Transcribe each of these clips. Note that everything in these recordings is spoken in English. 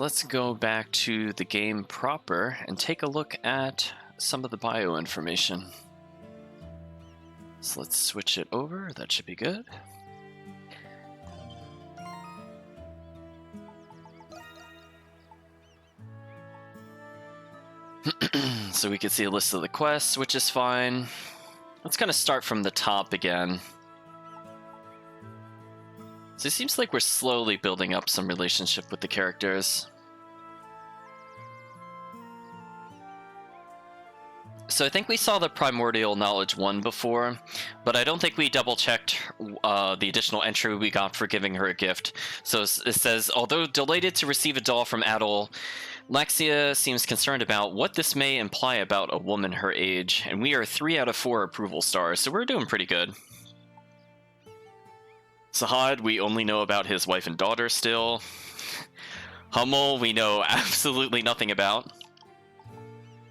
Let's go back to the game proper and take a look at some of the bio information. So let's switch it over. That should be good. So we can see a list of the quests, which is fine. Let's kind of start from the top again. So it seems like we're slowly building up some relationship with the characters. So I think we saw the Primordial Knowledge 1 before, but I don't think we double-checked the additional entry we got for giving her a gift. So it says, although delighted to receive a doll from Adol, Laxia seems concerned about what this may imply about a woman her age, and we are 3 out of 4 approval stars, so we're doing pretty good. Sahad, we only know about his wife and daughter still. Hummel, we know absolutely nothing about,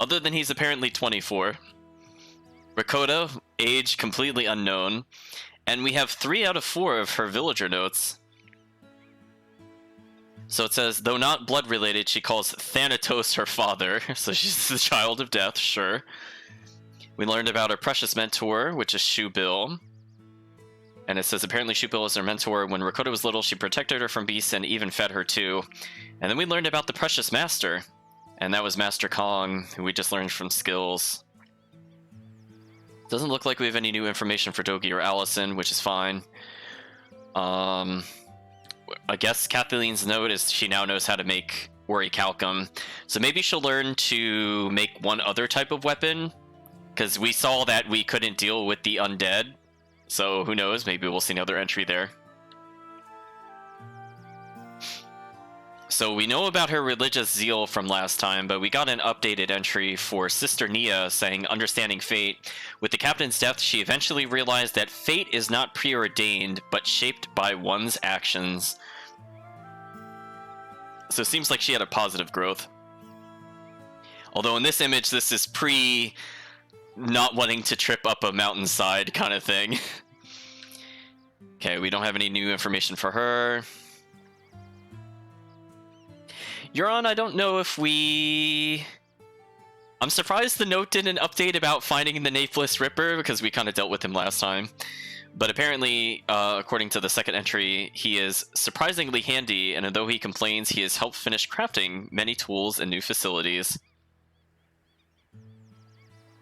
other than he's apparently 24. Rakota, age completely unknown, and we have 3 out of 4 of her villager notes. So it says, though not blood-related, she calls Thanatos her father, so she's the child of death, sure. We learned about her precious mentor, which is Shubil. And it says, apparently Shubil is her mentor. When Rakota was little, she protected her from beasts and even fed her too. And then we learned about the precious master. And that was Master Kong, who we just learned from skills. Doesn't look like we have any new information for Dogi or Allison, which is fine. I guess Kathleen's note is she now knows how to make Orichalcum. So maybe she'll learn to make one other type of weapon, because we saw that we couldn't deal with the undead. So who knows, maybe we'll see another entry there. So we know about her religious zeal from last time, but we got an updated entry for Sister Nia saying, understanding fate. With the captain's death, she eventually realized that fate is not preordained, but shaped by one's actions. So it seems like she had a positive growth. Although in this image, this is pre not wanting to trip up a mountainside kind of thing. Okay, we don't have any new information for her. Euron, I don't know if we... I'm surprised the note didn't update about finding the Naples Ripper, because we kind of dealt with him last time. But apparently, according to the second entry, he is surprisingly handy, and although he complains, he has helped finish crafting many tools and new facilities.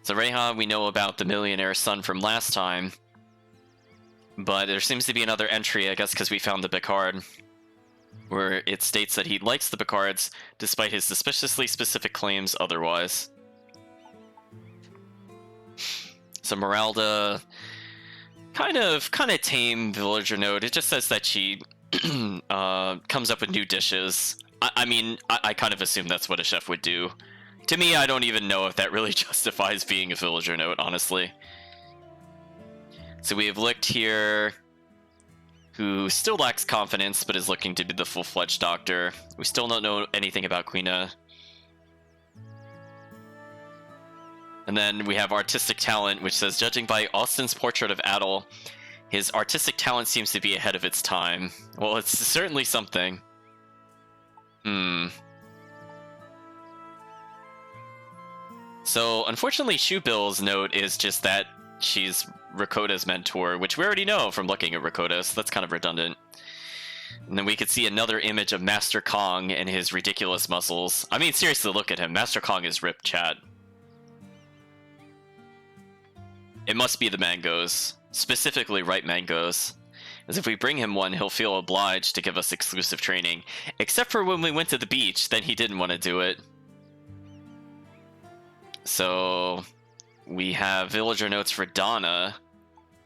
So Reha, we know about the millionaire son from last time. But there seems to be another entry, I guess because we found the Picard, where it states that he likes the Picards, despite his suspiciously specific claims otherwise. So Meralda, kind of tame villager note. It just says that she comes up with new dishes. I mean, I kind of assume that's what a chef would do. To me, I don't even know if that really justifies being a villager note, honestly. So we have Licht here, who still lacks confidence, but is looking to be the full-fledged doctor. We still don't know anything about Quina. And then we have artistic talent, which says, judging by Austin's portrait of Adol, his artistic talent seems to be ahead of its time. Well, it's certainly something. So, unfortunately, Shubil's note is just that she's Rakota's mentor, which we already know from looking at Rakota, so that's kind of redundant. And then we could see another image of Master Kong and his ridiculous muscles. I mean, seriously, look at him. Master Kong is ripped, chat. It must be the mangoes. Specifically ripe mangoes. As if we bring him one, he'll feel obliged to give us exclusive training. Except for when we went to the beach, then he didn't want to do it. So... we have villager notes for Donna.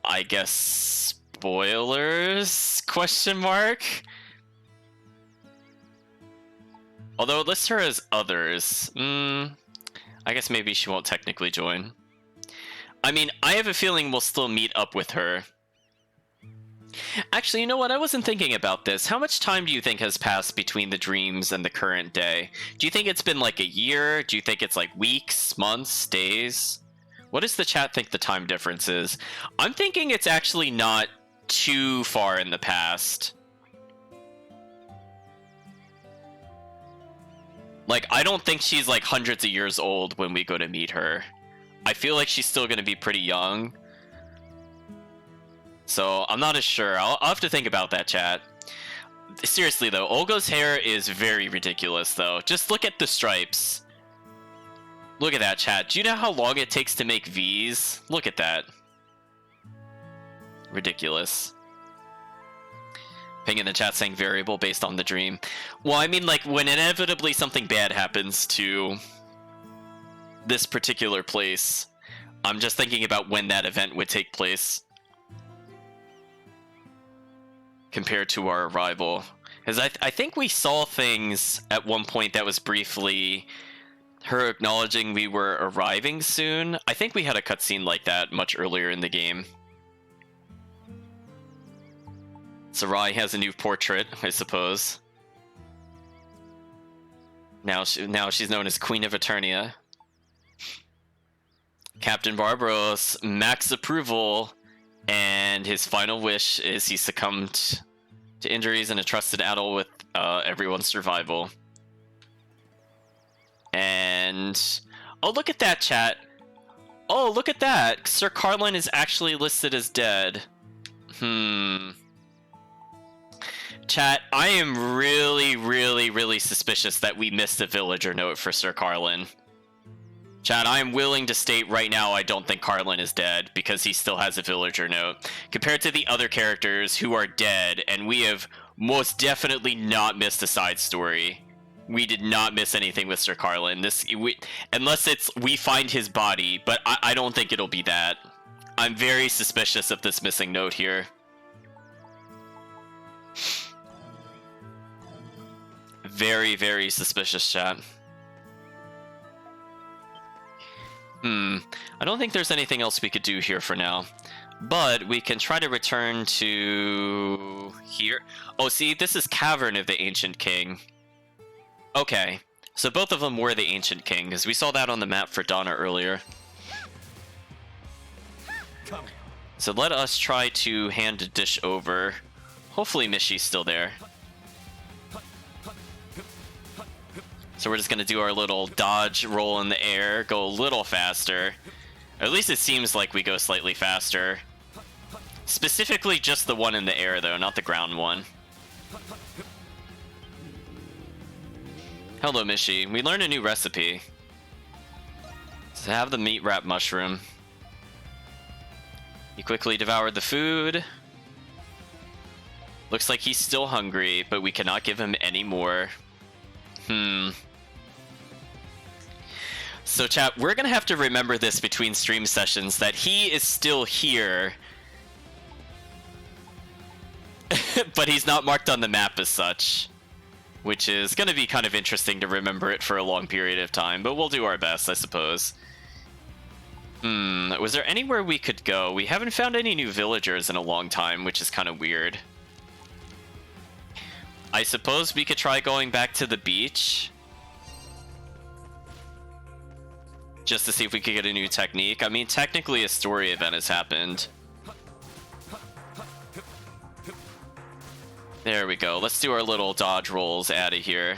I guess spoilers? Question mark? Although it lists her as others. I guess maybe she won't technically join. I mean, I have a feeling we'll still meet up with her. Actually, you know what? I wasn't thinking about this. How much time do you think has passed between the dreams and the current day? Do you think it's been like a year? Do you think it's like weeks, months, days? What does the chat think the time difference is? I'm thinking it's actually not too far in the past. Like, I don't think she's like hundreds of years old when we go to meet her. I feel like she's still gonna be pretty young. So I'm not as sure. I'll have to think about that, chat. Seriously though, Olga's hair is very ridiculous though. Just look at the stripes. Look at that, chat. Do you know how long it takes to make V's? Look at that. Ridiculous. Ping in the chat saying variable based on the dream. Well, I mean, like, when inevitably something bad happens to this particular place, I'm just thinking about when that event would take place compared to our arrival. Because I think we saw things at one point that was briefly her acknowledging we were arriving soon. I think we had a cutscene like that much earlier in the game. Sarai has a new portrait, I suppose. Now she's known as Queen of Eternia. Captain Barbaros, max approval, and his final wish is he succumbed to injuries and entrusted Adol with everyone's survival. And oh, look at that, chat. Oh, look at that. Sir Carlin is actually listed as dead. Chat, I am really suspicious that we missed a villager note for Sir Carlin. Chat, I am willing to state right now I don't think Carlin is dead because he still has a villager note. Compared to the other characters who are dead, and we have most definitely not missed a side story. We did not miss anything with Sir Carlin. Unless it's we find his body, but I don't think it'll be that. I'm very suspicious of this missing note here. Very suspicious, chat. I don't think there's anything else we could do here for now. But we can try to return to here. Oh, see, this is Cavern of the Ancient King. Okay, so both of them were the Ancient King, because we saw that on the map for Donna earlier. So let us try to hand a dish over. Hopefully Mishy's still there. So we're just going to do our little dodge roll in the air, go a little faster. At least it seems like we go slightly faster. Specifically just the one in the air though, not the ground one. Hello, Mishy. We learned a new recipe. So have the meat wrap mushroom. He quickly devoured the food. Looks like he's still hungry, but we cannot give him any more. So chat, we're gonna have to remember this between stream sessions, that he is still here. But he's not marked on the map as such. Which is gonna be kind of interesting to remember it for a long period of time, but we'll do our best, I suppose. Was there anywhere we could go? We haven't found any new villagers in a long time, which is kind of weird. I suppose we could try going back to the beach. Just to see if we could get a new technique. I mean, technically a story event has happened. There we go. Let's do our little dodge rolls out of here.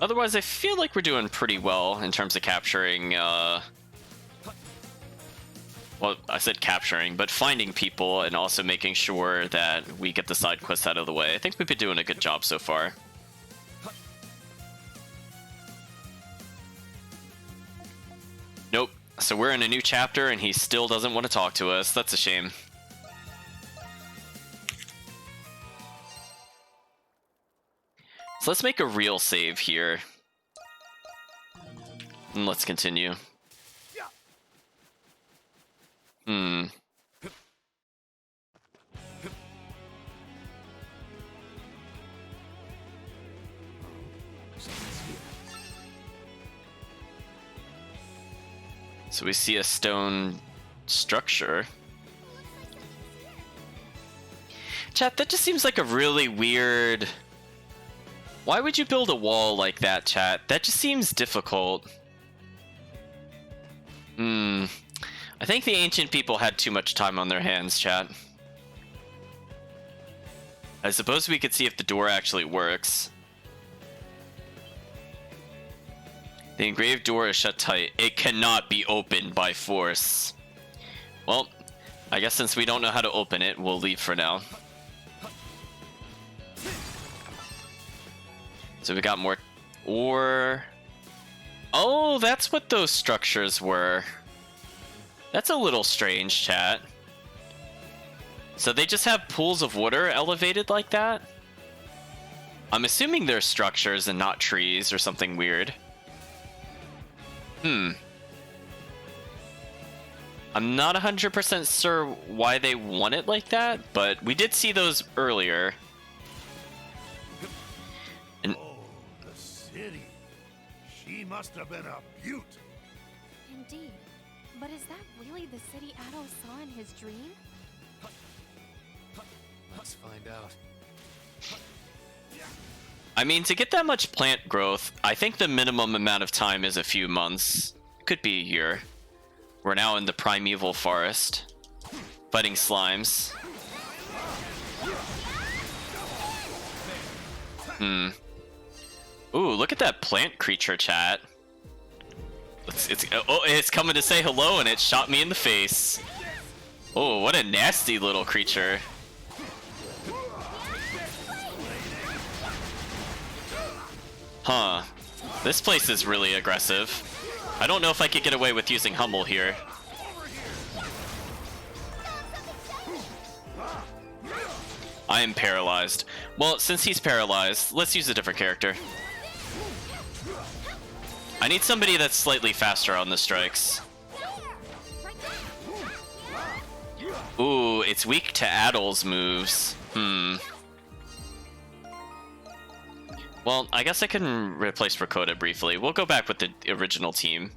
Otherwise, I feel like we're doing pretty well in terms of capturing, well, I said capturing, but finding people and also making sure that we get the side quests out of the way. I think we've been doing a good job so far. Nope. So we're in a new chapter and he still doesn't want to talk to us. That's a shame. So let's make a real save here. And let's continue. So we see a stone structure. Chat, that just seems like a really weird... Why would you build a wall like that, chat? That just seems difficult. I think the ancient people had too much time on their hands, chat. I suppose we could see if the door actually works. The engraved door is shut tight. It cannot be opened by force. Well, I guess since we don't know how to open it, we'll leave for now. So we got more ore. Oh, that's what those structures were. That's a little strange, chat. So they just have pools of water elevated like that? I'm assuming they're structures and not trees or something weird. I'm not 100% sure why they want it like that, but we did see those earlier. And oh, the city. She must have been a beaut. Indeed. But is that really the city Addo saw in his dream? Let's find out. I mean, to get that much plant growth, I think the minimum amount of time is a few months. Could be a year. We're now in the primeval forest, fighting slimes. Ooh, look at that plant creature, chat. It's coming to say hello, and it shot me in the face. Oh, what a nasty little creature. Huh. This place is really aggressive. I don't know if I could get away with using Hummel here. I am paralyzed. Well, since he's paralyzed, let's use a different character. I need somebody that's slightly faster on the strikes. Ooh, it's weak to Addle's moves. Well, I guess I can replace Rakota briefly. We'll go back with the original team.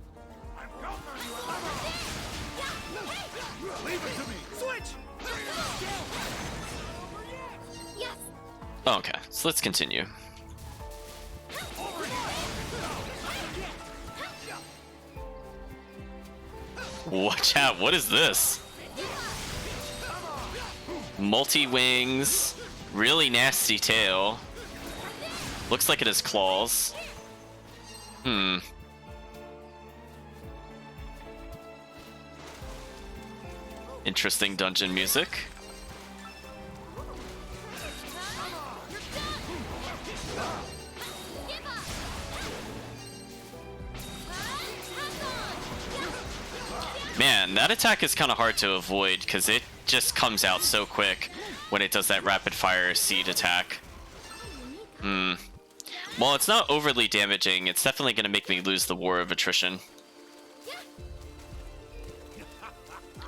Okay, so let's continue. Watch out, what is this? Multi-wings, really nasty tail. Looks like it has claws. Interesting dungeon music. Man, that attack is kind of hard to avoid because it just comes out so quick when it does that rapid fire seed attack. Well, it's not overly damaging. It's definitely going to make me lose the war of attrition.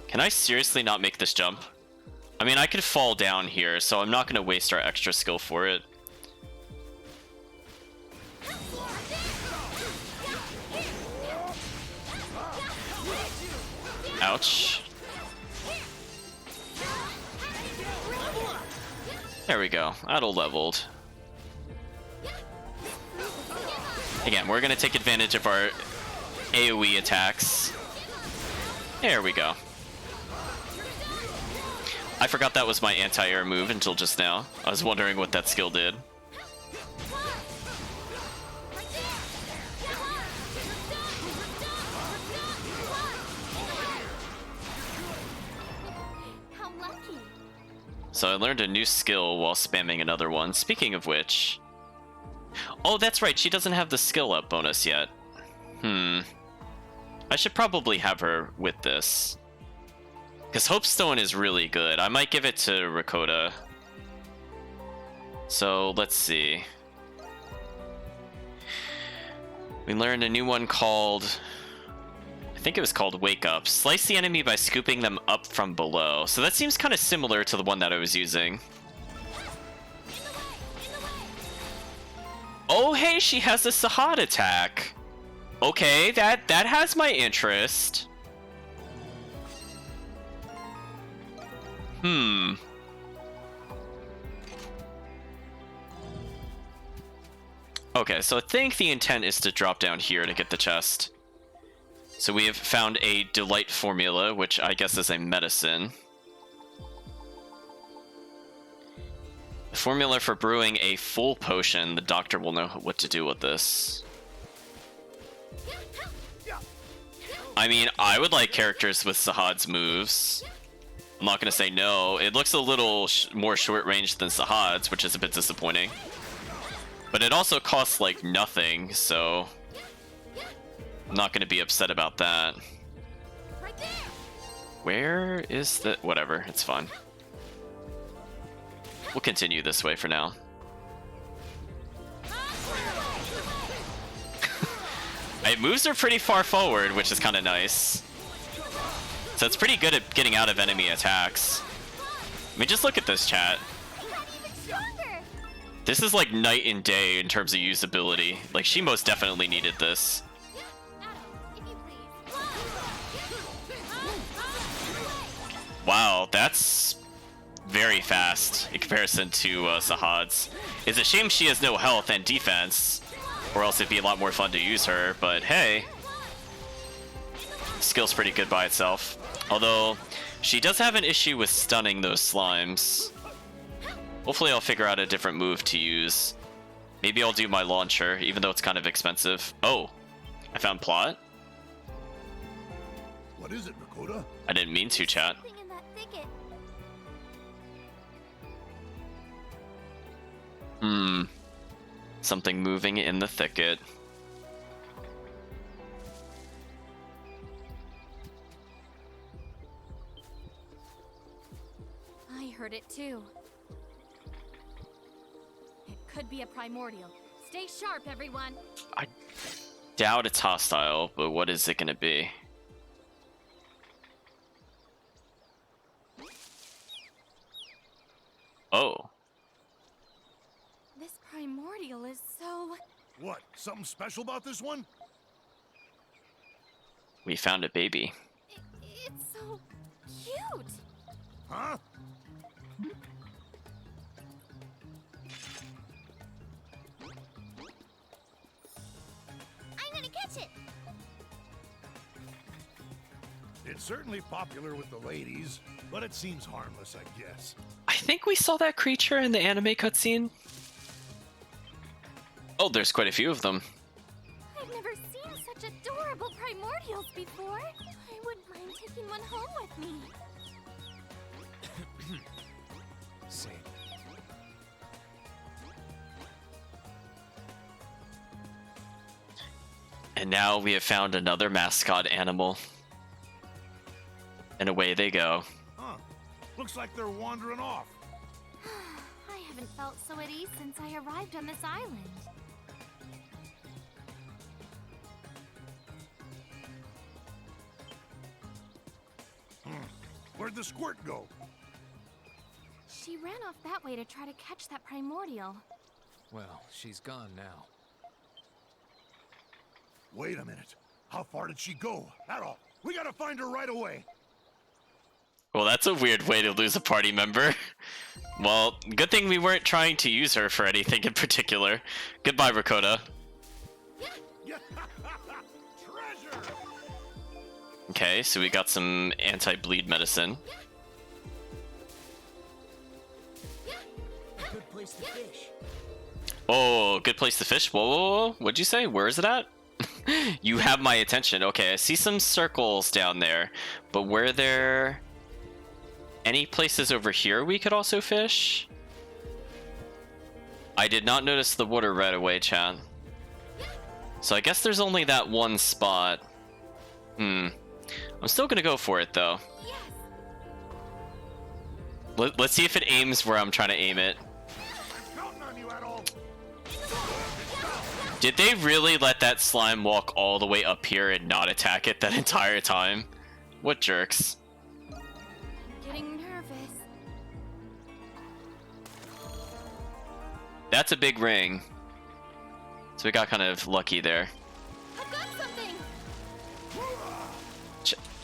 Can I seriously not make this jump? I mean, I could fall down here, so I'm not going to waste our extra skill for it. Ouch. There we go. Auto leveled. Again, we're going to take advantage of our AoE attacks. There we go. I forgot that was my anti-air move until just now. I was wondering what that skill did. How lucky. So I learned a new skill while spamming another one. Speaking of which... Oh, that's right, she doesn't have the skill up bonus yet. I should probably have her with this. Because Hopestone is really good. I might give it to Rakota. So, let's see. We learned a new one called... I think it was called Wake Up. Slice the enemy by scooping them up from below. So that seems kind of similar to the one that I was using. Oh, hey, she has a Sahad attack. Okay, that has my interest. Okay, so I think the intent is to drop down here to get the chest. So we have found a Delight formula, which I guess is a medicine. The formula for brewing a full potion. The doctor will know what to do with this. I mean, I would like characters with Sahad's moves. I'm not gonna say no. It looks a little more short range than Sahad's, which is a bit disappointing. But it also costs like nothing, so I'm not gonna be upset about that. Where is the... whatever, it's fine. We'll continue this way for now. It moves her pretty far forward, which is kind of nice. So it's pretty good at getting out of enemy attacks. I mean, just look at this, chat. This is like night and day in terms of usability. Like, she most definitely needed this. Wow, that's very fast in comparison to Sahad's. It's a shame she has no health and defense, or else it'd be a lot more fun to use her, but hey. Skill's pretty good by itself. Although, she does have an issue with stunning those slimes. Hopefully I'll figure out a different move to use. Maybe I'll do my launcher, even though it's kind of expensive. Oh, I found plot. What is it, Makoto? I didn't mean to, chat. Something moving in the thicket. I heard it too. It could be a primordial. Stay sharp, everyone. I doubt it's hostile, but what is it gonna be? Oh. This primordial is so... What? Something special about this one? We found a baby. It's so cute. Huh? I'm gonna catch it. It's certainly popular with the ladies, but it seems harmless, I guess. I think we saw that creature in the anime cutscene. Oh, there's quite a few of them. I've never seen such adorable primordials before. I wouldn't mind taking one home with me. Same. And now we have found another mascot animal. And away they go. Huh. Looks like they're wandering off. I haven't felt so at ease since I arrived on this island. Where'd the squirt go? She ran off that way to try to catch that primordial. Well, she's gone now. Wait a minute. How far did she go? Adol, we gotta find her right away. Well, that's a weird way to lose a party member. Well, good thing we weren't trying to use her for anything in particular. Goodbye, Rakota. Treasure! Okay, so we got some anti-bleed medicine. Good place to fish. Oh, good place to fish. Whoa, whoa, whoa. What'd you say? Where is it at? You have my attention. Okay, I see some circles down there. But were there any places over here we could also fish? I did not notice the water right away, chat. So I guess there's only that one spot. I'm still gonna go for it, though. Let's see if it aims where I'm trying to aim it. Counting on you, Adol. Did they really let that slime walk all the way up here and not attack it that entire time? What jerks. Getting nervous. That's a big ring. So we got kind of lucky there. I've got something.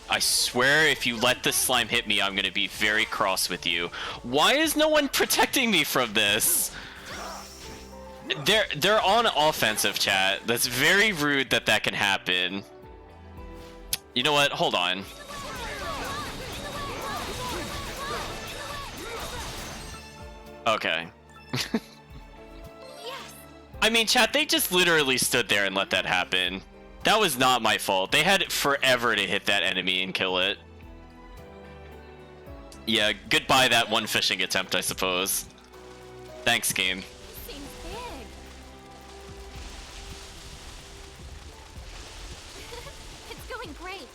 I swear if you let this slime hit me, I'm gonna be very cross with you. Why is no one protecting me from this? They're on offensive, chat. That's very rude that that can happen. You know what? Hold on. Okay. Yes. I mean, chat, they just literally stood there and let that happen. That was not my fault. They had forever to hit that enemy and kill it. Yeah, goodbye that one fishing attempt, I suppose. Thanks, game. Seems big. It's going great.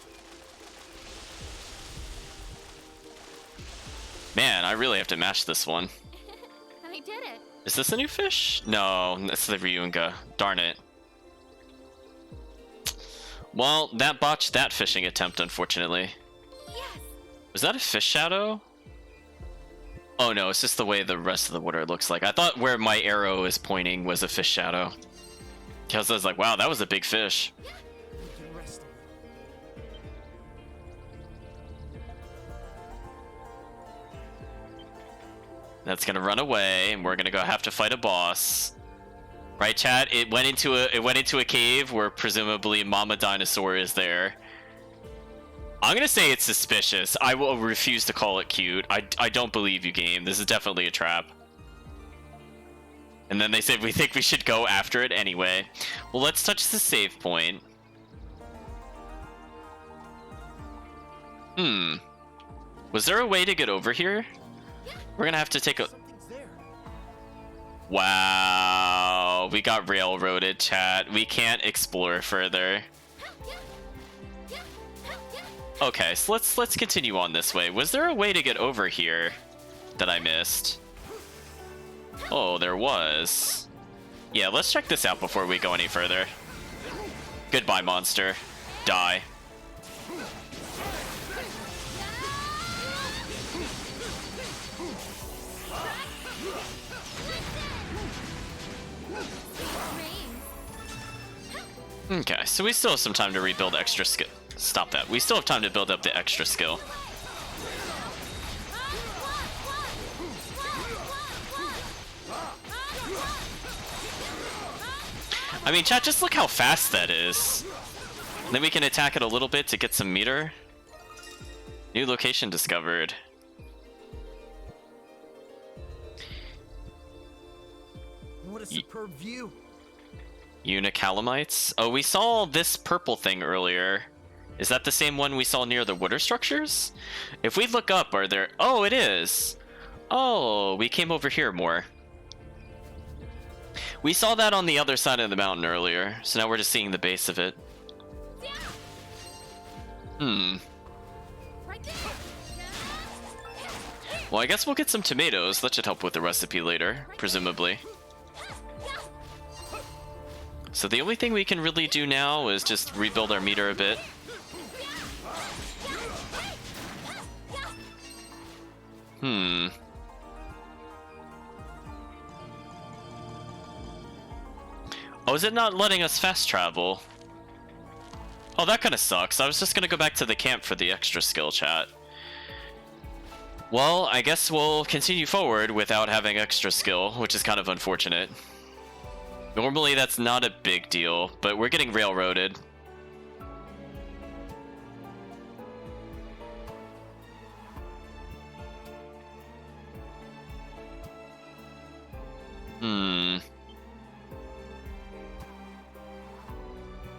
Man, I really have to mash this one. I did it. Is this a new fish? No, that's the Ryunga. Darn it. Well, that botched that fishing attempt, unfortunately. Yes. Was that a fish shadow? Oh no, it's just the way the rest of the water looks like. I thought where my arrow is pointing was a fish shadow. Because I was like, wow, that was a big fish. That's gonna run away, and we're gonna have to fight a boss. Right, chat? It went into a cave where presumably Mama Dinosaur is there. I'm gonna say it's suspicious. I will refuse to call it cute. I don't believe you, game. This is definitely a trap. And then they said we think we should go after it anyway. Well, let's touch the save point. Was there a way to get over here? We're gonna have to take a... Wow, we got railroaded, chat. We can't explore further. Okay, so let's continue on this way. Was there a way to get over here that I missed? Oh, there was. Yeah, let's check this out before we go any further. Goodbye, monster. Die. Okay, so we still have some time to rebuild extra skill. Stop that. We still have time to build up the extra skill. I mean, chat, just look how fast that is. And then we can attack it a little bit to get some meter. New location discovered. What a superb view. Unicalamites. Oh, we saw this purple thing earlier. Is that the same one we saw near the water structures? If we look up, are there... Oh, it is. Oh, we came over here more. We saw that on the other side of the mountain earlier, so now we're just seeing the base of it. Well, I guess we'll get some tomatoes. That should help with the recipe later, presumably. So the only thing we can really do now is just rebuild our meter a bit. Oh, is it not letting us fast travel? Oh, that kind of sucks. I was just gonna go back to the camp for the extra skill, chat. Well, I guess we'll continue forward without having extra skill, which is kind of unfortunate. Normally that's not a big deal, but we're getting railroaded.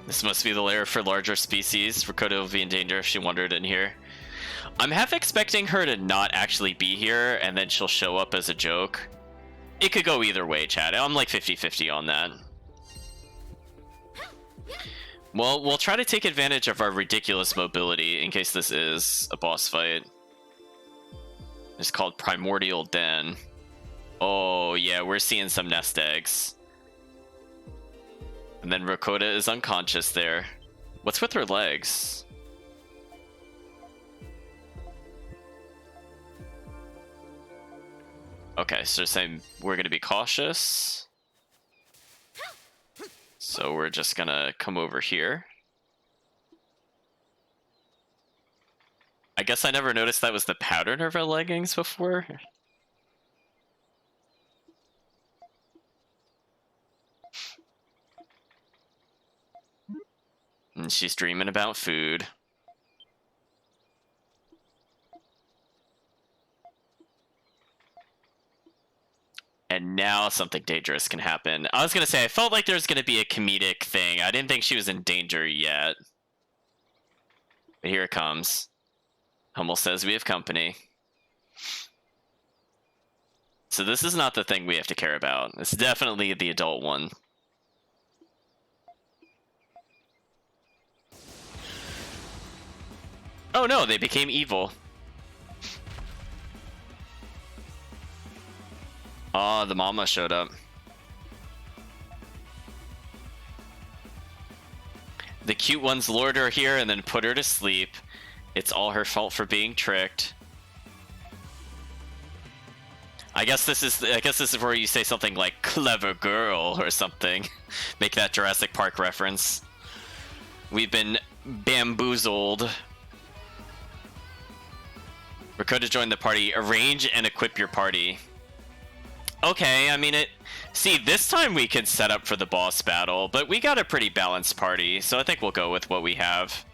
This must be the lair for larger species. Rakoto will be in danger if she wandered in here. I'm half expecting her to not actually be here, and then she'll show up as a joke. It could go either way, chat. I'm like 50-50 on that. Well, we'll try to take advantage of our ridiculous mobility in case this is a boss fight. It's called Primordial Den. Oh, yeah, we're seeing some nest eggs. And then Rakota is unconscious there. What's with her legs? Okay, so they're saying we're going to be cautious. So we're just going to come over here. I guess I never noticed that was the pattern of her leggings before. And she's dreaming about food. And now now something dangerous can happen. I was gonna say, I felt like there was gonna be a comedic thing. I didn't think she was in danger yet. But here it comes. Hummel says we have company. So this is not the thing we have to care about. It's definitely the adult one. Oh no, they became evil. Oh, the mama showed up. The cute ones lured her here and then put her to sleep. It's all her fault for being tricked. I guess this is where you say something like "clever girl" or something. Make that Jurassic Park reference. We've been bamboozled. Rakota joined the party. Arrange and equip your party. Okay, I mean it. See, this time we can set up for the boss battle, but we got a pretty balanced party, so I think we'll go with what we have.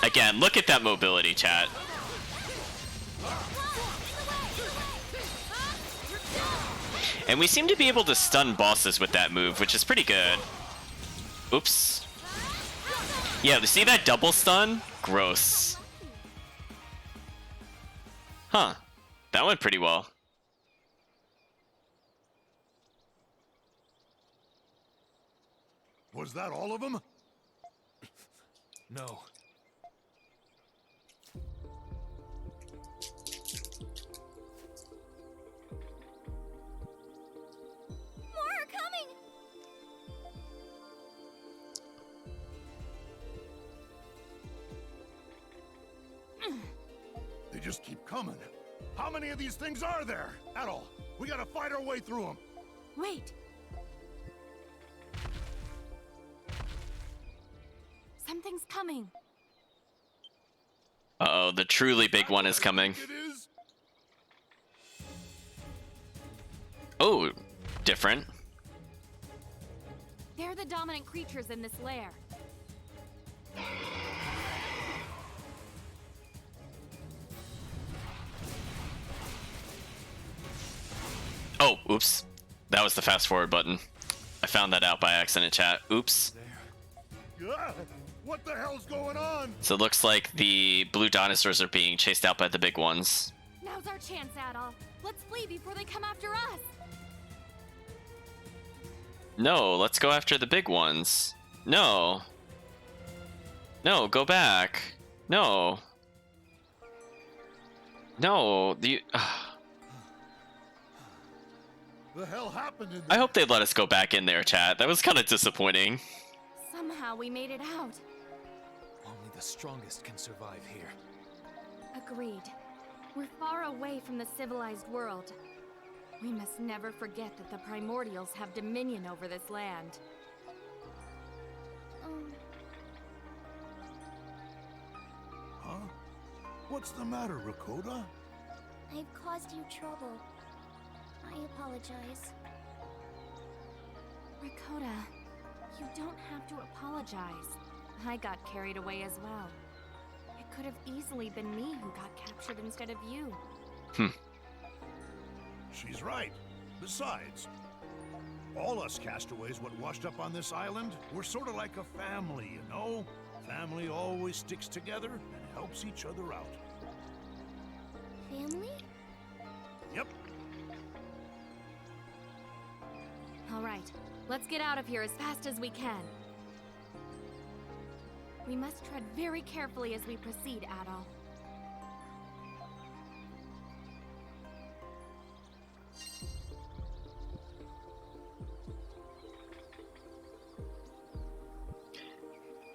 Again, look at that mobility, chat. And we seem to be able to stun bosses with that move, which is pretty good. Oops. Yeah, see that double stun? Gross. Huh. That went pretty well. Was that all of them? No. More are coming! They just keep coming. How many of these things are there? Adol, we gotta fight our way through them. Wait. Something's coming. Uh-oh, the truly big one is coming. It is? Oh, different. They're the dominant creatures in this lair. Oh, oops. That was the fast forward button. I found that out by accident, chat. Oops. Ah, what the hell's going on? So it looks like the blue dinosaurs are being chased out by the big ones. Now's our chance, Adol. Let's flee before they come after us. No, let's go after the big ones. No. No, go back. No. No, The hell happened in I hope they let us go back in there, chat. That was kind of disappointing. Somehow we made it out. Only the strongest can survive here. Agreed. We're far away from the civilized world. We must never forget that the Primordials have dominion over this land. Huh? What's the matter, Rakota? I've caused you trouble. I apologize. Rakota, you don't have to apologize. I got carried away as well. It could have easily been me who got captured instead of you. She's right. Besides, all us castaways what washed up on this island, we're sort of like a family, you know? Family always sticks together and helps each other out. Family? Yep. All right, let's get out of here as fast as we can. We must tread very carefully as we proceed, Adol.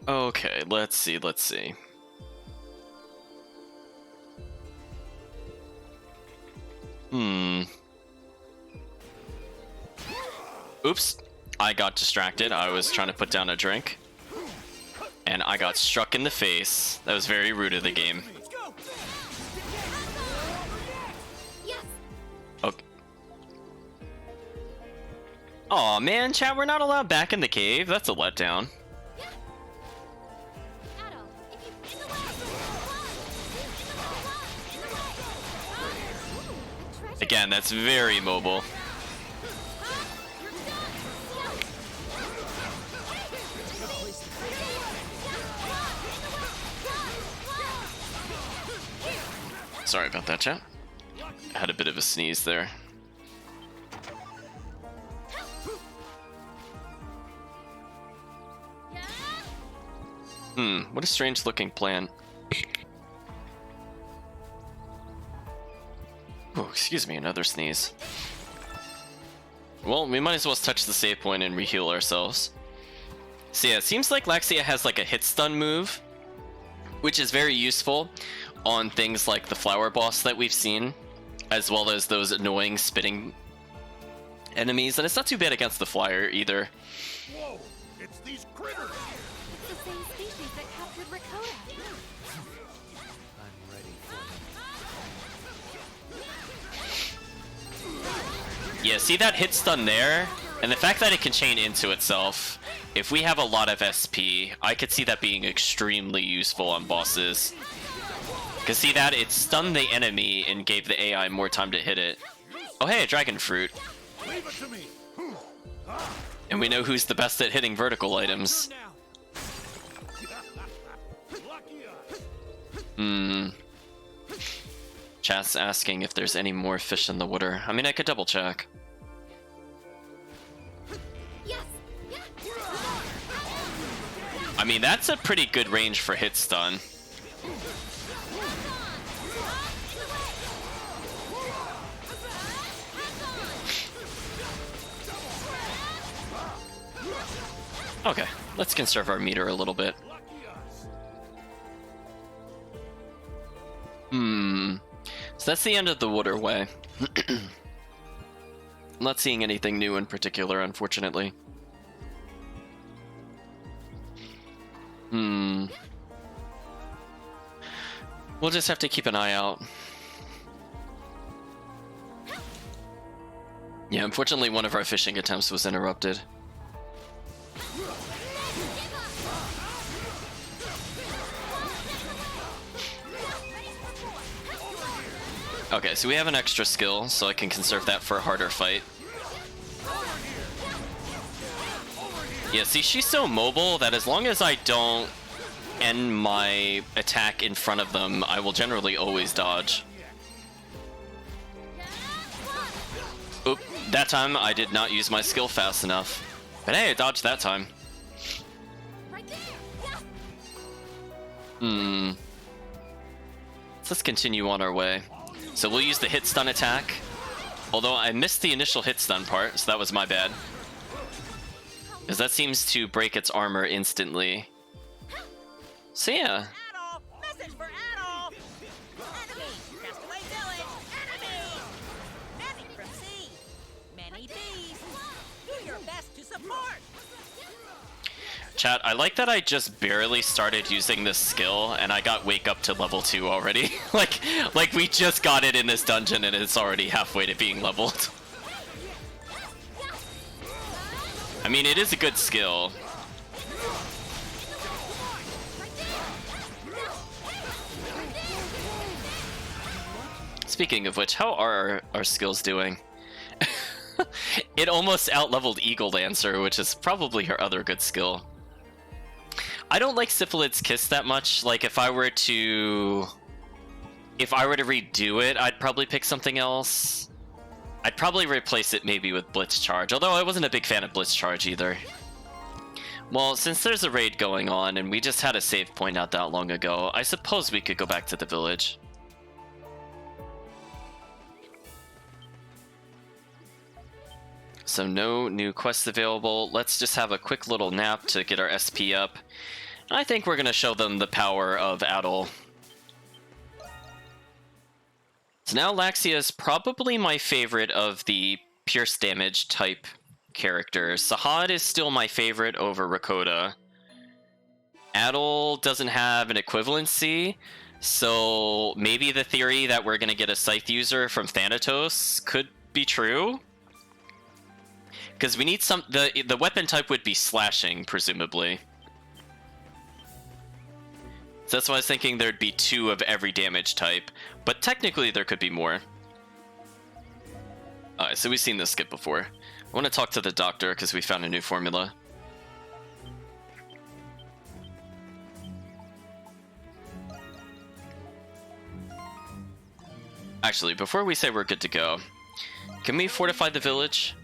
Okay, let's see. Oops. I got distracted. I was trying to put down a drink. And I got struck in the face. That was very rude of the game. Yes! Okay. Aw, man, chat, we're not allowed back in the cave. That's a letdown. Adol, Again, that's very mobile. Sorry about that, chat. I had a bit of a sneeze there. What a strange looking plant. Oh, excuse me, another sneeze. Well, we might as well touch the save point and re-heal ourselves. So yeah, it seems like Laxia has like a hit stun move, which is very useful on things like the flower boss that we've seen, as well as those annoying spitting enemies, and it's not too bad against the flyer either. Whoa, it's these critters! It's the same species that captured Rakota. I'm ready for it. Yeah, see that hit stun there? And the fact that it can chain into itself, if we have a lot of SP, I could see that being extremely useful on bosses. Because see that? It stunned the enemy and gave the AI more time to hit it. Oh hey, a dragon fruit. Leave it to me! And we know who's the best at hitting vertical items. Lucky us! Chat's asking if there's any more fish in the water. I mean, I could double check. Yes! I mean, that's a pretty good range for hit stun. Okay, let's conserve our meter a little bit. Lucky us! So that's the end of the waterway. I'm not seeing anything new in particular, unfortunately. We'll just have to keep an eye out. Yeah, unfortunately one of our fishing attempts was interrupted. Okay, so we have an extra skill, so I can conserve that for a harder fight. Yeah, see, she's so mobile that as long as I don't end my attack in front of them, I will generally always dodge. Oop, that time I did not use my skill fast enough. But hey, I dodged that time. Right there! So let's continue on our way. So we'll use the hit stun attack. Although I missed the initial hit stun part, so that was my bad. Because that seems to break its armor instantly. So yeah. Adolf! Message for Adolf! Enemy! Castaway village! Enemy! Enemy from sea! Many bees! Do your best to support! Chat, I like that I just barely started using this skill and I got wake up to level 2 already. like we just got it in this dungeon and it's already halfway to being leveled. I mean, it is a good skill. Speaking of which, how are our skills doing? It almost out-leveled Eagle Dancer, which is probably her other good skill. I don't like Syphilid's Kiss that much. Like, if I were to redo it, I'd probably pick something else. I'd probably replace it maybe with Blitz Charge, although I wasn't a big fan of Blitz Charge either. Well, since there's a raid going on, and we just had a save point not that long ago, I suppose we could go back to the village. So no new quests available. Let's just have a quick little nap to get our SP up. I think we're going to show them the power of Adol. So now Laxia is probably my favorite of the pierce damage type characters. Sahad is still my favorite over Rakota. Adol doesn't have an equivalency, so maybe the theory that we're going to get a Scythe user from Thanatos could be true. Because we need the weapon type would be slashing, presumably. So that's why I was thinking there'd be 2 of every damage type, but technically there could be more. Alright, so we've seen this skip before. I want to talk to the doctor because we found a new formula. Actually, before we say we're good to go, can we fortify the village?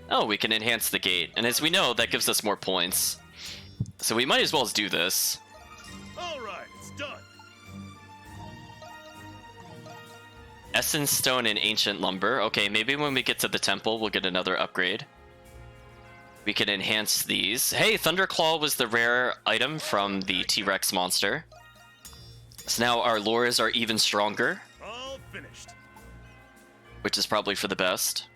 Oh, we can enhance the gate, and as we know, that gives us more points. So we might as well do this. Alright, it's done. Essence stone and ancient lumber. Okay, maybe when we get to the temple, we'll get another upgrade. We can enhance these. Hey, Thunderclaw was the rare item from the T-Rex monster. So now our lures are even stronger. All finished. Which is probably for the best.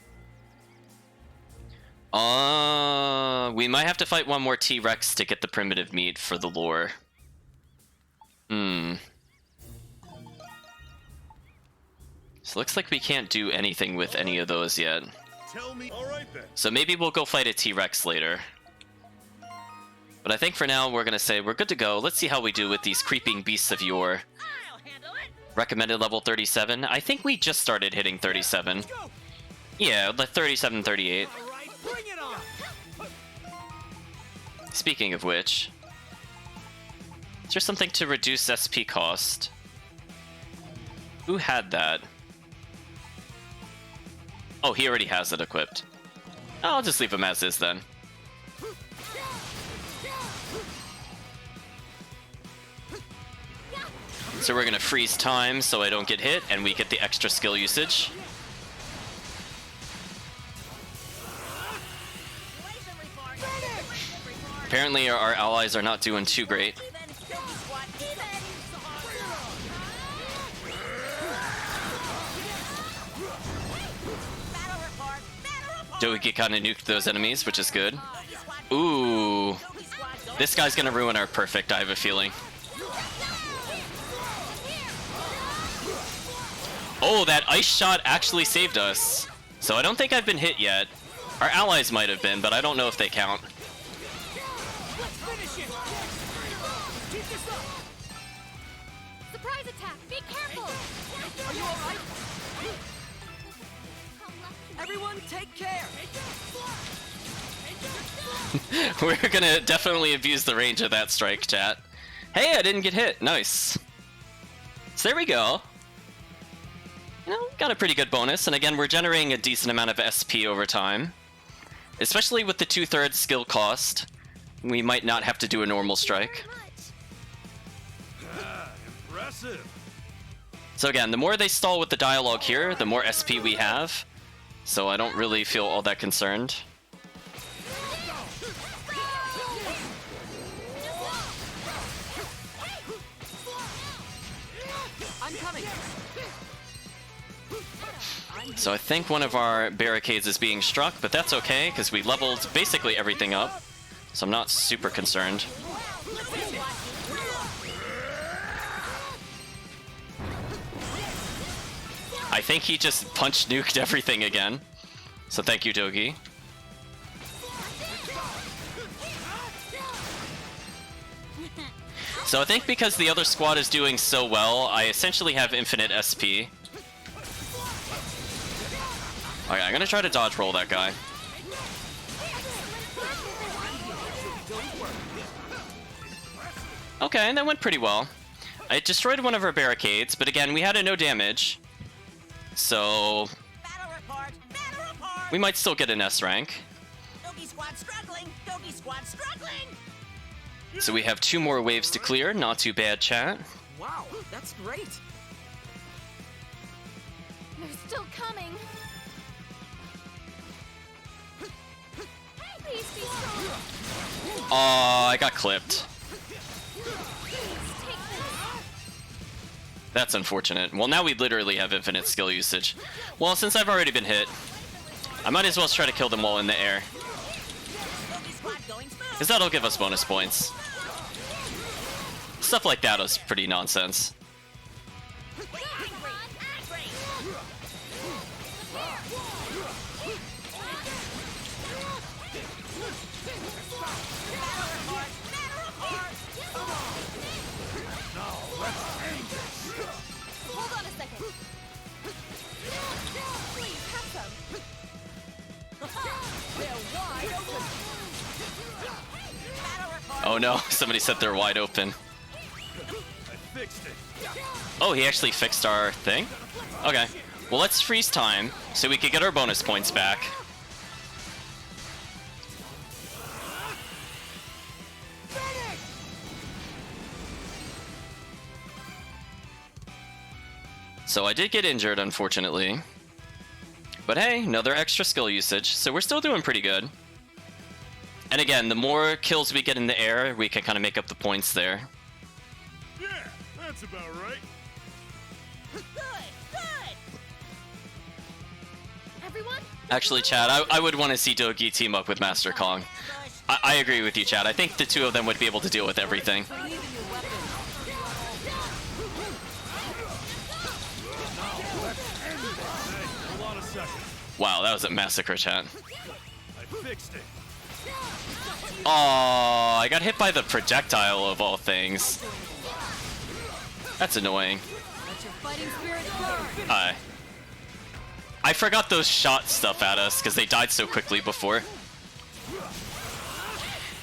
We might have to fight one more T-Rex to get the primitive meat for the lure. So looks like we can't do anything with any of those yet. Tell me. Alright then. So maybe we'll go fight a T-Rex later. But I think for now we're gonna say we're good to go. Let's see how we do with these creeping beasts of yore. I'll handle it. Recommended level 37. I think we just started hitting 37. Yeah, like 37, 38. All right, bring it on. Speaking of which, is there something to reduce SP cost? Who had that? Oh, he already has it equipped. I'll just leave him as is then. So we're gonna freeze time so I don't get hit, and we get the extra skill usage. Blatantly far. Blatantly far. Apparently our allies are not doing too great. Even. Guilty squad. Even. Battle report. Battle report. Dogi kinda nuked those enemies, which is good. Guilty squad. Ooh. Guilty squad. Going. This guy's gonna ruin our perfect, I have a feeling. Oh, that ice shot actually saved us. So I don't think I've been hit yet. Our allies might have been, but I don't know if they count. Let's finish it. Keep this up. Surprise attack! Be careful! Are you all right? Everyone, take care. We're gonna definitely abuse the range of that strike, chat. Hey, I didn't get hit. Nice. So there we go. You know, got a pretty good bonus, and again, we're generating a decent amount of SP over time. Especially with the 2/3 skill cost, we might not have to do a normal strike. Impressive. So again, the more they stall with the dialogue here, the more SP we have. So I don't really feel all that concerned. I'm coming. So I think one of our barricades is being struck, but that's okay, because we leveled basically everything up. So I'm not super concerned. I think he just punch nuked everything again. So thank you, Dogi. So I think because the other squad is doing so well, I essentially have infinite SP. Okay, I'm gonna try to dodge roll that guy. Okay, that went pretty well. I destroyed one of our barricades, but again, we had a no damage. So Battle report. Battle report. we might still get an S rank. Dogi squad struggling. Dogi squad struggling. So we have 2 more waves to clear, not too bad, chat. Wow, that's great. They're still coming. Please be strong. Oh, I got clipped. Please take this. That's unfortunate. Well, now we literally have infinite skill usage. Well, since I've already been hit, I might as well try to kill them while in the air, Dogi squad going smooth. because that'll give us bonus points. Stuff like that is pretty nonsense. Hold on a second. Please, have Oh no, somebody said they're wide open. I fixed it. Oh, he actually fixed our thing? Okay. Well, let's freeze time so we can get our bonus points back. So I did get injured, unfortunately. But hey, another extra skill usage, so we're still doing pretty good. And again, the more kills we get in the air, we can kind of make up the points there. Yeah, that's about right. Good, good. Everyone? Actually, Chad, I would want to see Dogi team up with Master Kong. I agree with you, Chad. I think the two of them would be able to deal with everything. Believe in your weapon. Hold on a second. Wow, that was a massacre, chat. I fixed it. Oh, I got hit by the projectile of all things. That's annoying. Let your fighting spirit burn. Hi. I forgot those shot stuff at us because they died so quickly before.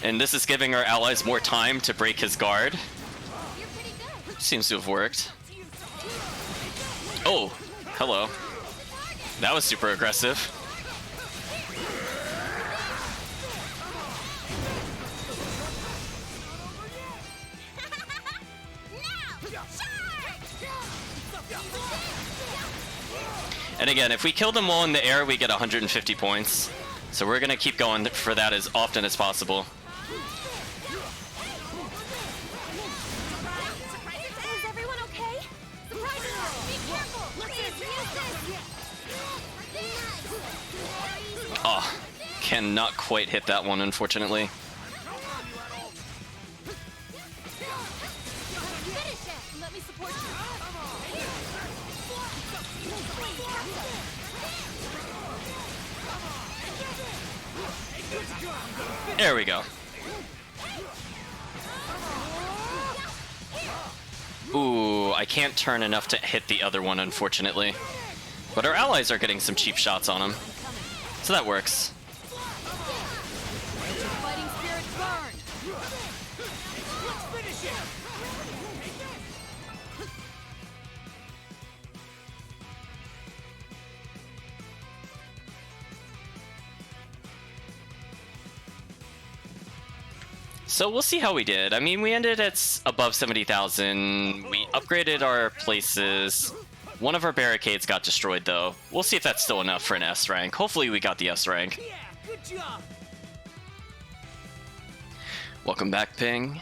And this is giving our allies more time to break his guard. You're pretty good. Seems to have worked. Oh, hello. That was super aggressive. And again, if we kill them while in the air, we get 150 points. So we're gonna keep going for that as often as possible. Is everyone okay? Surprise! Be careful! Please use this! Oh, cannot quite hit that one, unfortunately. Finish it! Let me support you. There we go. Ooh, I can't turn enough to hit the other one, unfortunately. But our allies are getting some cheap shots on him. So that works. Let your fighting spirit burn. Let's finish it. So we'll see how we did. I mean, we ended at above 70,000. We upgraded our places. One of our barricades got destroyed, though. We'll see if that's still enough for an S rank. Hopefully we got the S rank. Yeah, good job. Welcome back, Ping.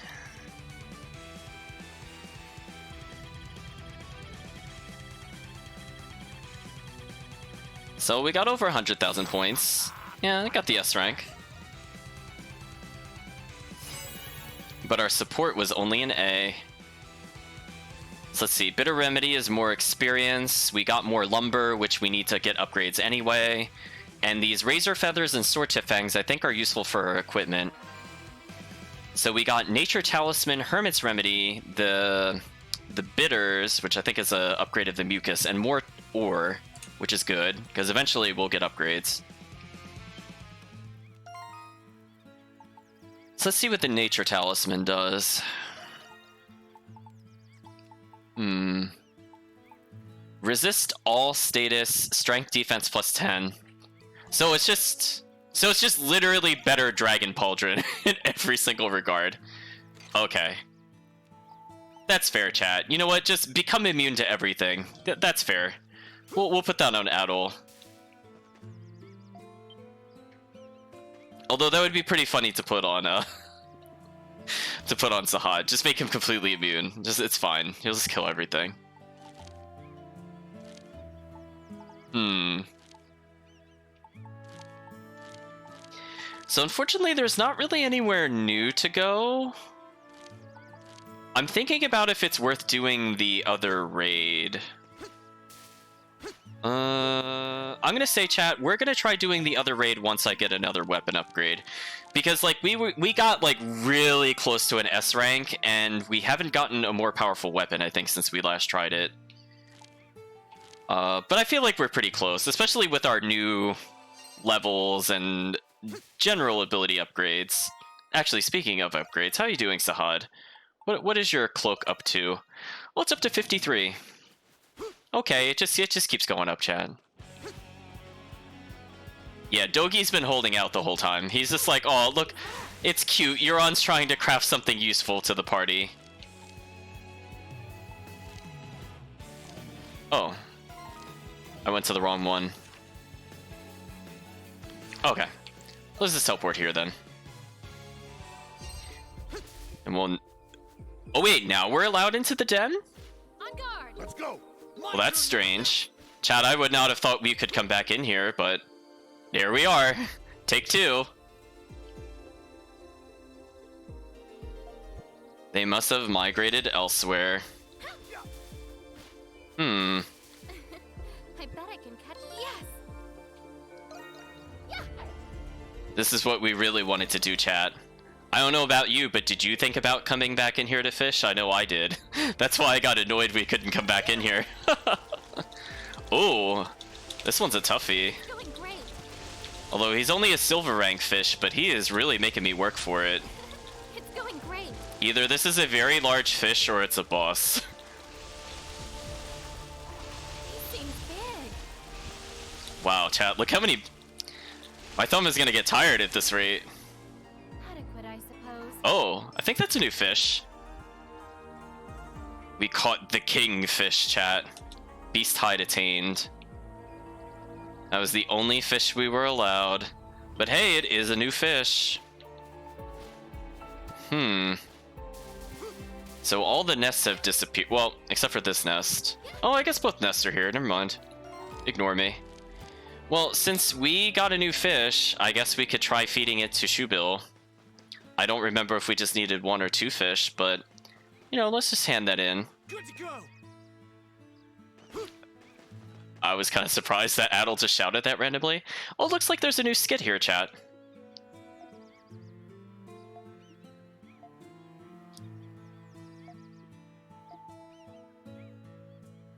So we got over 100,000 points. Yeah, I got the S rank. But our support was only an A. So let's see, Bitter Remedy is more experience. We got more lumber, which we need to get upgrades anyway. And these Razor Feathers and Sword Tip Fangs I think are useful for our equipment. So we got Nature Talisman, Hermit's Remedy, the Bitters, which I think is a upgrade of the Mucus, and more ore, which is good, because eventually we'll get upgrades. So let's see what the Nature Talisman does. Resist all status, strength defense plus 10. So it's just literally better Dragon Pauldron in every single regard. Okay. That's fair, chat. You know what? Just become immune to everything. That's fair. We'll put that on Adol. Although that would be pretty funny to put on Sahad. Just make him completely immune. It's fine. He'll just kill everything. So unfortunately, there's not really anywhere new to go. I'm thinking about if it's worth doing the other raid. I'm gonna say, chat, we're gonna try doing the other raid once I get another weapon upgrade, because like we got like really close to an S rank, and we haven't gotten a more powerful weapon, I think, since we last tried it. But I feel like we're pretty close, especially with our new levels and general ability upgrades. Actually, speaking of upgrades, how are you doing, Sahad? What is your cloak up to? Well, it's up to 53. Okay, it just keeps going up, Chad. Yeah, Dogi's been holding out the whole time. He's just like, oh, look, it's cute. Euron's trying to craft something useful to the party. Oh. I went to the wrong one. Okay. Let's just teleport here, then. And we'll... Oh, wait, now we're allowed into the den? On guard! Let's go. Well, that's strange. Chad, I would not have thought we could come back in here, but... Here we are. Take two. They must have migrated elsewhere. Hmm. I bet I can catch. Yes! Yeah! This is what we really wanted to do, chat. I don't know about you, but did you think about coming back in here to fish? I know I did. That's why I got annoyed we couldn't come back in here. Ooh, this one's a toughie. Going great. Although he's only a silver rank fish, but he is really making me work for it. It's going great. Either this is a very large fish or it's a boss. He seems big. Wow, chat, look how many... My thumb is gonna get tired at this rate. Adequate, I suppose. Oh, I think that's a new fish. We caught the kingfish, chat. Beast hide attained. That was the only fish we were allowed. But hey, it is a new fish. So all the nests have disappeared. Well, except for this nest. Oh, I guess both nests are here. Never mind. Ignore me. Well, since we got a new fish, I guess we could try feeding it to Shubil. I don't remember if we just needed 1 or 2 fish, but, you know, let's just hand that in. Good to go. I was kind of surprised that Adel just shouted that randomly. Oh, looks like there's a new skit here, chat.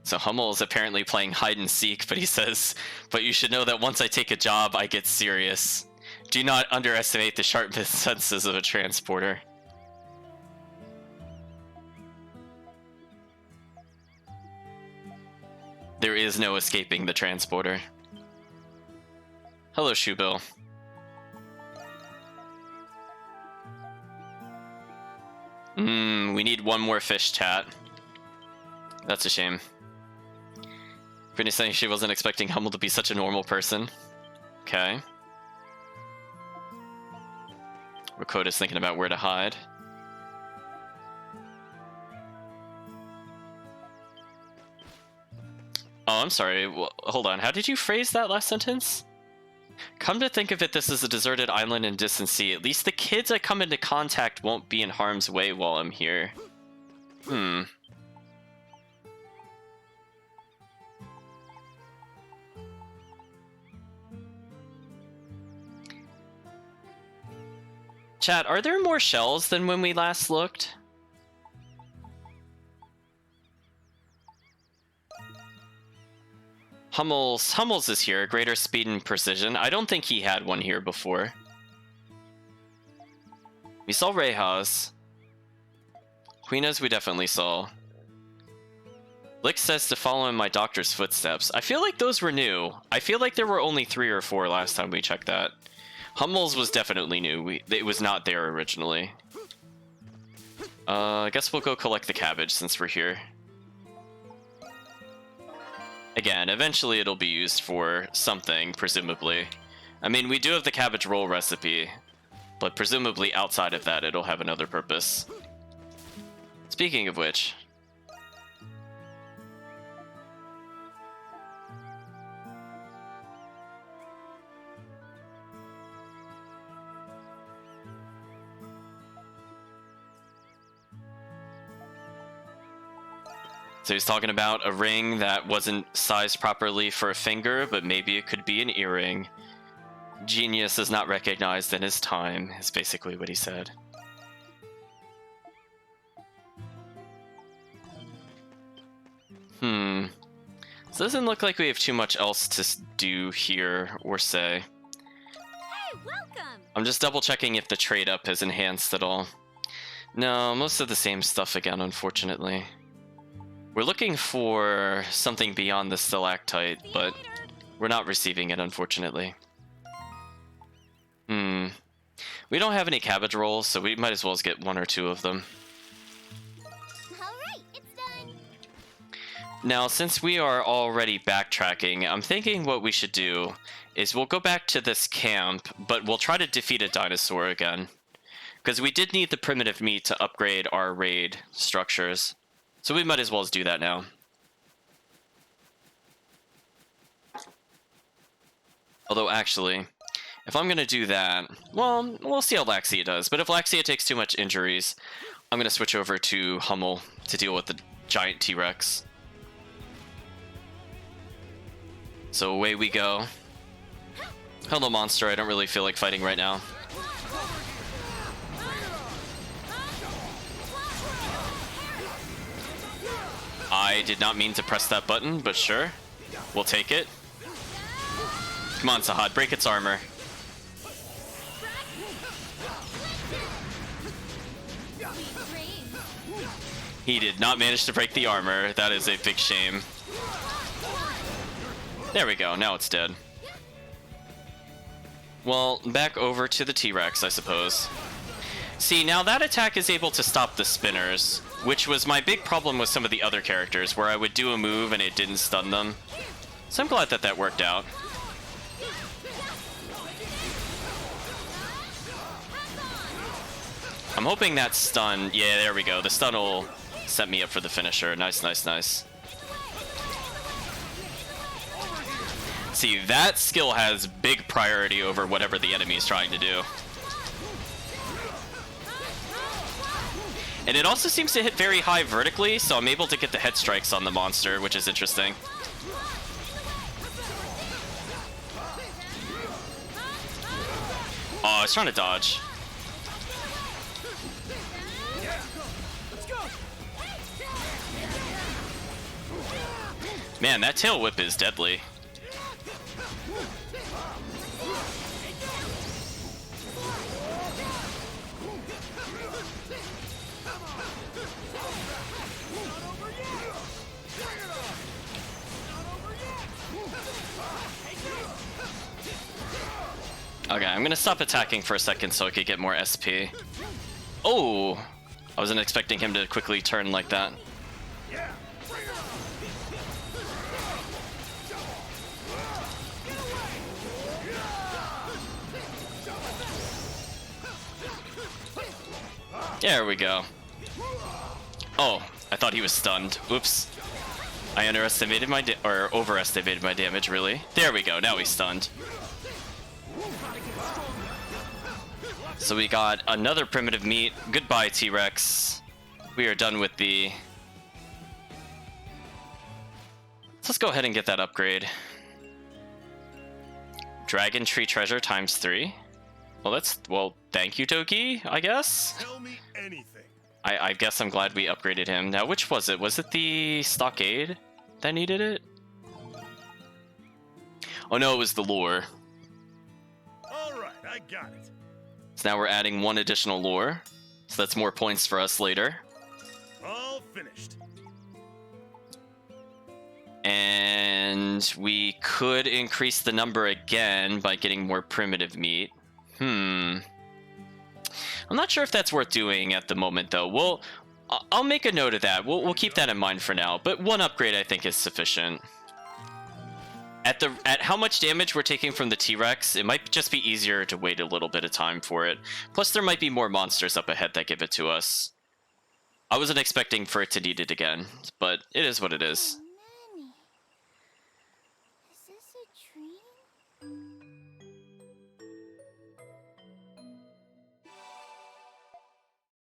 So Hummel is apparently playing hide and seek, but he says, but you should know that once I take a job, I get serious. Do not underestimate the sharp senses of a transporter. There is no escaping the transporter. Hello, Shubil. We need 1 more fish, chat. That's a shame. Brittany's saying she wasn't expecting Hummel to be such a normal person. Okay. Rakota's thinking about where to hide. Oh, I'm sorry. Well, hold on. How did you phrase that last sentence? Come to think of it, this is a deserted island in distant sea. At least the kids I come into contact won't be in harm's way while I'm here. Chat, are there more shells than when we last looked? Hummel's is here, greater speed and precision. I don't think he had one here before. We saw Rehaz. Queena's we definitely saw. Lick says to follow in my doctor's footsteps. I feel like those were new. I feel like there were only 3 or 4 last time we checked that. Hummel's was definitely new. It was not there originally. I guess we'll go collect the cabbage since we're here. Again, eventually it'll be used for something, presumably. I mean, we do have the cabbage roll recipe, but presumably outside of that it'll have another purpose. Speaking of which... So he's talking about a ring that wasn't sized properly for a finger, but maybe it could be an earring. Genius is not recognized in his time, is basically what he said. So it doesn't look like we have too much else to do here or say. Hey, welcome! I'm just double checking if the trade up has enhanced at all. No, most of the same stuff again, unfortunately. We're looking for something beyond the stalactite, but we're not receiving it, unfortunately. We don't have any cabbage rolls, so we might as well get 1 or 2 of them. Alright, it's done. Now, since we are already backtracking, I'm thinking what we should do is we'll go back to this camp, but we'll try to defeat a dinosaur again. Because we did need the primitive meat to upgrade our raid structures. So we might as well do that now. Although, actually, if I'm going to do that, well, we'll see how Laxia does. But if Laxia takes too much injuries, I'm going to switch over to Hummel to deal with the giant T-Rex. So away we go. Hello, monster. I don't really feel like fighting right now. I did not mean to press that button, but sure. We'll take it. Come on, Sahad, break its armor. He did not manage to break the armor. That is a big shame. There we go, now it's dead. Well, back over to the T-Rex, I suppose. See, now that attack is able to stop the spinners, which was my big problem with some of the other characters, where I would do a move and it didn't stun them. So I'm glad that that worked out. I'm hoping that stun... Yeah, there we go. The stun will set me up for the finisher. Nice, nice, nice. See, that skill has big priority over whatever the enemy is trying to do. And it also seems to hit very high vertically, so I'm able to get the head strikes on the monster, which is interesting. Oh, I was trying to dodge. Man, that tail whip is deadly. Okay, I'm gonna stop attacking for a second so I could get more SP. Oh! I wasn't expecting him to quickly turn like that. There we go. Oh, I thought he was stunned. Oops. I underestimated my or overestimated my damage, really. There we go, now he's stunned. So we got another primitive meat. Goodbye, T-Rex. We are done with the... Let's go ahead and get that upgrade. Dragon Tree Treasure ×3. Well, that's... Well, thank you, Toki, I guess? Tell me anything. I guess I'm glad we upgraded him. Now, which was it? Was it the Stockade that needed it? Oh no, it was the lure. Alright, I got it. So now we're adding 1 additional lure. So that's more points for us later. All finished. And we could increase the number again by getting more primitive meat. I'm not sure if that's worth doing at the moment, though. I'll make a note of that. We'll keep that in mind for now. But 1 upgrade, I think, is sufficient. At how much damage we're taking from the T-Rex, it might just be easier to wait a little bit of time for it. Plus, there might be more monsters up ahead that give it to us. I wasn't expecting for it to need it again, but it is what it is. Oh, Nanny. Is this a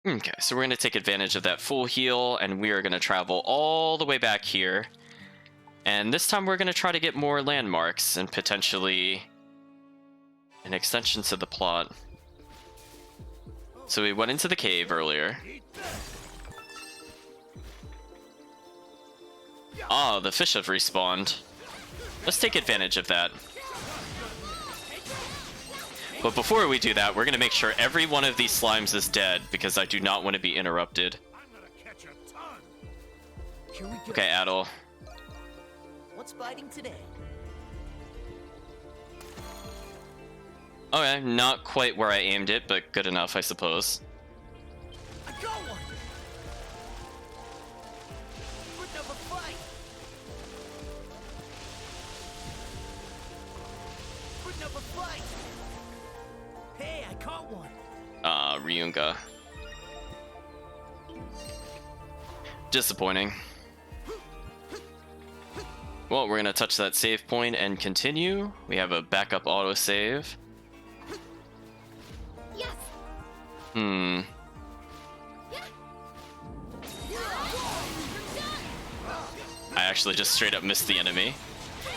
dream? Okay, so we're going to take advantage of that full heal, and we are going to travel all the way back here. And this time we're going to try to get more landmarks and potentially an extension to the plot. So we went into the cave earlier. Ah, the fish have respawned. Let's take advantage of that. But before we do that, we're going to make sure every one of these slimes is dead, because I do not want to be interrupted. I'm gonna catch a ton. Here we go. Okay, Adol. What's biting today? Okay, not quite where I aimed it, but good enough, I suppose. I got one. Put up a fight. Putting up a fight. Hey, I caught one. Ryunga. Disappointing. Well, we're gonna touch that save point and continue. We have a backup autosave. Yes! Hmm. I actually just straight up missed the enemy.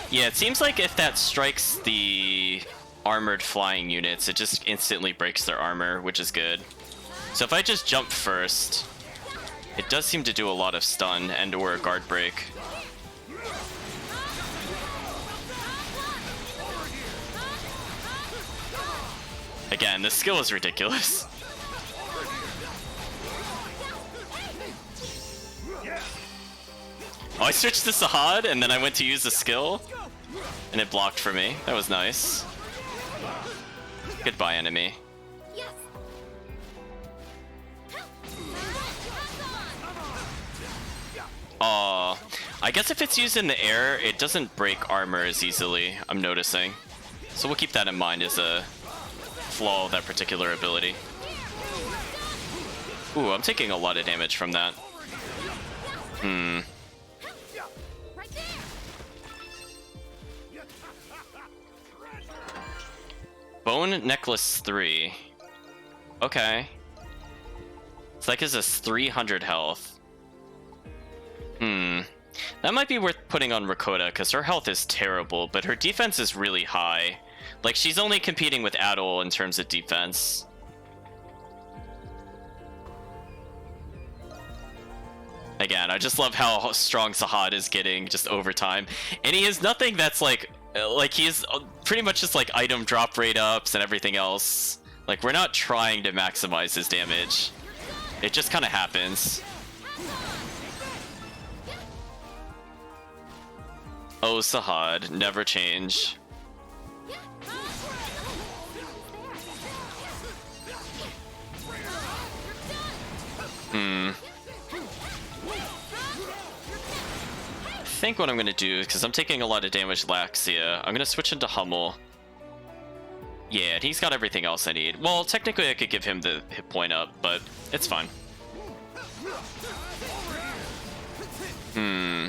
Yeah, it seems like if that strikes the armored flying units, it just instantly breaks their armor, which is good. So if I just jump first, it does seem to do a lot of stun and or guard break. Again, this skill is ridiculous. Oh, I switched to Sahad, and then I went to use the skill, and it blocked for me. That was nice. Goodbye, enemy. Yes! Aw. I guess if it's used in the air, it doesn't break armor as easily, I'm noticing. So we'll keep that in mind as a flaw of that particular ability. Ooh, I'm taking a lot of damage from that. Hmm. Right there! Bone Necklace 3. Okay. It's like it's a 300 health. Hmm. That might be worth putting on Rakota, because her health is terrible, but her defense is really high. Like, she's only competing with Adol in terms of defense. Again, I just love how strong Sahad is getting just over time. And he has nothing that's like he's pretty much just like item drop rate ups and everything else. Like, we're not trying to maximize his damage. It just kind of happens. Oh, Sahad, never change. Hmm. I think what I'm gonna do, because I'm taking a lot of damage Laxia, I'm gonna switch into Hummel. Yeah, he's got everything else I need. Well, technically I could give him the hit point up, but it's fine. Hmm.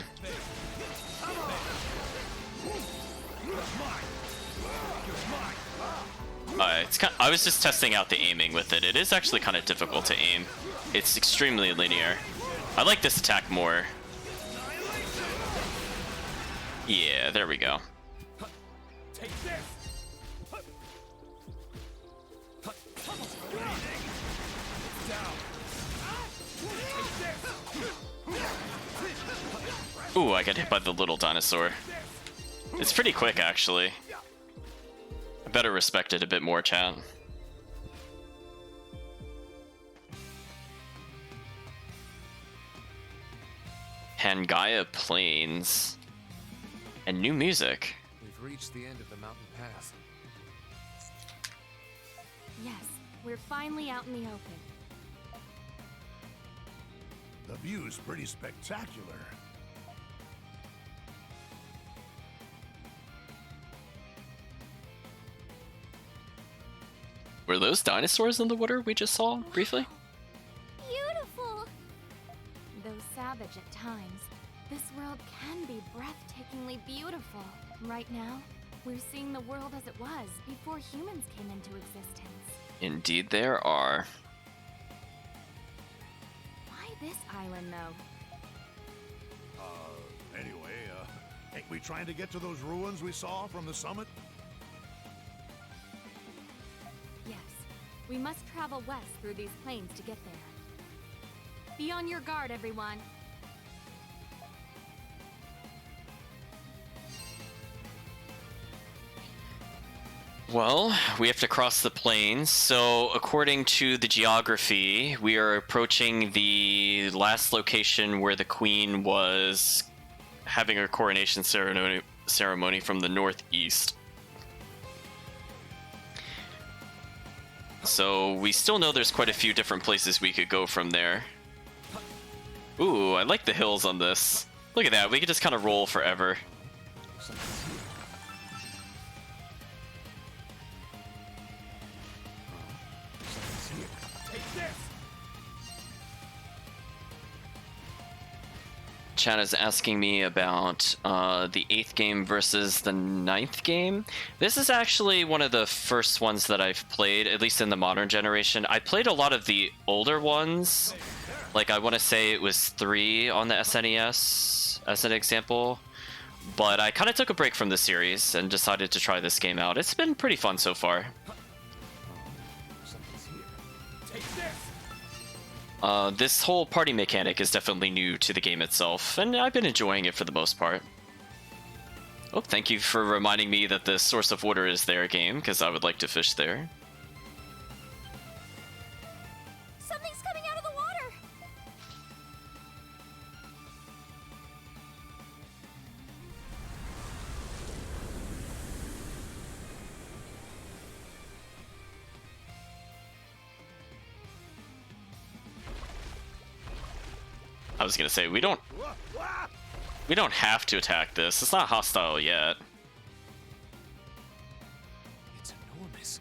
I was just testing out the aiming with it. It is actually kind of difficult to aim. It's extremely linear. I like this attack more. Yeah, there we go. Take this. Ooh, I got hit by the little dinosaur. It's pretty quick, actually. I better respect it a bit more, chat. Pangaea Plains. And new music. We've reached the end of the mountain path. Yes, we're finally out in the open. The view's pretty spectacular. Were those dinosaurs in the water we just saw briefly? Beautiful! Though savage at times, this world can be breathtakingly beautiful. Right now, we're seeing the world as it was before humans came into existence. Indeed there are. Why this island, though? Anyway, ain't we trying to get to those ruins we saw from the summit? Yes, we must travel west through these plains to get there. Be on your guard, everyone. Well, we have to cross the plains, so according to the geography, we are approaching the last location where the queen was having her coronation ceremony from the northeast. So we still know there's quite a few different places we could go from there. Ooh, I like the hills on this. Look at that, we could just kind of roll forever. Chat is asking me about the 8th game versus the 9th game. This is actually one of the first ones that I've played, at least in the modern generation. I played a lot of the older ones. Like, I want to say it was 3 on the SNES, as an example. But I kind of took a break from the series and decided to try this game out. It's been pretty fun so far. This whole party mechanic is definitely new to the game itself, and I've been enjoying it for the most part. Oh, thank you for reminding me that the source of water is their game, because I would like to fish there. Something's coming out of the water! I was gonna say, we don't have to attack this. It's not hostile yet. It's enormous.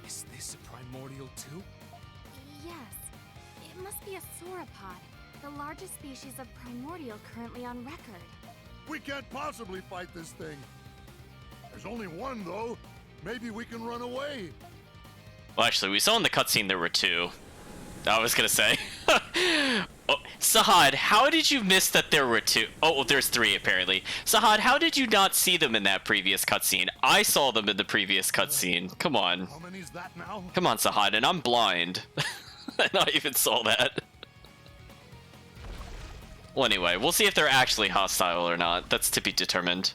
Is this a primordial too? Yes. It must be a sauropod, the largest species of primordial currently on record. We can't possibly fight this thing. There's only one, though. Maybe we can run away. Well, actually, we saw in the cutscene there were 2. I was gonna say. Oh, Sahad, how did you miss that there were 2? Oh, well, there's 3 apparently. Sahad, how did you not see them in that previous cutscene? I saw them in the previous cutscene. Come on. How many is that now? Come on, Sahad, and I'm blind. And I even saw that. Well, anyway, we'll see if they're actually hostile or not. That's to be determined.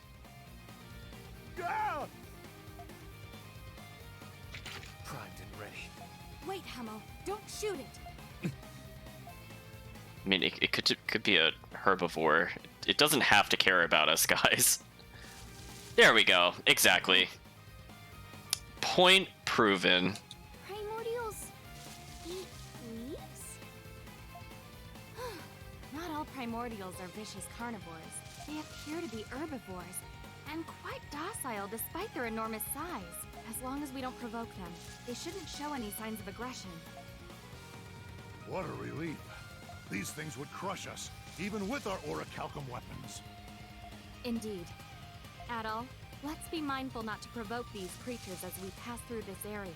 Ah! Primed and ready. Wait, Hamo, don't shoot it! I mean, it could be a herbivore. It doesn't have to care about us, guys. There we go. Exactly. Point proven. Primordials eat leaves? Not all primordials are vicious carnivores. They appear to be herbivores, and quite docile despite their enormous size. As long as we don't provoke them, they shouldn't show any signs of aggression. What a relief. These things would crush us, even with our orichalcum weapons. Indeed. Adol, let's be mindful not to provoke these creatures as we pass through this area.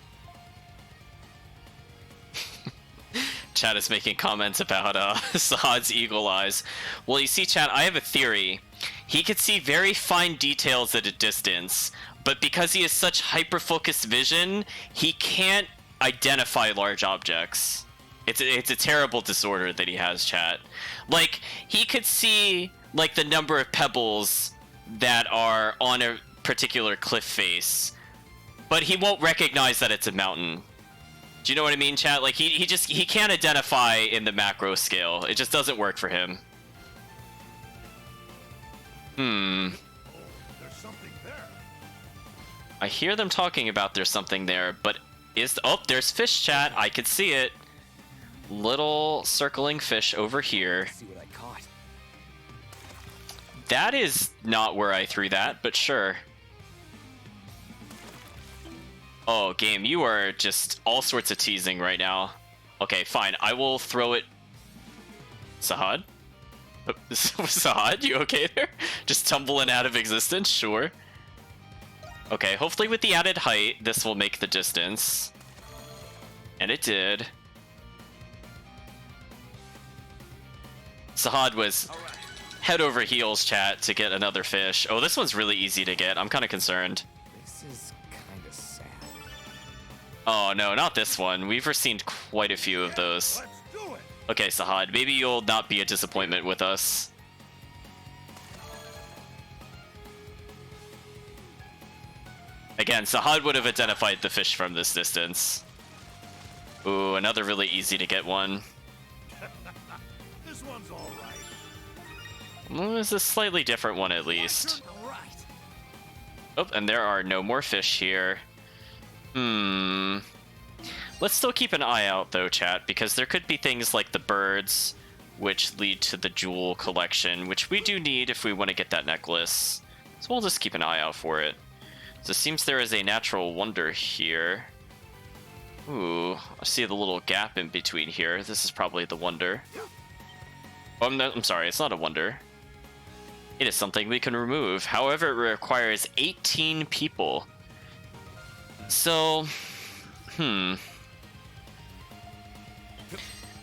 Chat is making comments about Sahad's eagle eyes. Well, you see, Chat, I have a theory. He could see very fine details at a distance, but because he has such hyper-focused vision, he can't identify large objects. It's a terrible disorder that he has, Chat. Like, he could see, like, the number of pebbles that are on a particular cliff face, but he won't recognize that it's a mountain. Do you know what I mean, Chat? Like, he can't identify in the macro scale. It just doesn't work for him. There's something there. I hear them talking about there's something there, but oh, there's fish, Chat. I could see it. Little circling fish over here. See what I caught. That is not where I threw that, but sure. Oh, game, you are just all sorts of teasing right now. Okay, fine. I will throw it. Sahad? Sahad, you okay there? Just tumbling out of existence? Sure. Okay, hopefully with the added height, this will make the distance. And it did. Sahad was head over heels, Chat, to get another fish. Oh, this one's really easy to get. I'm kind of concerned. This is kind of sad. Oh, no, not this one. We've seen quite a few of those. Let's do it. Okay, Sahad, maybe you'll not be a disappointment with us. Again, Sahad would have identified the fish from this distance. Ooh, another really easy to get one. This one's all right. Well, it's a slightly different one at least. All right. Oh, and there are no more fish here. Let's still keep an eye out though, chat, because there could be things like the birds, which lead to the jewel collection, which we do need if we want to get that necklace. So we'll just keep an eye out for it. So it seems there is a natural wonder here. Ooh, I see the little gap in between here. This is probably the wonder. Oh, I'm sorry, it's not a wonder. It is something we can remove. However, it requires 18 people. So,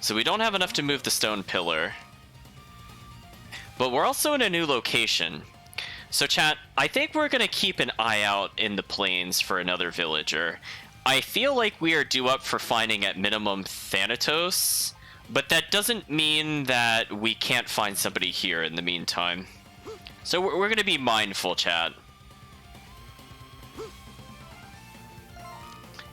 So we don't have enough to move the stone pillar. But we're also in a new location. So chat, I think we're going to keep an eye out in the plains for another villager. I feel like we are due up for finding at minimum Thanatos, but that doesn't mean that we can't find somebody here in the meantime. So we're going to be mindful, chat.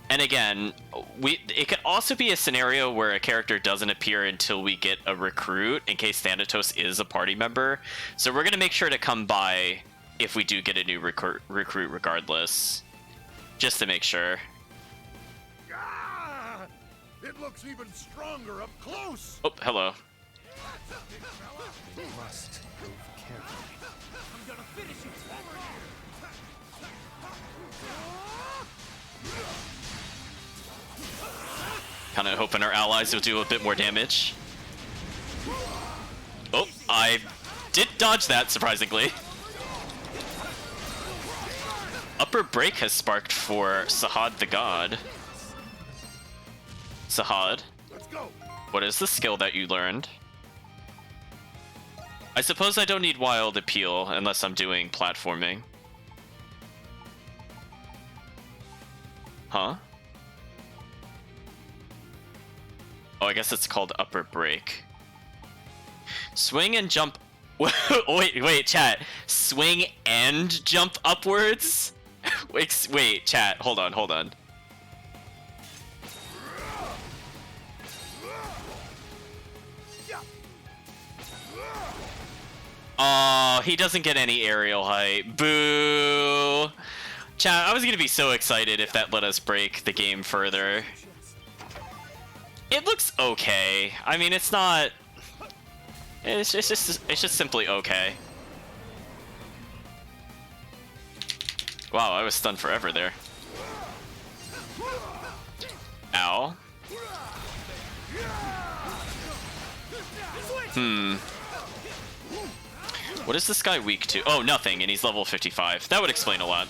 And again, it could also be a scenario where a character doesn't appear until we get a recruit, in case Thanatos is a party member. So we're going to make sure to come by if we do get a new recruit regardless, just to make sure. Ah! It looks even stronger up close. Oh, hello. Must move carefully. I'm gonna finish you. Kind of hoping our allies will do a bit more damage. Oh, I did dodge that, surprisingly. Upper break has sparked for Sahad the God. Sahad, Let's go. what is the skill that you learned? I suppose I don't need Wild Appeal unless I'm doing platforming. Huh? Oh, I guess it's called Upper Break. Swing and jump... wait, chat. Swing and jump upwards? Wait, chat. Hold on. Oh, he doesn't get any aerial height. Boo! Chat, I was gonna be so excited if that let us break the game further. It looks okay. I mean, it's not... It's just simply okay. Wow, I was stunned forever there. Ow. What is this guy weak to? Oh, nothing, and he's level 55. That would explain a lot.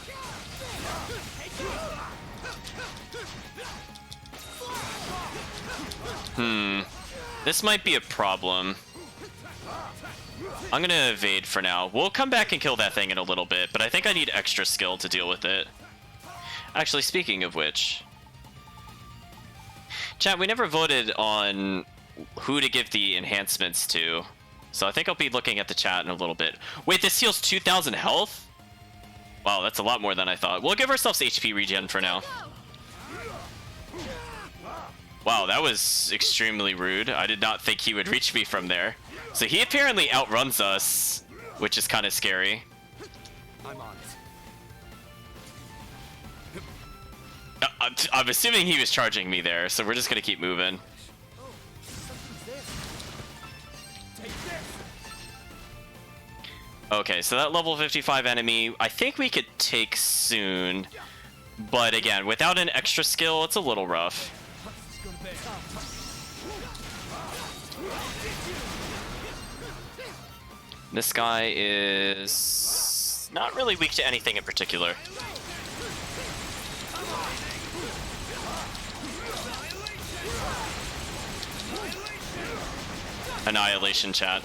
This might be a problem. I'm gonna evade for now. We'll come back and kill that thing in a little bit, but I think I need extra skill to deal with it. Actually, speaking of which... Chat, we never voted on who to give the enhancements to. So I think I'll be looking at the chat in a little bit. Wait, this heals 2,000 health? Wow, that's a lot more than I thought. We'll give ourselves HP regen for now. Wow, that was extremely rude. I did not think he would reach me from there. So he apparently outruns us, which is kind of scary. I'm on it. I'm assuming he was charging me there, so we're just gonna keep moving. Okay, so that level 55 enemy, I think we could take soon. But again, without an extra skill, it's a little rough. This guy is not really weak to anything in particular. Annihilation, chat.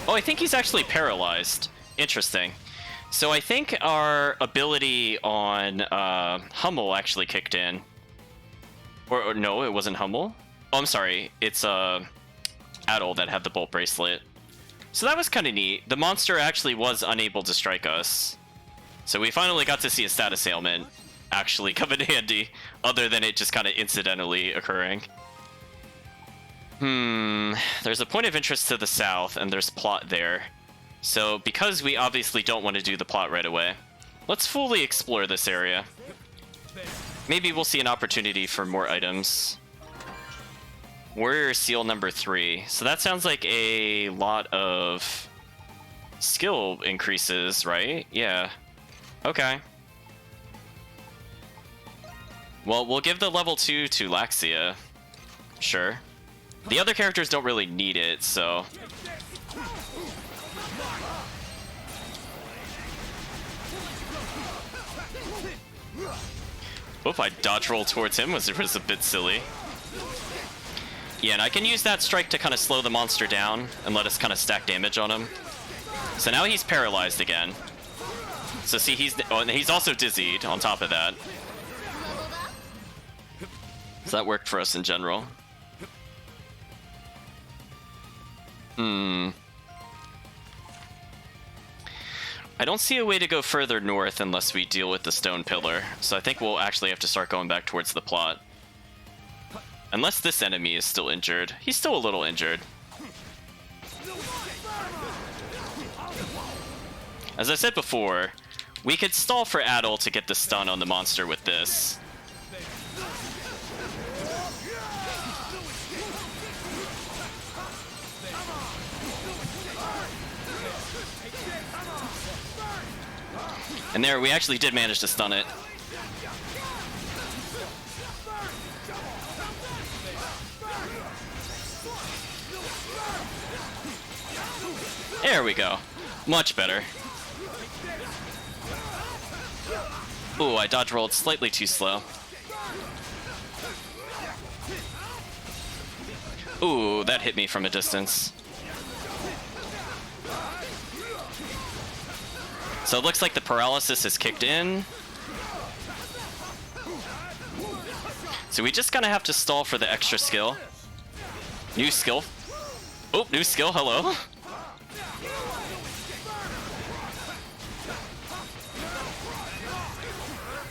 Oh, I think he's actually paralyzed. Interesting. So I think our ability on Hummel actually kicked in. Or no, it wasn't Hummel. Oh, I'm sorry. It's Adol that had the bolt bracelet. So that was kind of neat. The monster actually was unable to strike us. So we finally got to see a status ailment actually come in handy, other than it just kind of incidentally occurring. There's a point of interest to the south, and there's plot there. So because we obviously don't want to do the plot right away, let's fully explore this area. Maybe we'll see an opportunity for more items. Warrior Seal number 3. So that sounds like a lot of skill increases, right? Yeah. Okay. Well, we'll give the level 2 to Laxia. Sure. The other characters don't really need it, so... Oop, I dodge roll towards him was a bit silly. Yeah, and I can use that strike to kind of slow the monster down and let us kind of stack damage on him. So now he's paralyzed again. So see, and he's also dizzied on top of that. So that worked for us in general. I don't see a way to go further north unless we deal with the stone pillar, so I think we'll actually have to start going back towards the plot. Unless this enemy is still injured. He's still a little injured. As I said before, we could stall for Adol to get the stun on the monster with this. And there, we actually did manage to stun it. There we go. Much better. Ooh, I dodge rolled slightly too slow. Ooh, that hit me from a distance. So it looks like the paralysis is kicked in. So we just gonna have to stall for the extra skill. New skill. Oh, new skill, hello.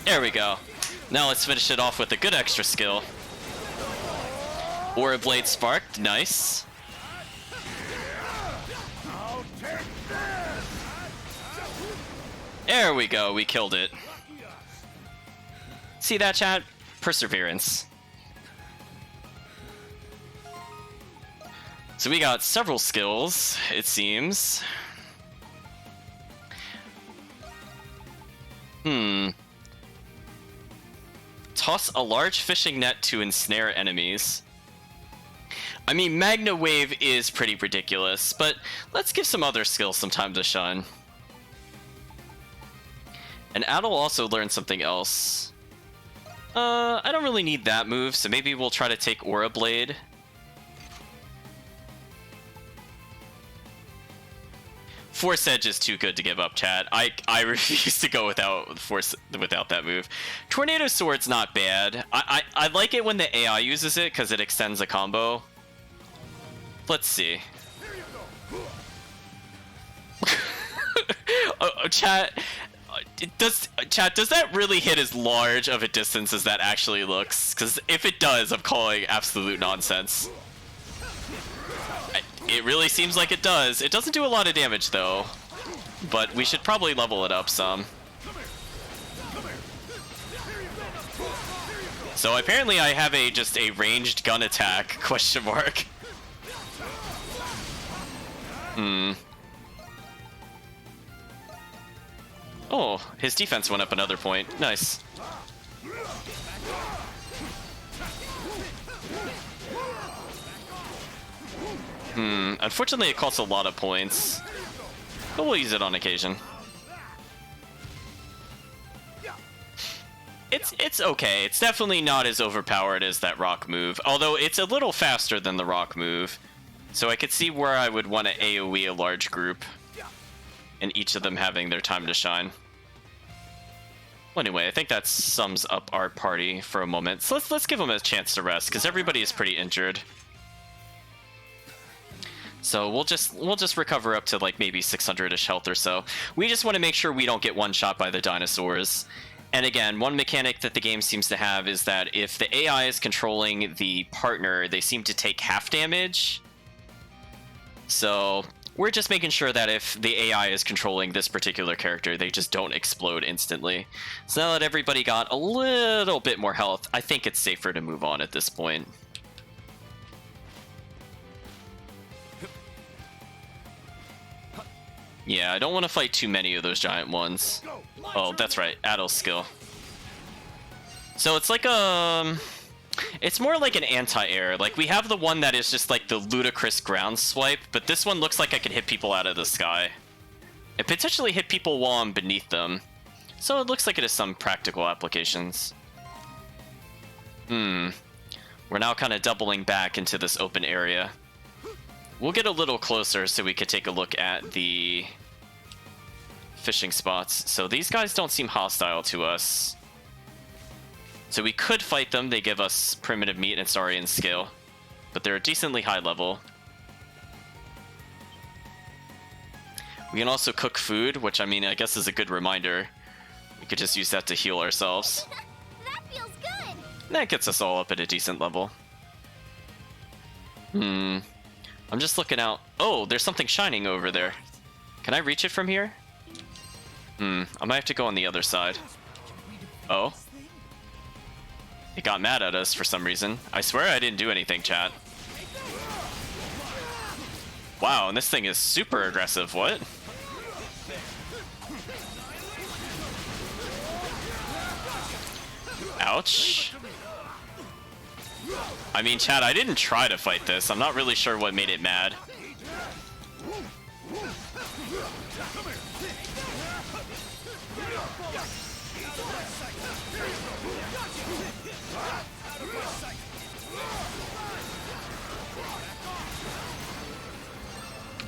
There we go. Now let's finish it off with a good extra skill. Aura Blade sparked, nice. There we go, we killed it. See that, chat? Perseverance. So we got several skills, it seems. Toss a large fishing net to ensnare enemies. I mean, Magna Wave is pretty ridiculous, but let's give some other skills some time to shine. And Adol also learned something else. I don't really need that move, so maybe we'll try to take Aura Blade. Force Edge is too good to give up, chat. I refuse to go without that move. Tornado Sword's not bad. I like it when the AI uses it because it extends a combo. Let's see. Chat. Does that really hit as large of a distance as that actually looks? Because if it does, I'm calling absolute nonsense. It really seems like it does. It doesn't do a lot of damage though, but we should probably level it up some. So apparently I have just a ranged gun attack, question mark. Oh, his defense went up another point. Nice. Unfortunately it costs a lot of points, but we'll use it on occasion. It's okay. It's definitely not as overpowered as that rock move, although it's a little faster than the rock move. So I could see where I would want to AoE a large group, and each of them having their time to shine. Well, anyway, I think that sums up our party for a moment. So let's give them a chance to rest, because everybody is pretty injured. So we'll just recover up to like maybe 600-ish health or so. We just want to make sure we don't get one shot by the dinosaurs. And again, one mechanic that the game seems to have is that if the AI is controlling the partner, they seem to take half damage. So we're just making sure that if the AI is controlling this particular character, they just don't explode instantly. So now that everybody got a little bit more health, I think it's safer to move on at this point. Yeah, I don't want to fight too many of those giant ones. Oh, that's right, Adel's skill. So it's like it's more like an anti-air. Like, we have the one that is just like the ludicrous ground swipe, but this one looks like I can hit people out of the sky. And potentially hit people while I'm beneath them. So it looks like it has some practical applications. We're now kind of doubling back into this open area. We'll get a little closer so we could take a look at the fishing spots. So these guys don't seem hostile to us. So we could fight them. They give us primitive meat and saurian scale. But they're a decently high level. We can also cook food, which I mean, I guess is a good reminder. We could just use that to heal ourselves. That feels good! That gets us all up at a decent level. I'm just looking out. Oh, there's something shining over there. Can I reach it from here? I might have to go on the other side. Oh. It got mad at us for some reason. I swear I didn't do anything, chat. Wow, and this thing is super aggressive. What? Ouch. I mean, chat, I didn't try to fight this. I'm not really sure what made it mad.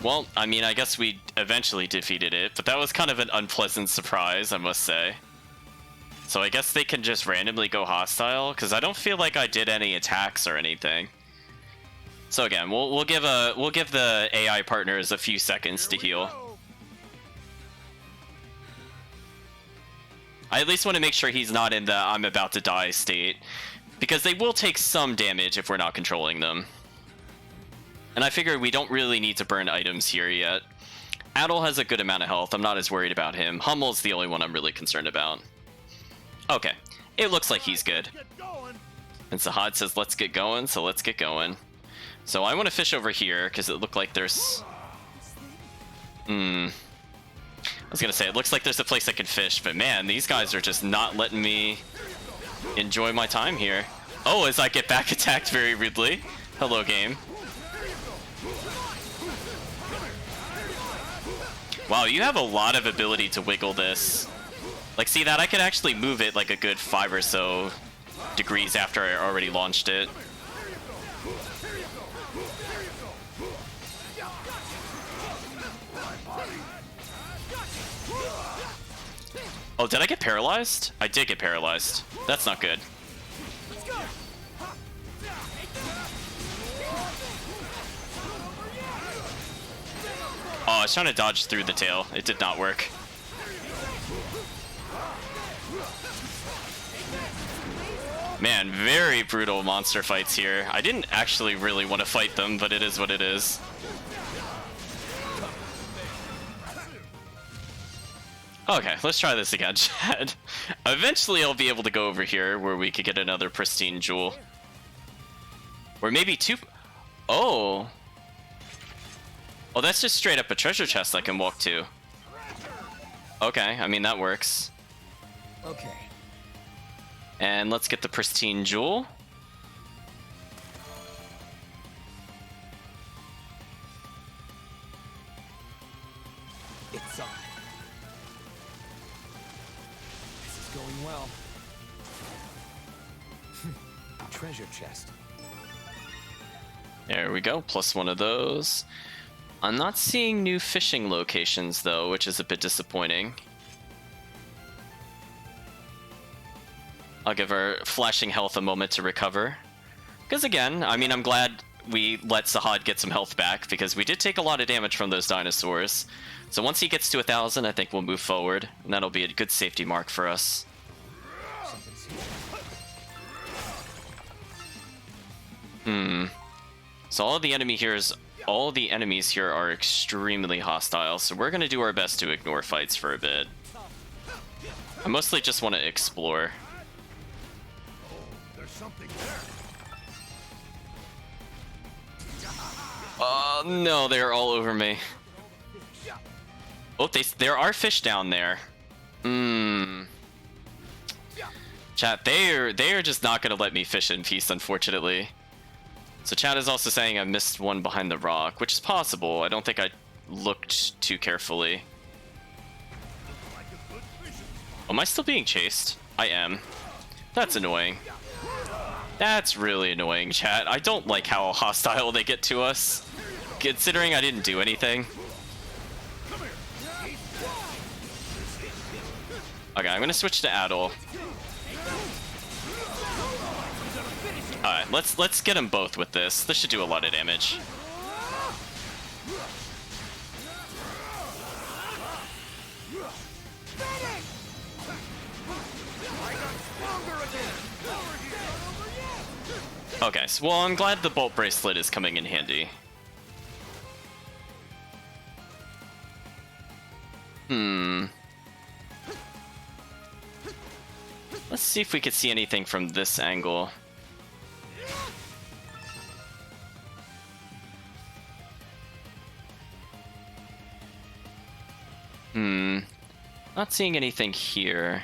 Well, I mean, I guess we eventually defeated it, but that was kind of an unpleasant surprise, I must say. So I guess they can just randomly go hostile, because I don't feel like I did any attacks or anything. So again, we'll give the AI partners a few seconds to heal. I at least want to make sure he's not in the I'm about to die state, because they will take some damage if we're not controlling them. And I figure we don't really need to burn items here yet. Adel has a good amount of health. I'm not as worried about him. Hummel's the only one I'm really concerned about. Okay, it looks like he's good. And Sahad says, let's get going, so let's get going. So I want to fish over here, because it looked like there's... I was going to say, it looks like there's a place I can fish, but man, these guys are just not letting me enjoy my time here. Oh, as I get back attacked very rudely. Hello, game. Wow, you have a lot of ability to wiggle this. Like, see that? I could actually move it like a good 5 or so degrees after I already launched it. Oh, did I get paralyzed? I did get paralyzed. That's not good. Oh, I was trying to dodge through the tail. It did not work. Man, very brutal monster fights here. I didn't actually really want to fight them, but it is what it is. Okay, let's try this again, Chad. Eventually I'll be able to go over here where we could get another pristine jewel. Or maybe two... Oh. Oh, that's just straight up a treasure chest I can walk to. Okay, I mean, that works. Okay. And let's get the pristine jewel. It's on. This is going well. Treasure chest. There we go, plus one of those. I'm not seeing new fishing locations though, which is a bit disappointing. I'll give our flashing health a moment to recover. Because again, I mean, I'm glad we let Sahad get some health back, because we did take a lot of damage from those dinosaurs. So once he gets to 1,000, I think we'll move forward, and that'll be a good safety mark for us. So all the enemies here are extremely hostile, so we're gonna do our best to ignore fights for a bit. I mostly just want to explore. There's something there. No, they're all over me. Oh, there are fish down there. Chat, they are just not gonna let me fish in peace, unfortunately. So chat is also saying I missed one behind the rock, which is possible. I don't think I looked too carefully. Am I still being chased? I am. That's annoying. That's really annoying, chat. I don't like how hostile they get to us, considering I didn't do anything. Okay, I'm gonna switch to Adol. Alright, let's get them both with this. This should do a lot of damage. Okay, so well, I'm glad the bolt bracelet is coming in handy. Let's see if we could see anything from this angle. Not seeing anything here.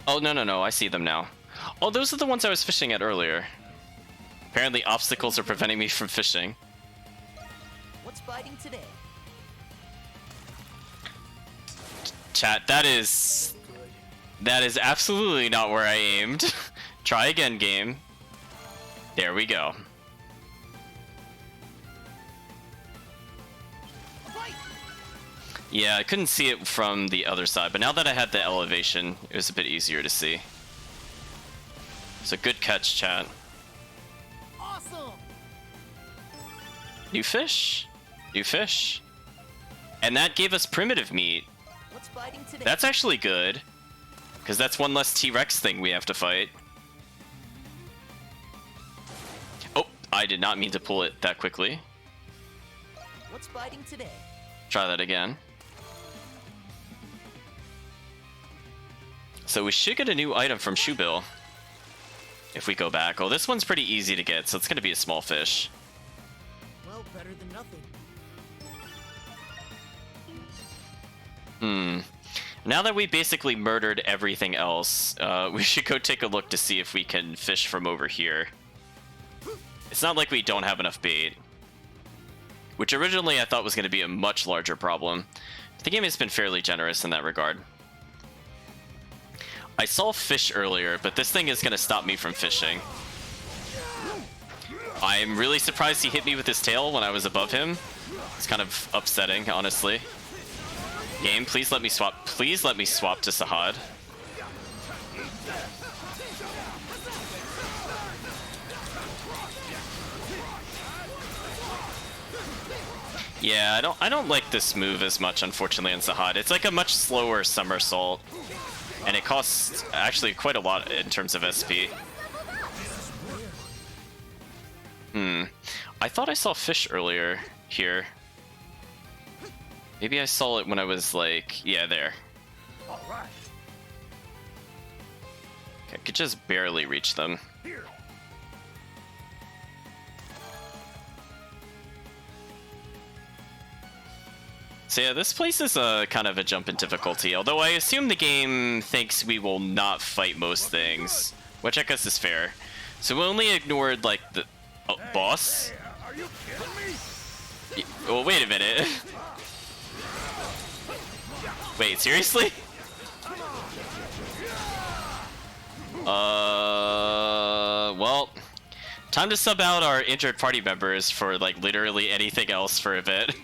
Oh, no, I see them now. Oh, those are the ones I was fishing at earlier. Apparently obstacles are preventing me from fishing. What's biting today? Chat, that is absolutely not where I aimed. Try again, game. There we go. Yeah, I couldn't see it from the other side, but now that I had the elevation, it was a bit easier to see. So good catch, chat. Awesome. New fish? New fish. And that gave us primitive meat. What's biting today? That's actually good, because that's one less T-Rex thing we have to fight. Oh, I did not mean to pull it that quickly. What's biting today? Try that again. So we should get a new item from Shoebill if we go back. Oh, this one's pretty easy to get, so it's going to be a small fish. Well, better than nothing. Now that we basically murdered everything else, we should go take a look to see if we can fish from over here. It's not like we don't have enough bait, which originally I thought was going to be a much larger problem. The game has been fairly generous in that regard. I saw fish earlier, but this thing is going to stop me from fishing. I'm really surprised he hit me with his tail when I was above him. It's kind of upsetting, honestly. Game, please let me swap. Please let me swap to Sahad. Yeah, I don't like this move as much, unfortunately, on Sahad. It's like a much slower somersault, and it costs actually quite a lot in terms of SP. I thought I saw fish earlier here. Maybe I saw it when I was like, yeah, there. Okay, I could just barely reach them. So yeah, this place is a kind of a jump in difficulty, although I assume the game thinks we will not fight most things, which I guess is fair. So we only ignored, like, the... Oh, boss? Hey, are you kidding me? Well, wait a minute. Wait, seriously? Well, time to sub out our injured party members for, like, literally anything else for a bit.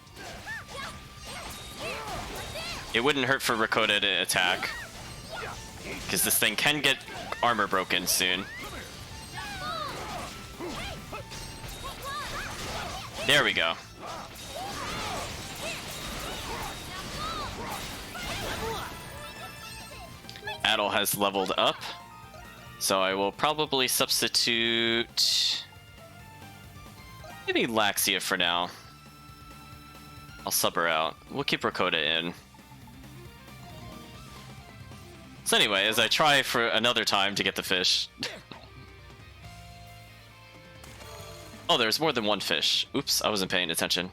It wouldn't hurt for Rakota to attack, because this thing can get armor broken soon. There we go. Adol has leveled up, so I will probably substitute maybe Laxia for now. I'll sub her out. We'll keep Rakota in. So anyway, as I try for another time to get the fish. Oh, there's more than one fish. Oops, I wasn't paying attention.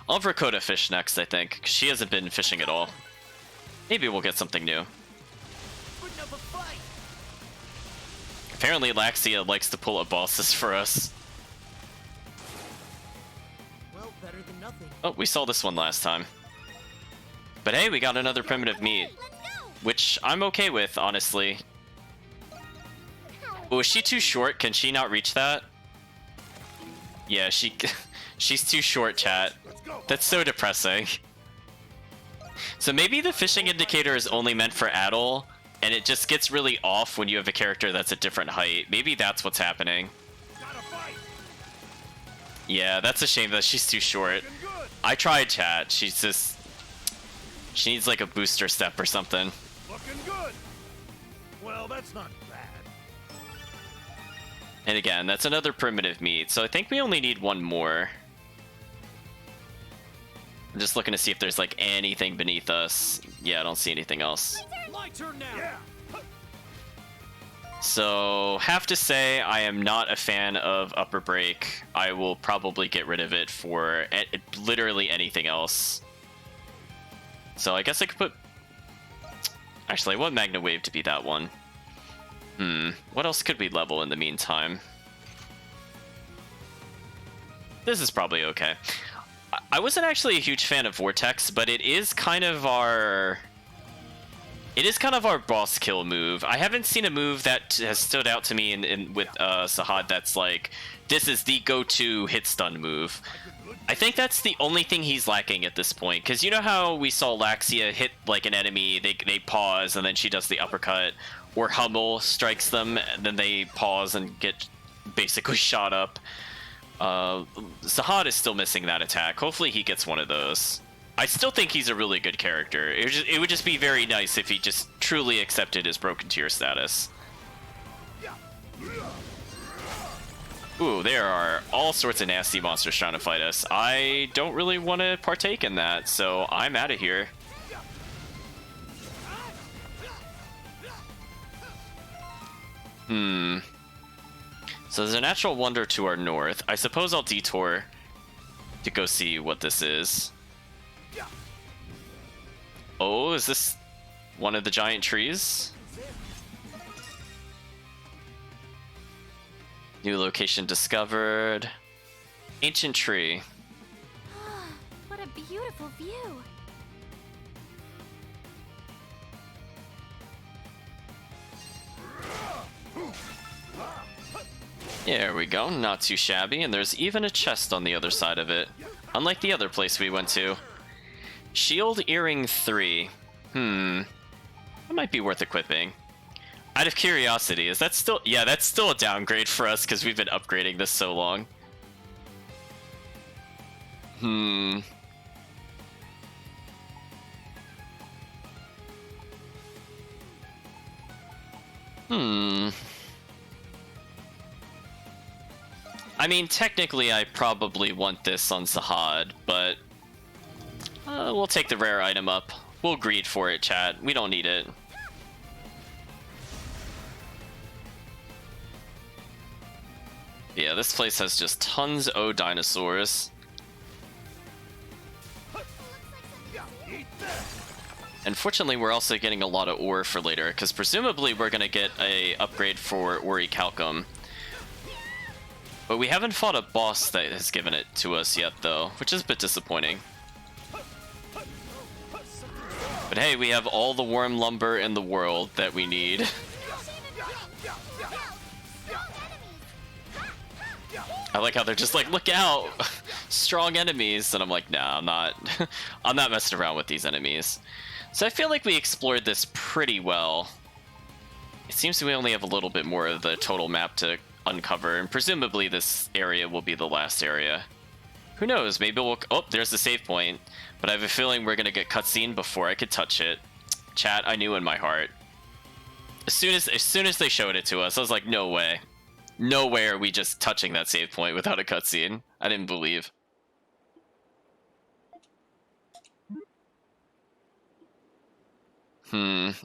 I'll have Rakota fish next, I think. 'Cause she hasn't been fishing at all. Maybe we'll get something new. Putting up a fight. Apparently Laxia likes to pull up bosses for us. Well, better than nothing. Oh, we saw this one last time. But hey, we got another primitive meat. Which I'm okay with, honestly. Oh, is she too short? Can she not reach that? Yeah, she's too short, chat. That's so depressing. So maybe the fishing indicator is only meant for Adol, and it just gets really off when you have a character that's a different height. Maybe that's what's happening. Yeah, that's a shame that she's too short. I tried, chat. She's just... She needs like a booster step or something. Looking good. Well, that's not bad. And again, that's another primitive meat, so I think we only need one more. I'm just looking to see if there's like anything beneath us. Yeah, I don't see anything else. My turn now. Yeah. So, have to say, I am not a fan of Upper Break. I will probably get rid of it for literally anything else. So I guess I could put... Actually, I want Magna Wave to be that one. What else could we level in the meantime? This is probably okay. I wasn't actually a huge fan of Vortex, but it is kind of our... It is kind of our boss kill move. I haven't seen a move that has stood out to me with Sahad that's like, this is the go-to hit stun move. I think that's the only thing he's lacking at this point, because you know how we saw Laxia hit like an enemy, they pause, and then she does the uppercut, or Hummel strikes them, and then they pause and get basically shot up. Sahad is still missing that attack. Hopefully he gets one of those. I still think he's a really good character. It would just be very nice if he just truly accepted his broken tier status. Ooh, there are all sorts of nasty monsters trying to fight us. I don't really want to partake in that, so I'm out of here. So there's a natural wonder to our north. I suppose I'll detour to go see what this is. Oh, is this one of the giant trees? New location discovered. Ancient tree. What a beautiful view. There we go, not too shabby, and there's even a chest on the other side of it. Unlike the other place we went to. Shield Earring 3. That might be worth equipping. Out of curiosity, is that still... Yeah, that's still a downgrade for us because we've been upgrading this so long. I mean, technically I probably want this on Sahad, but... we'll take the rare item up. We'll greed for it, chat. We don't need it. Yeah, this place has just tons of dinosaurs. Unfortunately, we're also getting a lot of ore for later, because presumably we're going to get a upgrade for Ori Calcum. But we haven't fought a boss that has given it to us yet, though, which is a bit disappointing. But hey, we have all the worm lumber in the world that we need. I like how they're just like, look out! Strong enemies! And I'm like, nah, I'm not. I'm not messing around with these enemies. So I feel like we explored this pretty well. It seems we only have a little bit more of the total map to uncover, and presumably this area will be the last area. Who knows? Maybe we'll... Oh, there's the save point. But I have a feeling we're gonna get cutscene before I could touch it. Chat, I knew in my heart. As soon as they showed it to us, I was like, no way. No way are we just touching that save point without a cutscene. I didn't believe.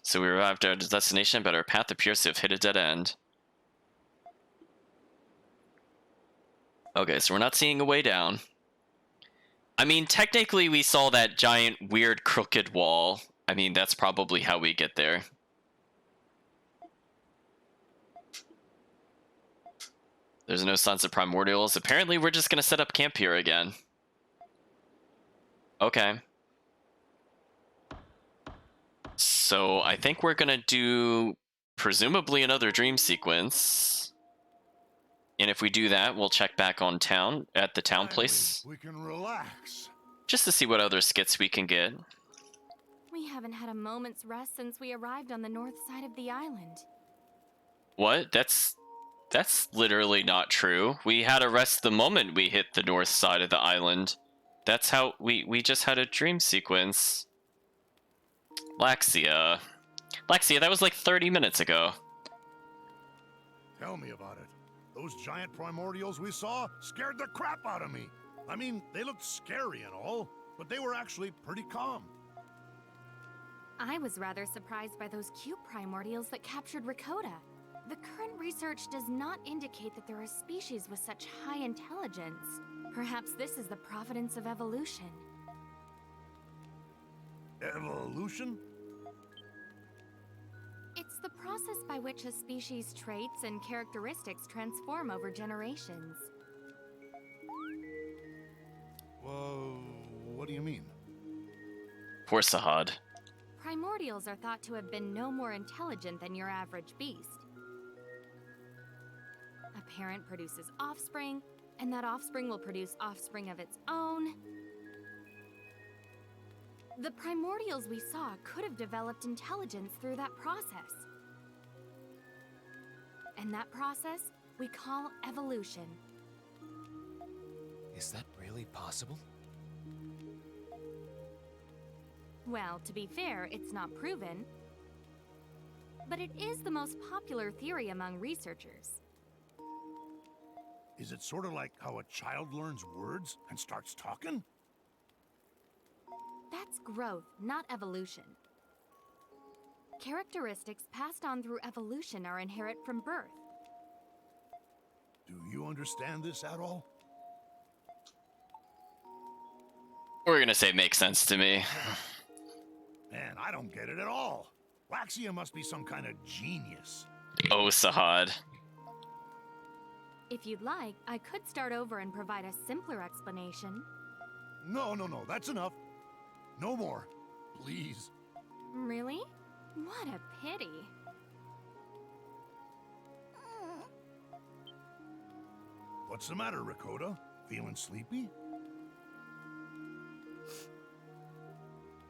So we arrived at our destination, but our path appears to have hit a dead end. Okay, so we're not seeing a way down. I mean, technically we saw that giant, weird, crooked wall. I mean, that's probably how we get there. There's no signs of primordials. Apparently we're just gonna set up camp here again. Okay. So I think we're gonna do presumably another dream sequence. And if we do that, we'll check back on town at the town place. We can relax. Just to see what other skits we can get. We haven't had a moment's rest since we arrived on the north side of the island. What? That's literally not true. We had a rest the moment we hit the north side of the island. That's how we just had a dream sequence. Laxia, that was like 30 minutes ago. Tell me about it. Those giant primordials we saw scared the crap out of me. I mean, they looked scary and all, but they were actually pretty calm. I was rather surprised by those cute primordials that captured Rakota. The current research does not indicate that there are species with such high intelligence. Perhaps this is the providence of evolution. Evolution? It's the process by which a species' traits and characteristics transform over generations. Whoa, what do you mean? Poor Sahad. Primordials are thought to have been no more intelligent than your average beast. A parent produces offspring, and that offspring will produce offspring of its own. The primordials we saw could have developed intelligence through that process. And that process we call evolution. Is that really possible? Well, to be fair, it's not proven. But it is the most popular theory among researchers. Is it sort of like how a child learns words and starts talking? That's growth, not evolution. Characteristics passed on through evolution are inherent from birth. Do you understand this at all? We're gonna say makes sense to me. Man, I don't get it at all. Laxia must be some kind of genius. Oh, Sahad. If you'd like, I could start over and provide a simpler explanation. No, that's enough. No more. Please. Really? What a pity. What's the matter, Rakota? Feeling sleepy?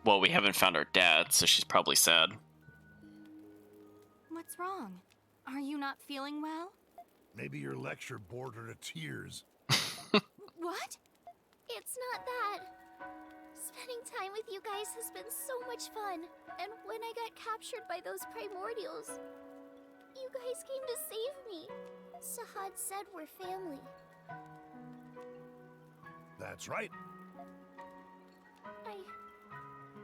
Well, we haven't found our dad, so she's probably sad. What's wrong? Are you not feeling well? Maybe your lecture bored her to tears. What? It's not that. Spending time with you guys has been so much fun. And when I got captured by those primordials, you guys came to save me. Sahad said we're family. That's right.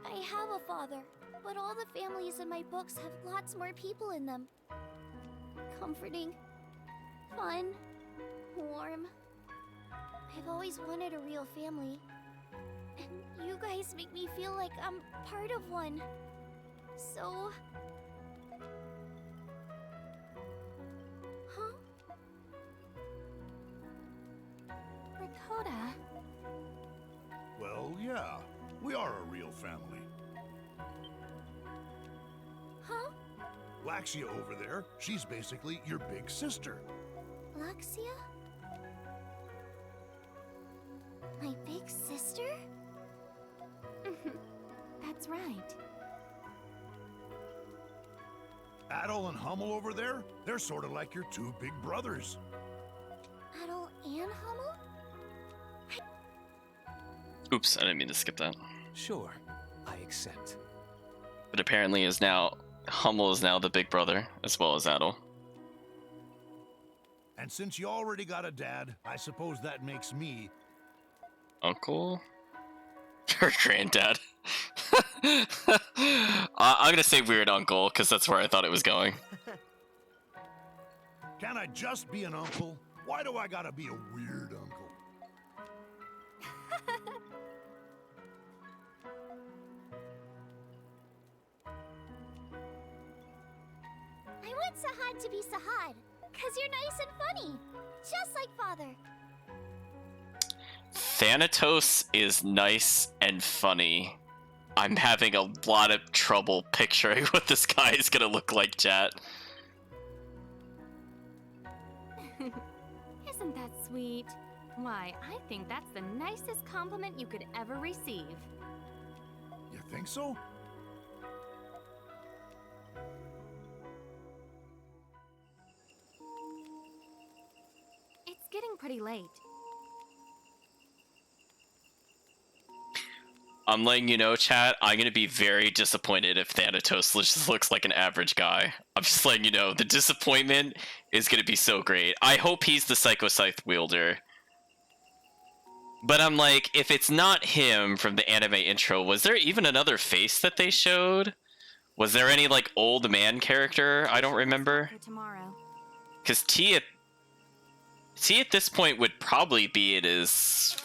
I have a father, but all the families in my books have lots more people in them. Comforting, fun, warm. I've always wanted a real family. And you guys make me feel like I'm part of one. So... Huh? Rakota. Well, yeah. We are a real family. Huh? Laxia over there, she's basically your big sister. Laxia? My big sister? That's right. Adol and Hummel over there, they're sort of like your two big brothers. Adol and Hummel? Oops, I didn't mean to skip that. Sure, I accept. But apparently Hummel is now the big brother, as well as Adol. And since you already got a dad, I suppose that makes me... Uncle? Her granddad. I'm gonna say weird uncle, because that's where I thought it was going. Can I just be an uncle? Why do I gotta be a weird uncle? I want Sahad to be Sahad, because you're nice and funny, just like father. Thanatos is nice and funny. I'm having a lot of trouble picturing what this guy is gonna look like, chat. Isn't that sweet? Why, I think that's the nicest compliment you could ever receive. You think so? It's getting pretty late. I'm letting you know, chat, I'm gonna be very disappointed if Thanatos just looks like an average guy. I'm just letting you know, the disappointment is gonna be so great. I hope he's the Psycho Scythe wielder. But I'm like, if it's not him from the anime intro, was there even another face that they showed? Was there any, like, old man character? I don't remember. For tomorrow. Because T at this point would probably be in his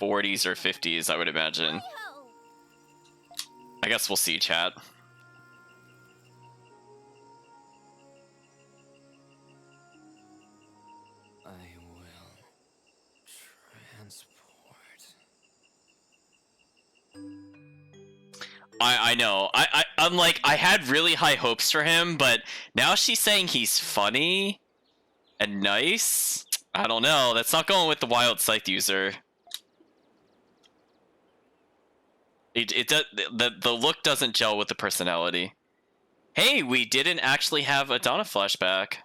40s or 50s, I would imagine. Hi-ho! I guess we'll see, chat. I will transport. I know. I'm like, I had really high hopes for him, but now she's saying he's funny and nice. I don't know. That's not going with the wild scythe user. The look doesn't gel with the personality. Hey, we didn't actually have a Donna flashback.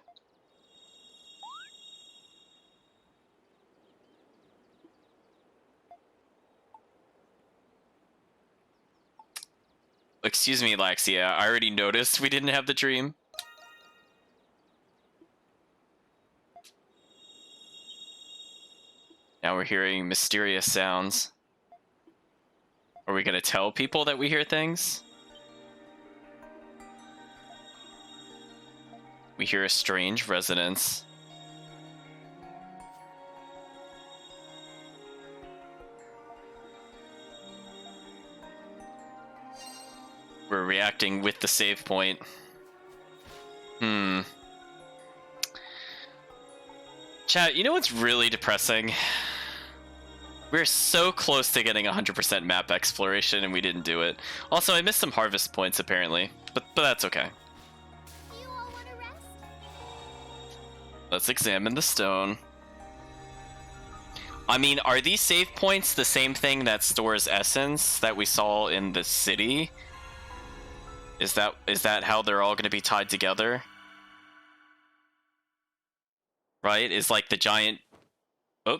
Excuse me, Laxia. I already noticed we didn't have the dream. Now we're hearing mysterious sounds. Are we gonna tell people that we hear things? We hear a strange resonance. We're reacting with the save point. Chat, you know what's really depressing? We're so close to getting 100% map exploration and we didn't do it. Also, I missed some harvest points apparently, but that's okay. You all want to rest? Let's examine the stone. I mean, are these save points the same thing that stores essence that we saw in the city? Is that how they're all going to be tied together? Right? Is like the giant... Oh.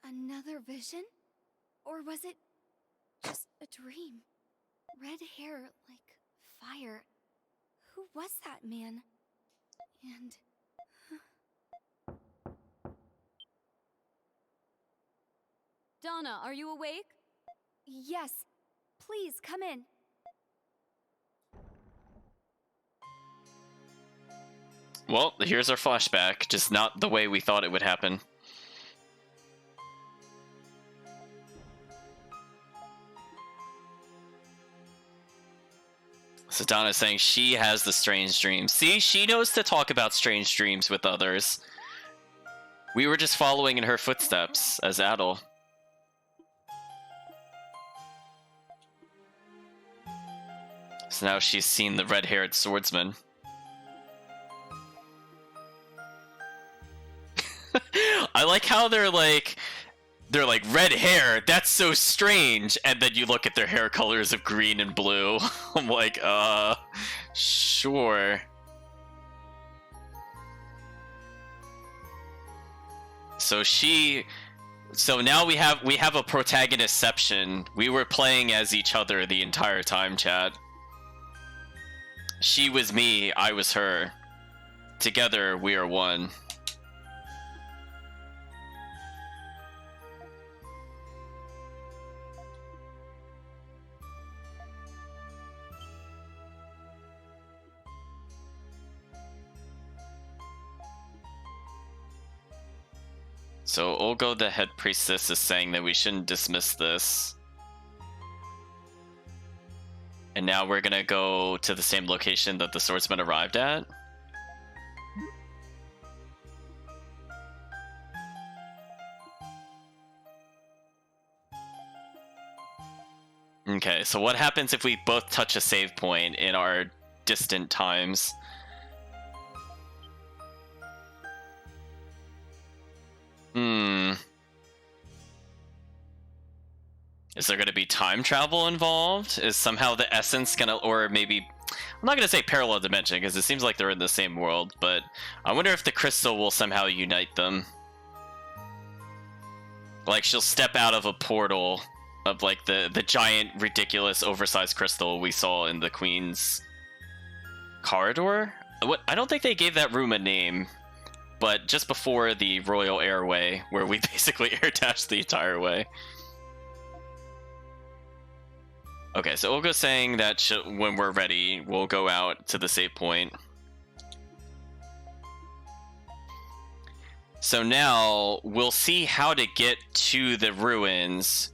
Another vision? Or was it just a dream? Red hair like fire. Who was that man? And... Donna, are you awake? Yes. Please, come in. Well, here's our flashback, just not the way we thought it would happen. So Donna's saying she has the strange dreams. See, she knows to talk about strange dreams with others. We were just following in her footsteps as Adol. So now she's seen the red-haired swordsman. I like how they're like red hair, that's so strange, and then you look at their hair colors of green and blue. I'm like, sure. So she So now we have a protagonistception. We were playing as each other the entire time, chat. She was me, I was her. Together, we are one. So Olga, the head priestess, is saying that we shouldn't dismiss this. And now we're gonna go to the same location that the swordsman arrived at. Okay, so what happens if we both touch a save point in our distant times? Is there going to be time travel involved? Is somehow the essence going to, or maybe, I'm not going to say parallel dimension because it seems like they're in the same world, but I wonder if the crystal will somehow unite them. Like she'll step out of a portal of like the giant, ridiculous, oversized crystal we saw in the Queen's corridor? What? I don't think they gave that room a name, but just before the Royal Airway, where we basically air dashed the entire way. Okay, so Olga's saying that when we're ready, we'll go out to the save point. So now we'll see how to get to the ruins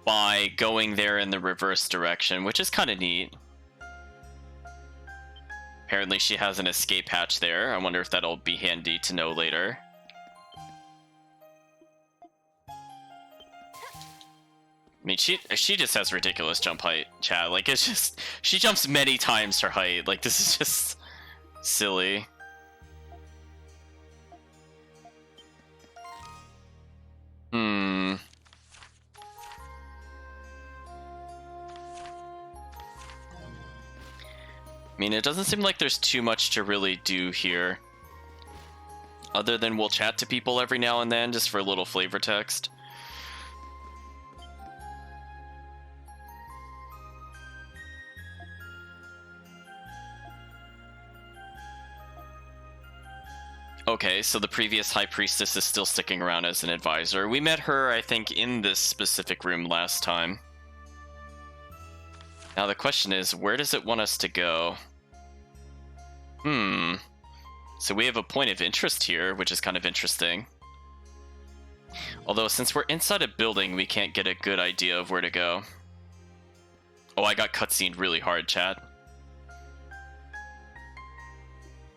by going there in the reverse direction, which is kind of neat. Apparently she has an escape hatch there. I wonder if that'll be handy to know later. I mean, she just has ridiculous jump height, chat. Like, it's just... She jumps many times her height. Like, this is just... silly. I mean, it doesn't seem like there's too much to really do here. Other than we'll chat to people every now and then, just for a little flavor text. Okay, so the previous High Priestess is still sticking around as an advisor. We met her, I think, in this specific room last time. Now the question is, where does it want us to go? So we have a point of interest here, which is kind of interesting. Although, since we're inside a building, we can't get a good idea of where to go. Oh, I got cutscened really hard, chat.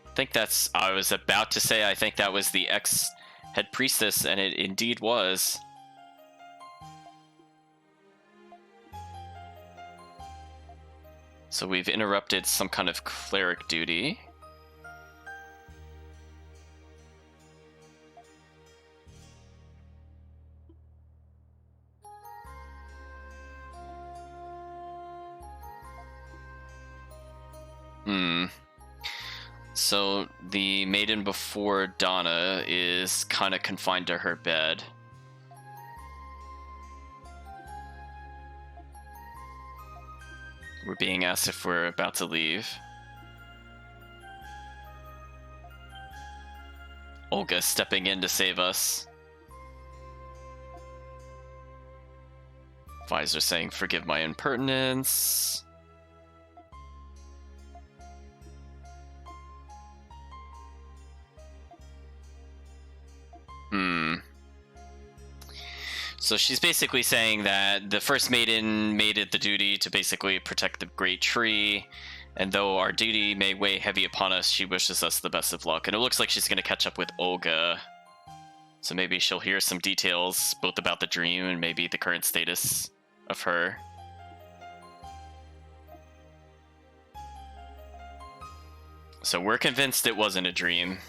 I think that's... I was about to say I think that was the ex-head priestess, and it indeed was. So we've interrupted some kind of cleric duty. So the maiden before Donna is kind of confined to her bed. We're being asked if we're about to leave. Olga stepping in to save us. Visor saying, "Forgive my impertinence." So she's basically saying that the first maiden made it the duty to basically protect the great tree, and though our duty may weigh heavy upon us, she wishes us the best of luck. And it looks like she's going to catch up with Olga, so maybe she'll hear some details both about the dream and maybe the current status of her. So we're convinced it wasn't a dream.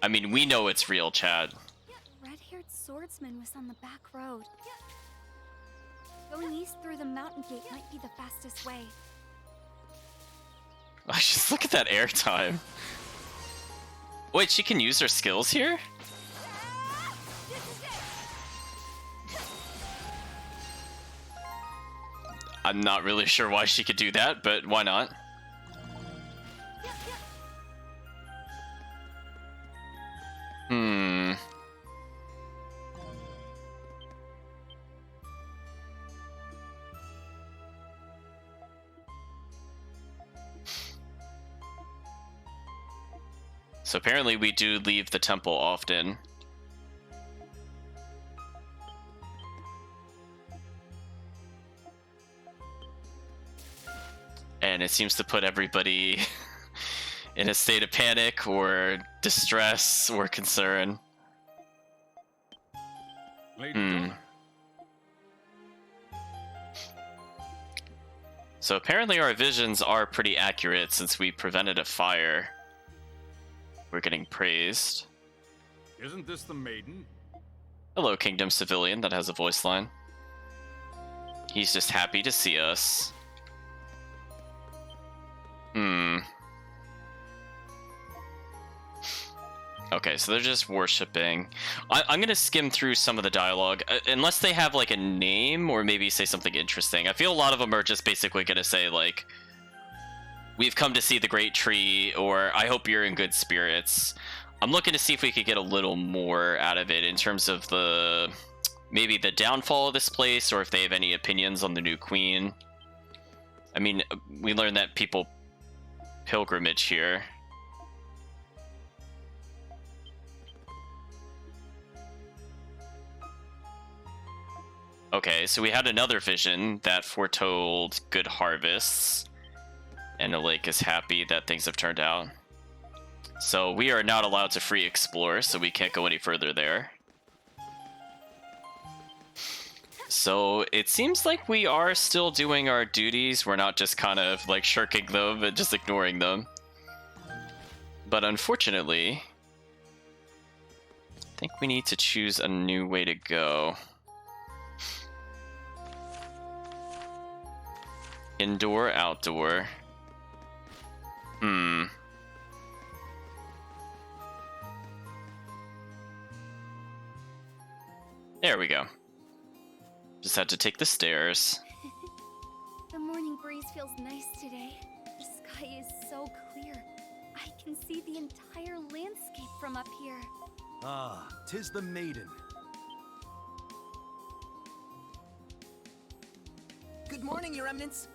I mean, we know it's real, chat. Red-haired swordsman was on the back road. Going east through the mountain gate might be the fastest way. Oh, just look at that airtime. Wait, she can use her skills here? I'm not really sure why she could do that, but why not? Hmm. So apparently we do leave the temple often. And it seems to put everybody in a state of panic or distress or concern. So apparently our visions are pretty accurate since we prevented a fire. We're getting praised. Isn't this the maiden? Hello, Kingdom Civilian that has a voice line. He's just happy to see us. Okay, so they're just worshipping. I'm gonna skim through some of the dialogue, unless they have like a name or maybe say something interesting. I feel a lot of them are just basically gonna say like, "We've come to see the great tree," or "I hope you're in good spirits." I'm looking to see if we could get a little more out of it in terms of maybe the downfall of this place, or if they have any opinions on the new queen. I mean, we learned that people pilgrimage here. Okay, so we had another vision that foretold good harvests, and the lake is happy that things have turned out. So we are not allowed to free explore, so we can't go any further there. So it seems like we are still doing our duties. We're not just kind of like shirking them and just ignoring them. But unfortunately, I think we need to choose a new way to go. Indoor, outdoor. There we go. Just had to take the stairs. The morning breeze feels nice today. The sky is so clear. I can see the entire landscape from up here. Ah, 'tis the maiden. Good morning, Your Eminence.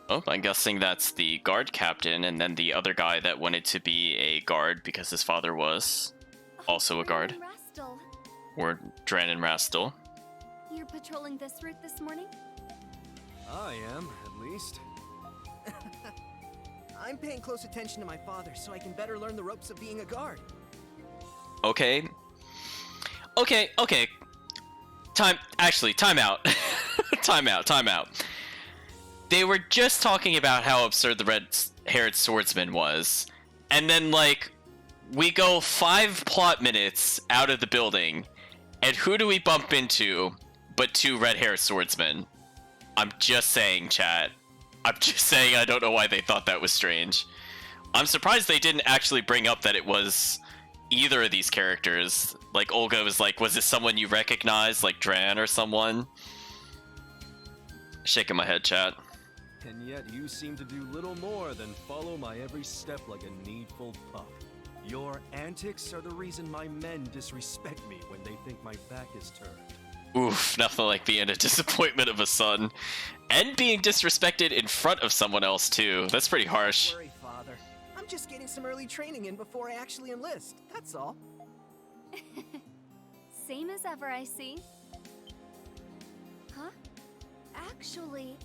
Oh, I'm guessing that's the guard captain, and then the other guy that wanted to be a guard because his father was also a guard. Rastel, Or Dran and Rastel. you're patrolling this route this morning? I am, at least. I'm paying close attention to my father so I can better learn the ropes of being a guard. Okay. Okay. Time out. Time out. They were just talking about how absurd the red-haired swordsman was, and then, like, we go 5 plot minutes out of the building, and who do we bump into but 2 red-haired swordsmen? I'm just saying, chat. I'm just saying I don't know why they thought that was strange. I'm surprised they didn't actually bring up that it was either of these characters. Like, Olga was like, was this someone you recognize, like Dran or someone? Shaking my head, chat. And yet you seem to do little more than follow my every step like a needful pup. Your antics are the reason my men disrespect me when they think my back is turned. Oof, nothing like being a disappointment of a son. And being disrespected in front of someone else, too. That's pretty harsh. Don't worry, Father. I'm just getting some early training in before I actually enlist. That's all. Same as ever, I see. Huh? Actually,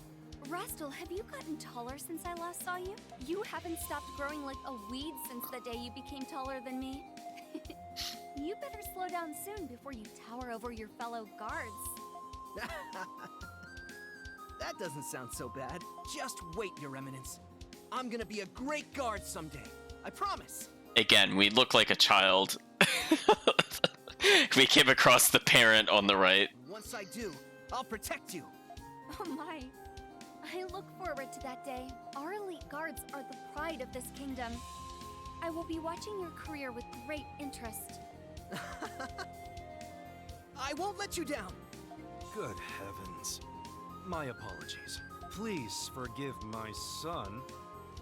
Rastel, have you gotten taller since I last saw you? You haven't stopped growing like a weed since the day you became taller than me. You better slow down soon before you tower over your fellow guards. That doesn't sound so bad. Just wait, Your Eminence. I'm gonna be a great guard someday. I promise. Again, we look like a child. We came across the parent on the right. Once I do, I'll protect you. Oh my. I look forward to that day. Our elite guards are the pride of this kingdom. I will be watching your career with great interest. I won't let you down. Good heavens. My apologies. Please forgive my son.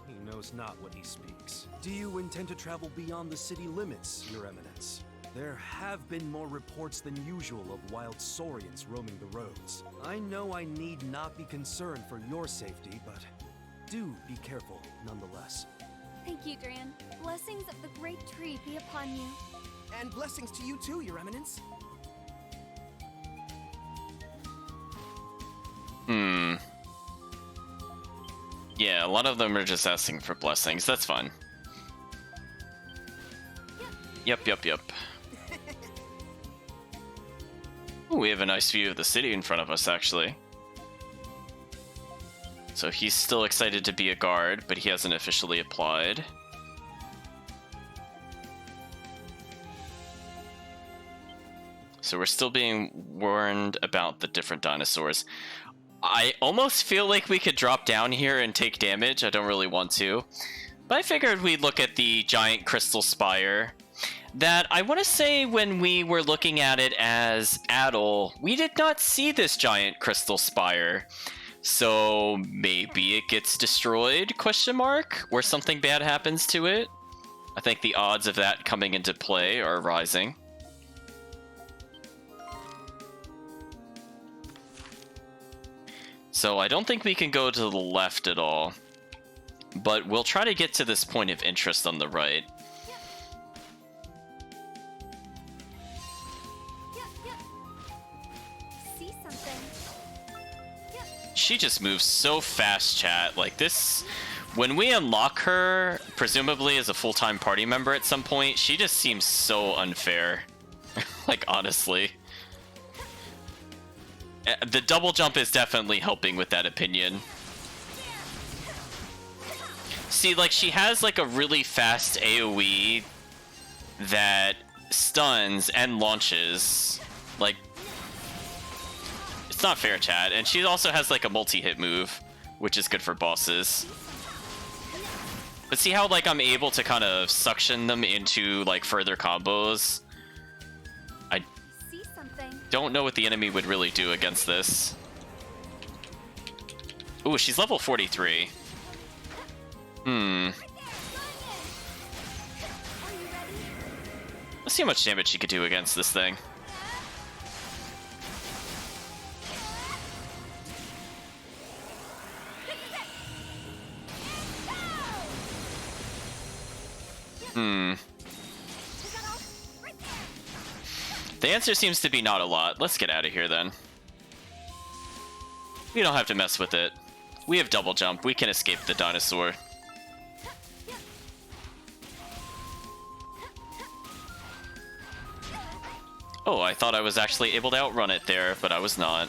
He knows not what he speaks. Do you intend to travel beyond the city limits, Your Eminence? There have been more reports than usual of wild saurians roaming the roads. I know I need not be concerned for your safety, but do be careful nonetheless. Thank you, Dran. Blessings of the great tree be upon you. And blessings to you too, Your Eminence. Yeah, a lot of them are just asking for blessings. That's fine. Yep. Ooh, we have a nice view of the city in front of us, actually. So he's still excited to be a guard, but he hasn't officially applied. So we're still being warned about the different dinosaurs. I almost feel like we could drop down here and take damage. I don't really want to. But I figured we'd look at the giant crystal spire. That I want to say when we were looking at it as Adel, we did not see this giant crystal spire. So maybe it gets destroyed, question mark? Or something bad happens to it? I think the odds of that coming into play are rising. So I don't think we can go to the left at all. But we'll try to get to this point of interest on the right. See something. She just moves so fast, chat. Like this, when we unlock her, presumably as a full-time party member at some point, she just seems so unfair. Like, honestly. The double jump is definitely helping with that opinion. See, like, she has, like, a really fast AoE that stuns and launches. Like, it's not fair, chat. And she also has, like, a multi-hit move, which is good for bosses. But see how, like, I'm able to kind of suction them into, like, further combos? Don't know what the enemy would really do against this. Ooh, she's level 43. Let's see how much damage she could do against this thing. The answer seems to be not a lot. Let's get out of here then. We don't have to mess with it. We have double jump. We can escape the dinosaur. Oh, I thought I was actually able to outrun it there, but I was not.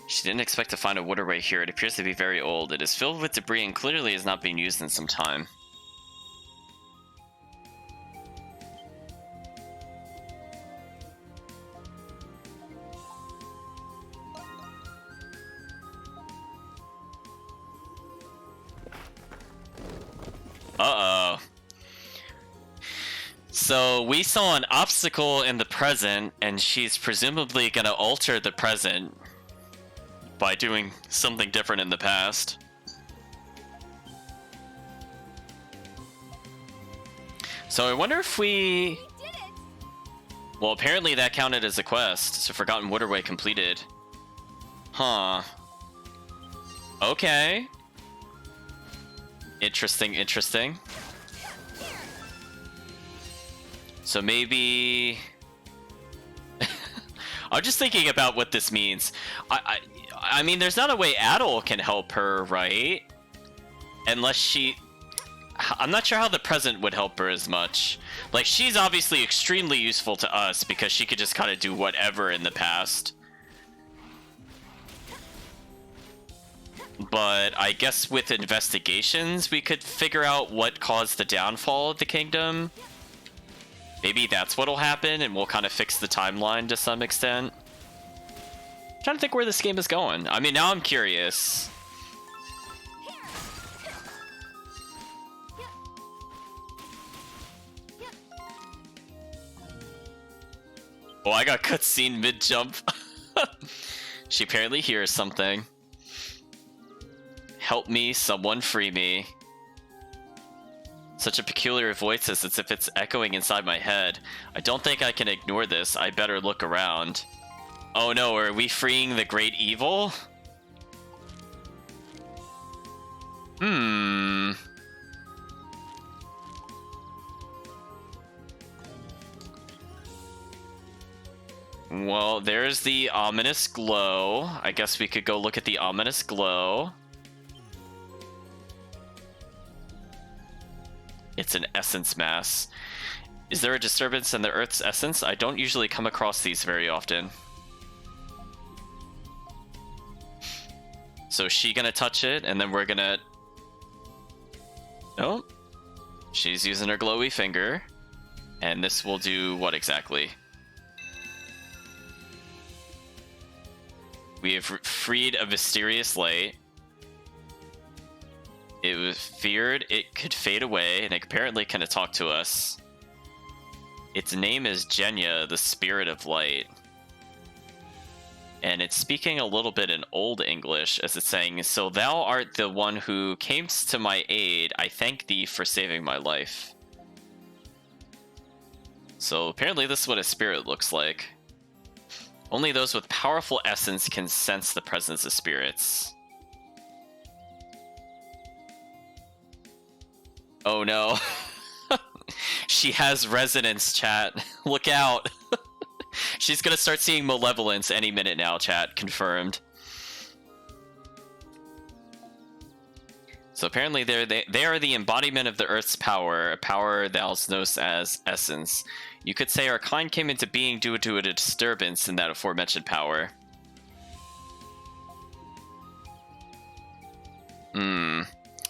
She didn't expect to find a waterway here. It appears to be very old. It is filled with debris and clearly is not being used in some time. Uh-oh. So we saw an obstacle in the present, and she's presumably gonna alter the present by doing something different in the past. So I wonder if we... Well, apparently that counted as a quest, so Forgotten Waterway completed. Huh. Okay. Interesting, interesting. So maybe... I'm just thinking about what this means. I mean, there's not a way Adel can help her, right? Unless she... I'm not sure how the present would help her as much. Like, she's obviously extremely useful to us because she could just kind of do whatever in the past. But I guess with investigations, we could figure out what caused the downfall of the kingdom. Maybe that's what'll happen, and we'll kind of fix the timeline to some extent. I'm trying to think where this game is going. I mean, now I'm curious. Oh, I got cutscene mid-jump. She apparently hears something. Help me, someone free me. Such a peculiar voice as if it's echoing inside my head. I don't think I can ignore this. I better look around. Oh no, are we freeing the great evil? Well, there's the ominous glow. I guess we could go look at the ominous glow. It's an essence mass. Is there a disturbance in the Earth's essence? I don't usually come across these very often. So is she gonna touch it, and then we're gonna... Oh. She's using her glowy finger. And this will do what exactly? We have freed a mysterious light. It was feared it could fade away, and it apparently can talk to us. Its name is Genya, the Spirit of Light. And it's speaking a little bit in Old English, as it's saying, "So thou art the one who camest to my aid. I thank thee for saving my life." So apparently this is what a spirit looks like. Only those with powerful essence can sense the presence of spirits. Oh no. She has resonance, chat. Look out. She's gonna start seeing malevolence any minute now, chat. Confirmed. So apparently they are the embodiment of the Earth's power, a power thou knowest as essence. You could say our kind came into being due to a disturbance in that aforementioned power.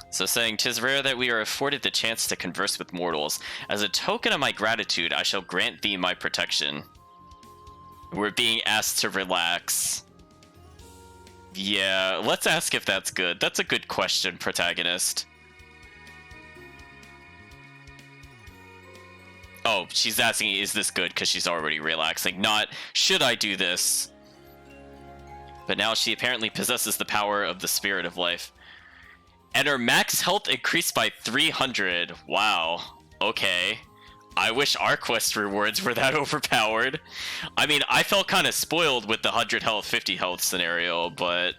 So saying, "'Tis rare that we are afforded the chance to converse with mortals. As a token of my gratitude, I shall grant thee my protection." We're being asked to relax. Yeah, let's ask if that's good. That's a good question, protagonist. Oh, she's asking, is this good? Because she's already relaxing. Not, should I do this? But now she apparently possesses the power of the Spirit of Life. And her max health increased by 300. Wow. Okay. I wish our quest rewards were that overpowered. I mean, I felt kind of spoiled with the 100 health, 50 health scenario, but...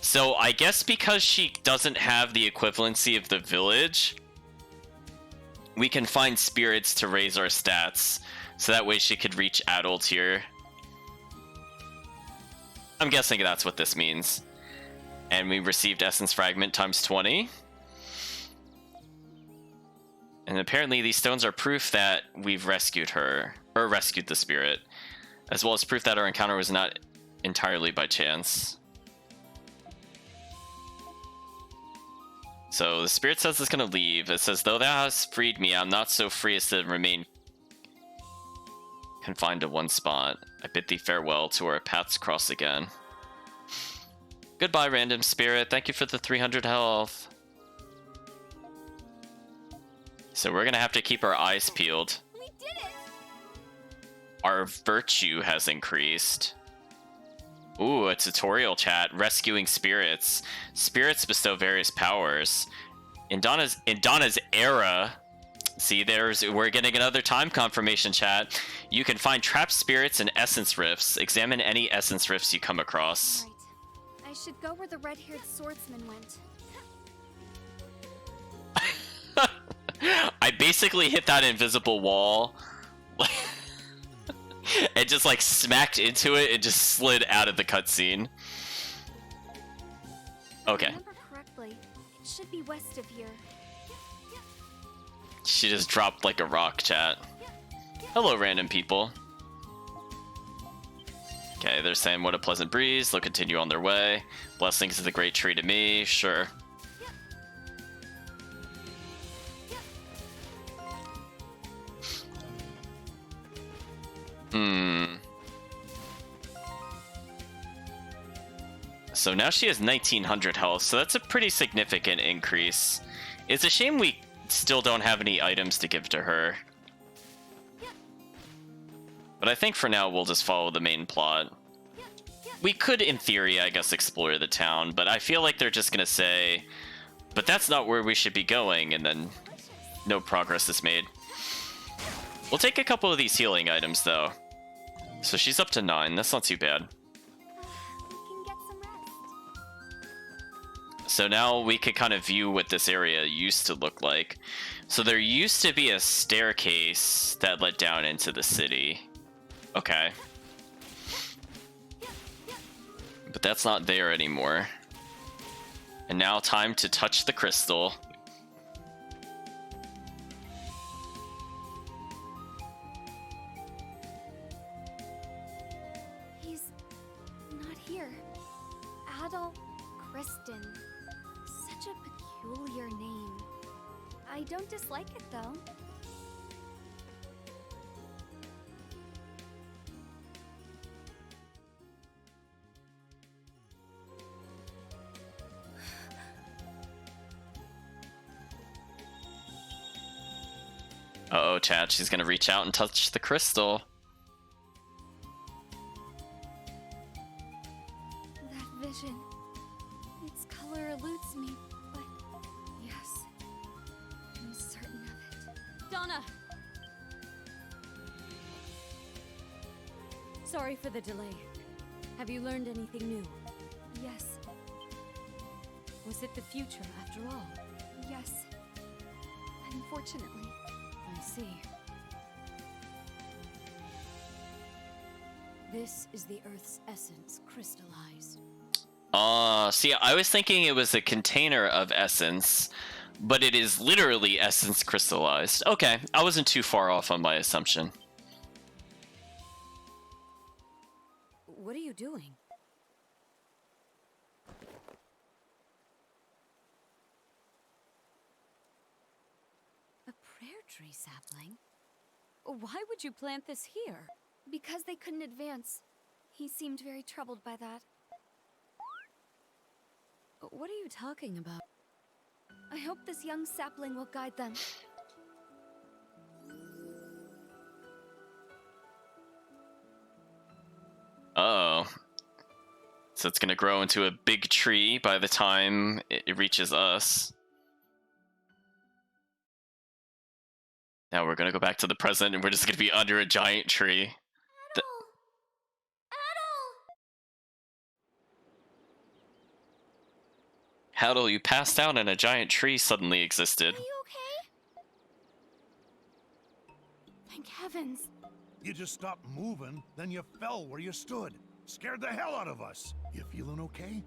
So I guess because she doesn't have the equivalency of the village, we can find spirits to raise our stats, so that way she could reach adult tier. I'm guessing that's what this means. And we received Essence Fragment times 20. And apparently these stones are proof that we've rescued her, or rescued the spirit, as well as proof that our encounter was not entirely by chance. So the spirit says it's going to leave. It says, "Though thou hast freed me, I'm not so free as to remain confined to one spot. I bid thee farewell till our paths cross again." Goodbye, random spirit. Thank you for the 300 health. So we're going to have to keep our eyes peeled. We did it! Our virtue has increased. Ooh, a tutorial chat. Rescuing spirits. Spirits bestow various powers. In Donna's era, see, we're getting another time confirmation, chat. You can find trapped spirits and essence rifts. Examine any essence rifts you come across. Right. I should go where the red-haired swordsman went. I basically hit that invisible wall and just like smacked into it and just slid out of the cutscene. Okay. If I remember correctly, it should be west of here. She just dropped like a rock, chat. Hello, random people. Okay, they're saying what a pleasant breeze. They'll continue on their way. Blessings of the great tree to me. Sure. So now she has 1900 health, so that's a pretty significant increase. It's a shame we still don't have any items to give to her. But I think for now we'll just follow the main plot. We could, in theory, I guess, explore the town, but I feel like they're just gonna say, but that's not where we should be going, and then no progress is made. We'll take a couple of these healing items, though. So she's up to 9, that's not too bad. We can get some rest. So now we could kind of view what this area used to look like. So there used to be a staircase that led down into the city. Okay. But that's not there anymore. And now time to touch the crystal. He's not here. Adol Kristen. Such a peculiar name. I don't dislike it, though. Uh-oh, chat, she's gonna reach out and touch the crystal. That vision. Its color eludes me, but yes, I'm certain of it. Donna! Sorry for the delay. Have you learned anything new? Yes, Was it the future after all? yes. Unfortunately. I see. This is the Earth's essence crystallized. See, I was thinking it was a container of essence, but it is literally essence crystallized. Okay, I wasn't too far off on my assumption. What are you doing? A prayer tree sapling? Why would you plant this here? Because they couldn't advance. He seemed very troubled by that. What are you talking about? I hope this young sapling will guide them. Uh-oh. So it's gonna grow into a big tree by the time it reaches us. Now we're gonna go back to the present and we're just gonna be under a giant tree. Adol! Haddle, you passed out and a giant tree suddenly existed. Are you okay? Thank heavens. You just stopped moving, then you fell where you stood. Scared the hell out of us. You feeling okay?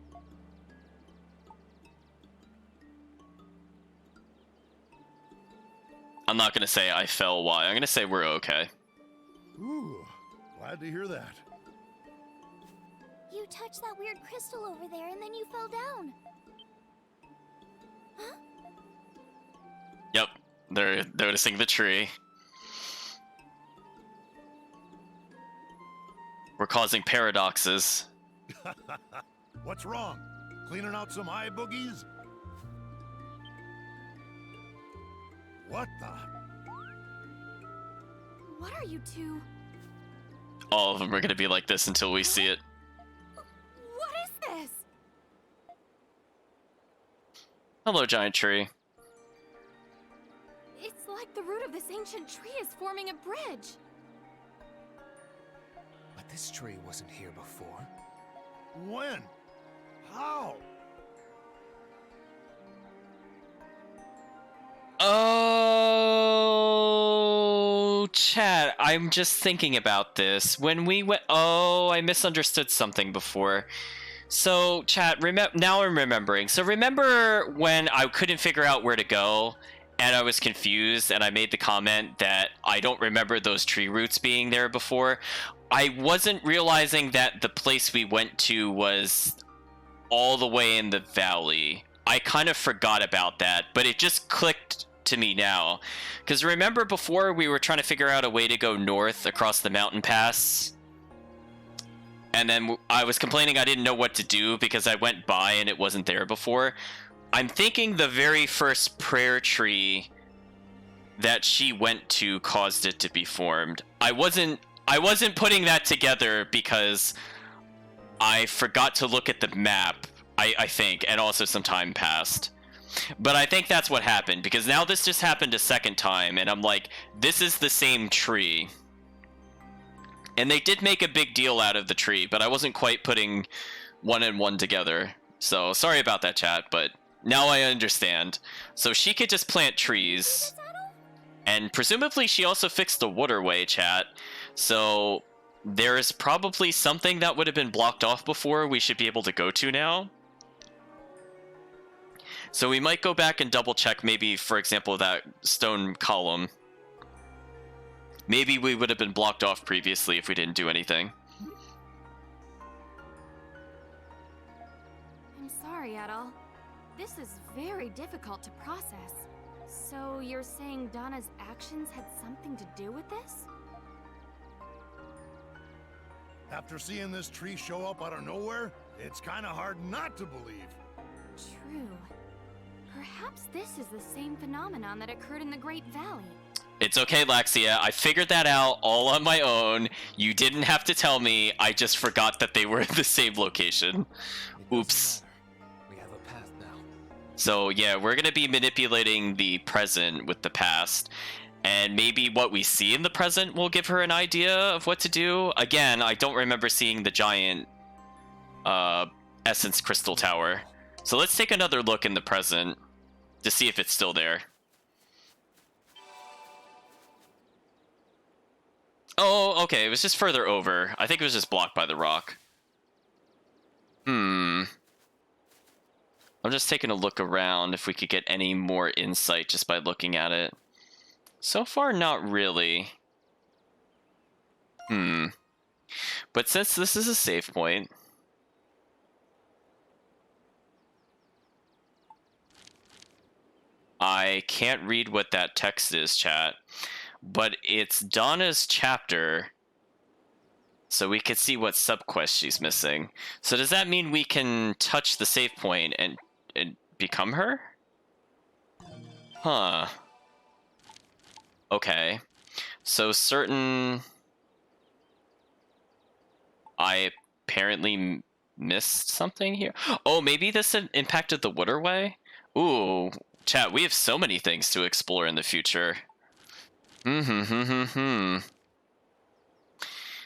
I'm not gonna say I fell why, I'm gonna say we're okay. Ooh, glad to hear that. You touched that weird crystal over there and then you fell down. Huh? Yep, they're noticing the tree. We're causing paradoxes. What's wrong? Cleaning out some eye boogies? What the? What are you two? All of them are gonna be like this until we see it. What is this? Hello, giant tree. It's like the root of this ancient tree is forming a bridge. But this tree wasn't here before. When? How? Oh, chat, I'm just thinking about this. When we went... Oh, I misunderstood something before. So, chat, now I'm remembering. So remember when I couldn't figure out where to go, and I was confused, and I made the comment that I don't remember those tree roots being there before? I wasn't realizing that the place we went to was all the way in the valley. I kind of forgot about that, but it just clicked to me now. Because remember before we were trying to figure out a way to go north across the mountain pass? And then I was complaining I didn't know what to do because I went by and it wasn't there before. I'm thinking the very first prayer tree that she went to caused it to be formed. I wasn't I wasn't putting that together because I forgot to look at the map, I think, and also some time passed. But I think that's what happened, because now this just happened a second time, and I'm like, this is the same tree. And they did make a big deal out of the tree, but I wasn't quite putting one and one together. So, sorry about that, chat, but now I understand. So she could just plant trees. And presumably she also fixed the waterway, chat. So there is probably something that would have been blocked off before we should be able to go to now. So we might go back and double check, maybe, for example, that stone column. Maybe we would have been blocked off previously if we didn't do anything. I'm sorry, Adol. This is very difficult to process. So you're saying Donna's actions had something to do with this? After seeing this tree show up out of nowhere, it's kind of hard not to believe. True. Perhaps this is the same phenomenon that occurred in the Great Valley. It's okay, Laxia. I figured that out all on my own. You didn't have to tell me. I just forgot that they were in the same location. Oops. We have a path now. So yeah, we're going to be manipulating the present with the past. And maybe what we see in the present will give her an idea of what to do. Again, I don't remember seeing the giant essence crystal tower. So let's take another look in the present to see if it's still there. Oh, okay, it was just further over. I think it was just blocked by the rock. I'm just taking a look around if we could get any more insight just by looking at it. So far, not really. But since this is a save point... I can't read what that text is, chat. But it's Donna's chapter, so we could see what subquest she's missing. So does that mean we can touch the save point and become her? Huh. Okay. So certain... I apparently missed something here. Oh, maybe this impacted the waterway? Ooh, chat, we have so many things to explore in the future.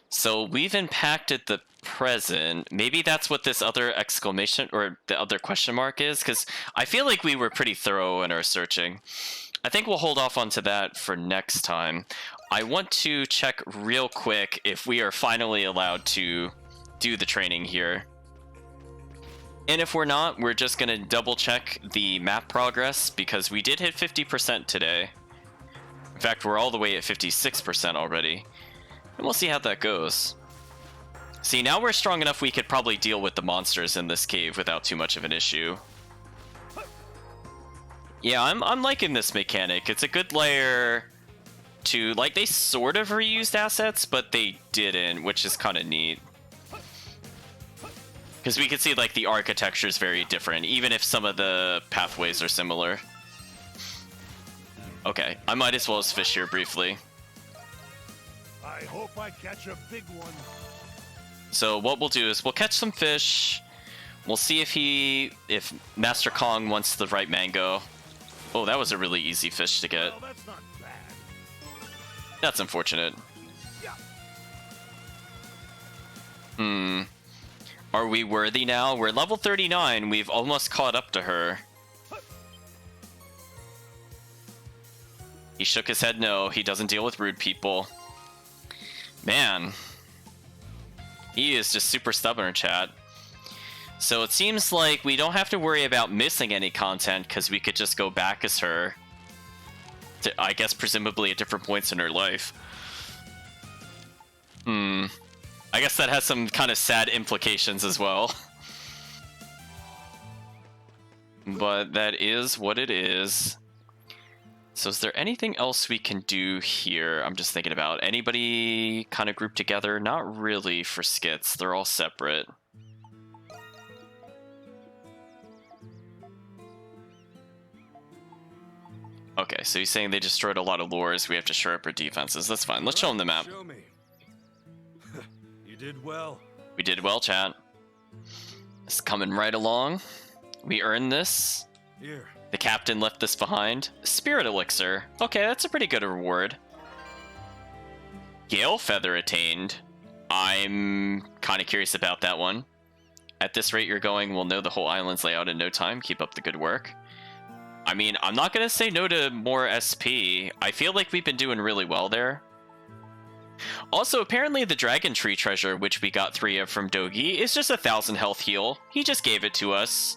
So we've impacted the present. Maybe that's what this other exclamation or the other question mark is, because I feel like we were pretty thorough in our searching. I think we'll hold off onto that for next time. I want to check real quick if we are finally allowed to do the training here. And if we're not, we're just going to double check the map progress, because we did hit 50% today. In fact, we're all the way at 56% already. And we'll see how that goes. See, now we're strong enough we could probably deal with the monsters in this cave without too much of an issue. Yeah, I'm liking this mechanic. It's a good layer to... Like, they sort of reused assets, but they didn't, which is kind of neat. Because we can see, like, the architecture is very different, even if some of the pathways are similar. Okay, I might as well just fish here briefly. I hope I catch a big one. So what we'll do is we'll catch some fish. We'll see if Master Kong wants the right mango. Oh, that was a really easy fish to get. Well, that's not bad. That's unfortunate. Yeah. Are we worthy now? We're level 39. We've almost caught up to her. He shook his head no. He doesn't deal with rude people. Man. He is just super stubborn, chat. So it seems like we don't have to worry about missing any content, because we could just go back as her. To, I guess, presumably at different points in her life. I guess that has some kind of sad implications as well. But that is what it is. So is there anything else we can do here? I'm just thinking about anybody kind of grouped together. Not really for skits. They're all separate. Okay, so he's saying they destroyed a lot of lures. We have to shore up our defenses. That's fine. Let's show them the map. Show me. did well. We did well, chat. It's coming right along. We earned this. Here. The captain left this behind. Spirit elixir. Okay, that's a pretty good reward. Gale feather attained. I'm kind of curious about that one. At this rate you're going, we'll know the whole island's layout in no time. Keep up the good work. I mean, I'm not going to say no to more SP. I feel like we've been doing really well there. Also, apparently the Dragon Tree treasure, which we got 3 of from Dogi, is just 1,000 health heal. He just gave it to us.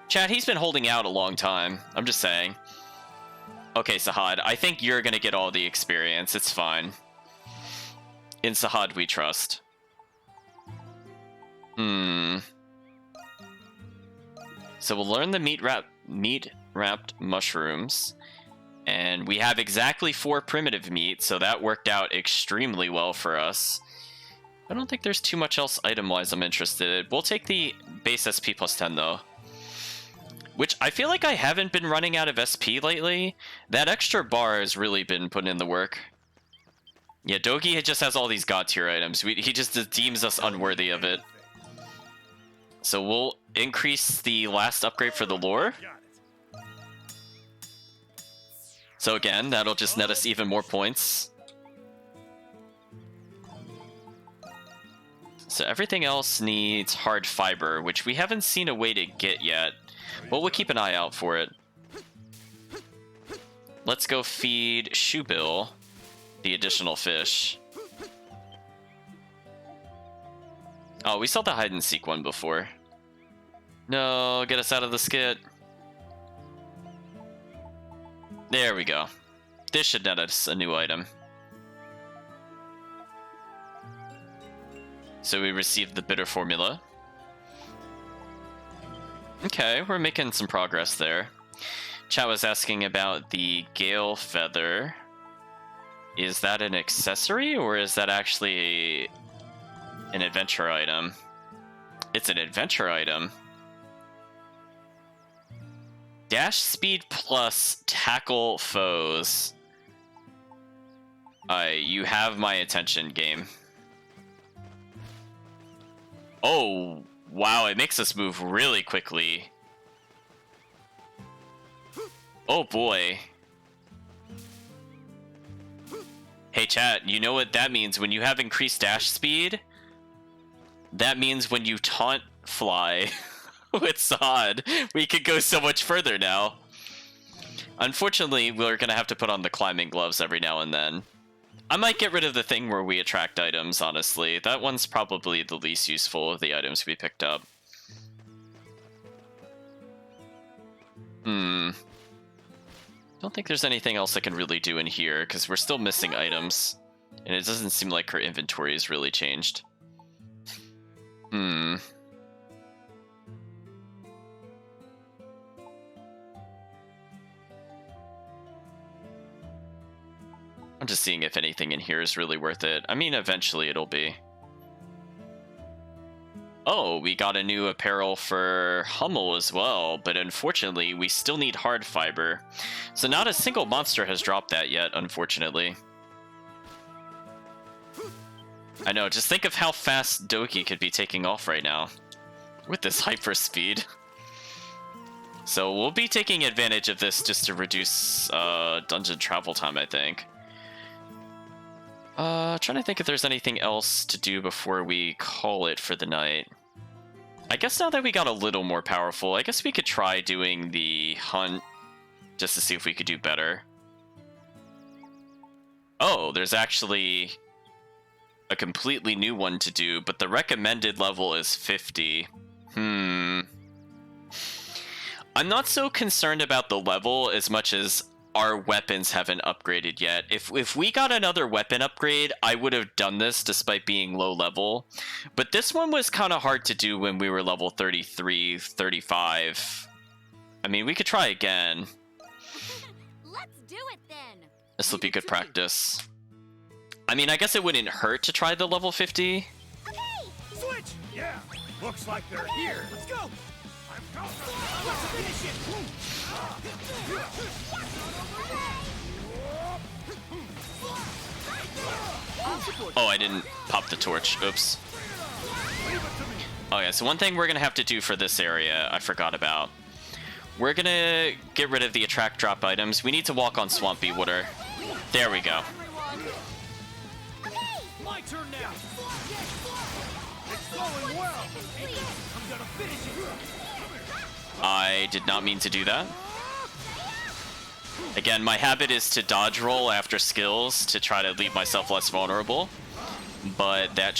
Chad, he's been holding out a long time. I'm just saying. Okay, Sahad, I think you're going to get all the experience. It's fine. In Sahad we trust. So we'll learn the meat-wrapped mushrooms. And we have exactly 4 primitive meat, so that worked out extremely well for us. I don't think there's too much else item-wise I'm interested in. We'll take the base SP plus 10, though. Which, I feel like I haven't been running out of SP lately. That extra bar has really been putting in the work. Yeah, Dogi just has all these god tier items. He just deems us unworthy of it. So we'll increase the last upgrade for the lore. So again, that'll just net us even more points. So everything else needs hard fiber, which we haven't seen a way to get yet. But we'll keep an eye out for it. Let's go feed Shoebill the additional fish. Oh, we saw the hide and seek one before. No, get us out of the skit. There we go. This should net us a new item. So we received the bitter formula. Okay, we're making some progress there. Chat was asking about the Gale feather. Is that an accessory or is that actually an adventure item? It's an adventure item. Dash speed plus tackle foes. You have my attention, game. Oh, wow, it makes us move really quickly. Oh boy. Hey chat, you know what that means? When you have increased dash speed, that means when you taunt fly with Sod, we could go so much further now. Unfortunately, we're gonna have to put on the climbing gloves every now and then. I might get rid of the thing where we attract items, honestly. That one's probably the least useful of the items we picked up. Don't think there's anything else I can really do in here, because we're still missing items. And it doesn't seem like her inventory has really changed. I'm just seeing if anything in here is really worth it. I mean, eventually it'll be. Oh, we got a new apparel for Hummel as well, but unfortunately we still need hard fiber. So not a single monster has dropped that yet, unfortunately. I know, just think of how fast Doki could be taking off right now with this hyper speed. So we'll be taking advantage of this just to reduce dungeon travel time, I think. Trying to think if there's anything else to do before we call it for the night. I guess now that we got a little more powerful, I guess we could try doing the hunt just to see if we could do better. Oh, there's actually a completely new one to do, but the recommended level is 50. I'm not so concerned about the level as much as our weapons haven't upgraded yet. If we got another weapon upgrade, I would have done this despite being low level. But this one was kind of hard to do when we were level 33, 35. I mean, we could try again. Let's do it then. This will be good practice. I mean, I guess it wouldn't hurt to try the level 50. Okay! Switch! Yeah, looks like they're here. Let's go! I'm going. Let's finish it! Oh, I didn't pop the torch. Oops. Oh yeah, so one thing we're gonna have to do for this area, I forgot about. We're gonna get rid of the attract drop items. We need to walk on swampy water. There we go. My turn now. It's going well. I'm gonna finish it. I did not mean to do that. Again, my habit is to dodge roll after skills to try to leave myself less vulnerable, but that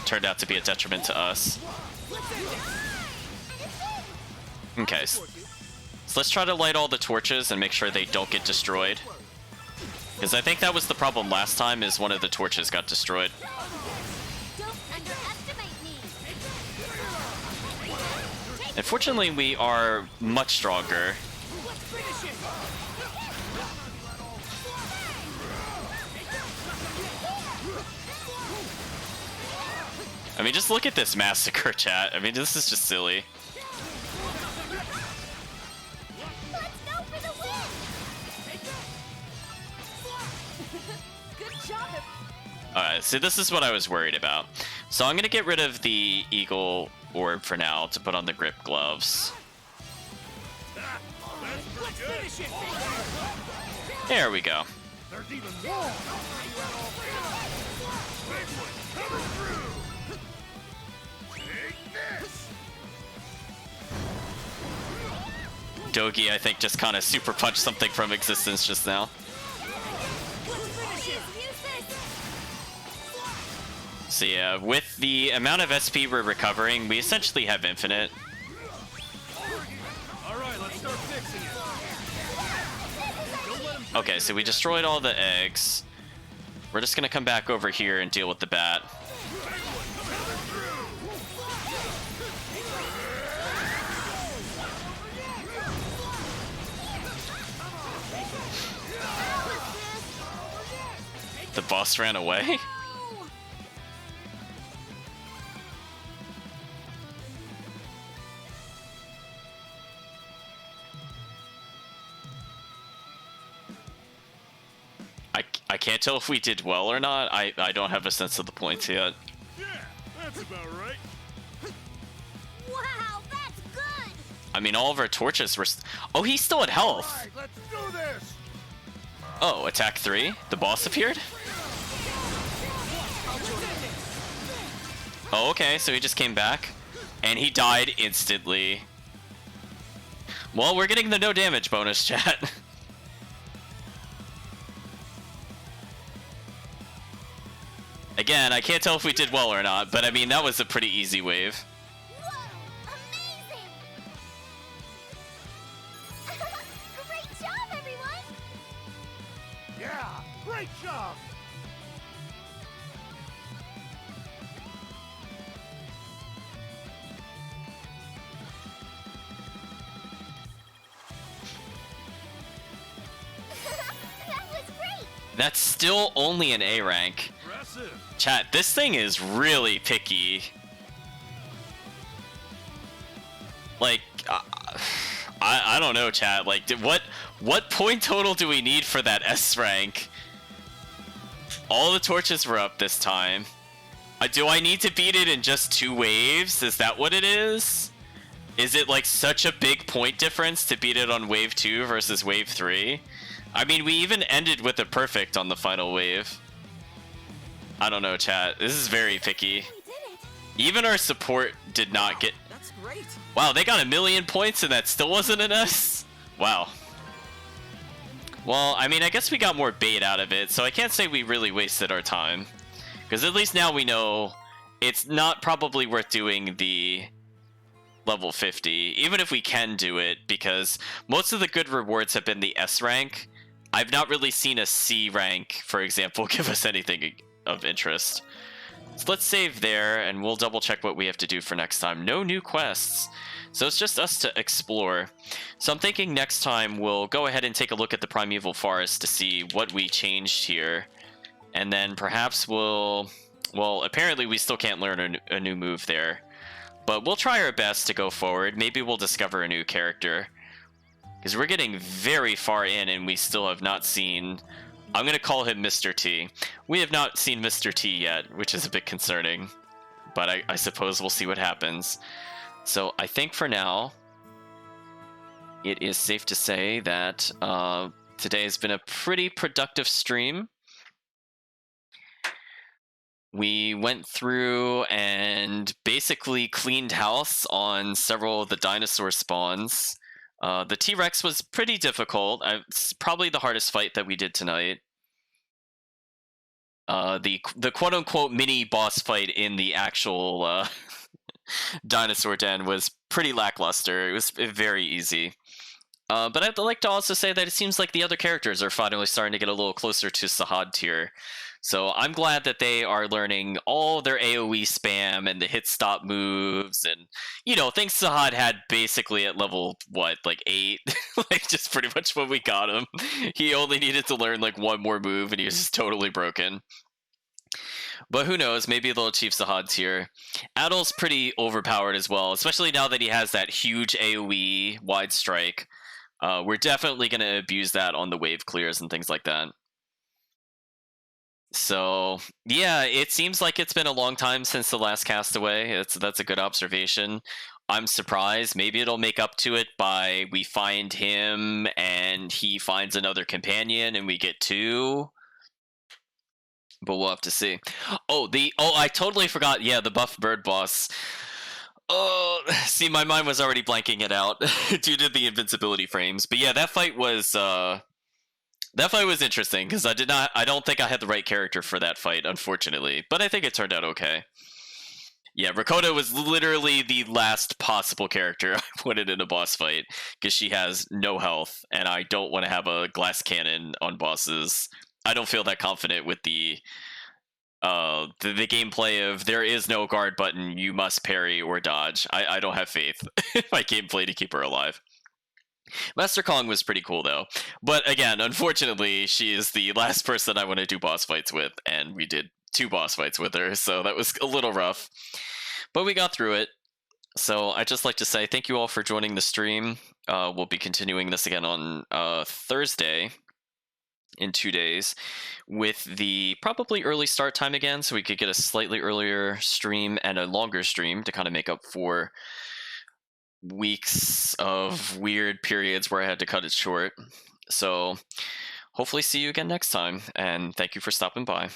turned out to be a detriment to us. Okay, so let's try to light all the torches and make sure they don't get destroyed. Because I think that was the problem last time, is one of the torches got destroyed. Don't underestimate me. Unfortunately, we are much stronger. I mean, just look at this massacre, chat. I mean, this is just silly. Let's go for the win. Good job. Alright, so this is what I was worried about. So I'm gonna get rid of the eagle orb for now to put on the grip gloves. There we go. There's even more. Dogi, I think, just kind of super punched something from existence just now. So yeah, with the amount of SP we're recovering, we essentially have infinite. Alright, let's start fixing it. Okay, so we destroyed all the eggs. We're just gonna come back over here and deal with the bat. The boss ran away? I can't tell if we did well or not. I don't have a sense of the points yet. Yeah, that's about right. Wow, that's good. I mean, all of our torches were... Oh, he's still at health! All right, let's do this. Oh, attack 3? The boss appeared? Oh, okay, so he just came back. And he died instantly. Well, we're getting the no damage bonus, chat. Again, I can't tell if we did well or not, but I mean, that was a pretty easy wave. Whoa, amazing. Great job, everyone. Yeah, great job. That was great. That's still only an A rank. Impressive. Chat, this thing is really picky. Like, I don't know, chat. Like, what point total do we need for that S rank? All the torches were up this time. Do I need to beat it in just 2 waves? Is that what it is? Is it like such a big point difference to beat it on wave 2 versus wave 3? I mean, we even ended with a perfect on the final wave. I don't know, chat. This is very picky. We did it. Even our support did not get... That's great. Wow, they got 1,000,000 points and that still wasn't an S? Wow. Well, I mean, I guess we got more bait out of it, so I can't say we really wasted our time. Because at least now we know it's not probably worth doing the level 50, even if we can do it, because most of the good rewards have been the S rank. I've not really seen a C rank, for example, give us anything of interest. So let's save there, and we'll double check what we have to do for next time. No new quests, so it's just us to explore. So I'm thinking next time we'll go ahead and take a look at the Primeval Forest to see what we changed here. And then perhaps we'll... Well, apparently we still can't learn a new move there. But we'll try our best to go forward. Maybe we'll discover a new character. Because we're getting very far in and we still have not seen I'm gonna call him Mr. T. We have not seen Mr. T yet, which is a bit concerning, but I suppose we'll see what happens. So I think for now, it is safe to say that today has been a pretty productive stream. We went through and basically cleaned house on several of the dinosaur spawns. The T-Rex was pretty difficult. It's probably the hardest fight that we did tonight. The quote-unquote mini boss fight in the actual dinosaur den was pretty lackluster. It was very easy. But I'd like to also say that it seems like the other characters are finally starting to get a little closer to Sahad tier. So I'm glad that they are learning all their AoE spam and the hit stop moves, and things Sahad had basically at level 8, like just pretty much when we got him. He only needed to learn like one more move, and he was just totally broken. But who knows? Maybe they'll achieve Sahad tier. Adol's pretty overpowered as well, especially now that he has that huge AoE wide strike. We're definitely going to abuse that on the wave clears and things like that. So, yeah, it seems like it's been a long time since the last Castaway. That's a good observation. I'm surprised. Maybe it'll make up to it by we find him and he finds another companion and we get 2. But we'll have to see. I totally forgot. Yeah, the buff bird boss. Oh, see, my mind was already blanking it out due to the invincibility frames. But yeah, that fight was interesting because I don't think I had the right character for that fight, unfortunately. But I think it turned out okay. Yeah, Rakota was literally the last possible character I wanted in a boss fight because she has no health, and I don't want to have a glass cannon on bosses. I don't feel that confident with the gameplay of there is no guard button, you must parry or dodge. I don't have faith in my gameplay to keep her alive. Master Kong was pretty cool though, but again, unfortunately, she is the last person I want to do boss fights with, and we did 2 boss fights with her, so that was a little rough. But we got through it. So I'd just like to say thank you all for joining the stream. We'll be continuing this again on Thursday in 2 days with the probably early start time again, so we could get a slightly earlier stream and a longer stream to kind of make up for weeks of weird periods where I had to cut it short. So hopefully see you again next time, and thank you for stopping by.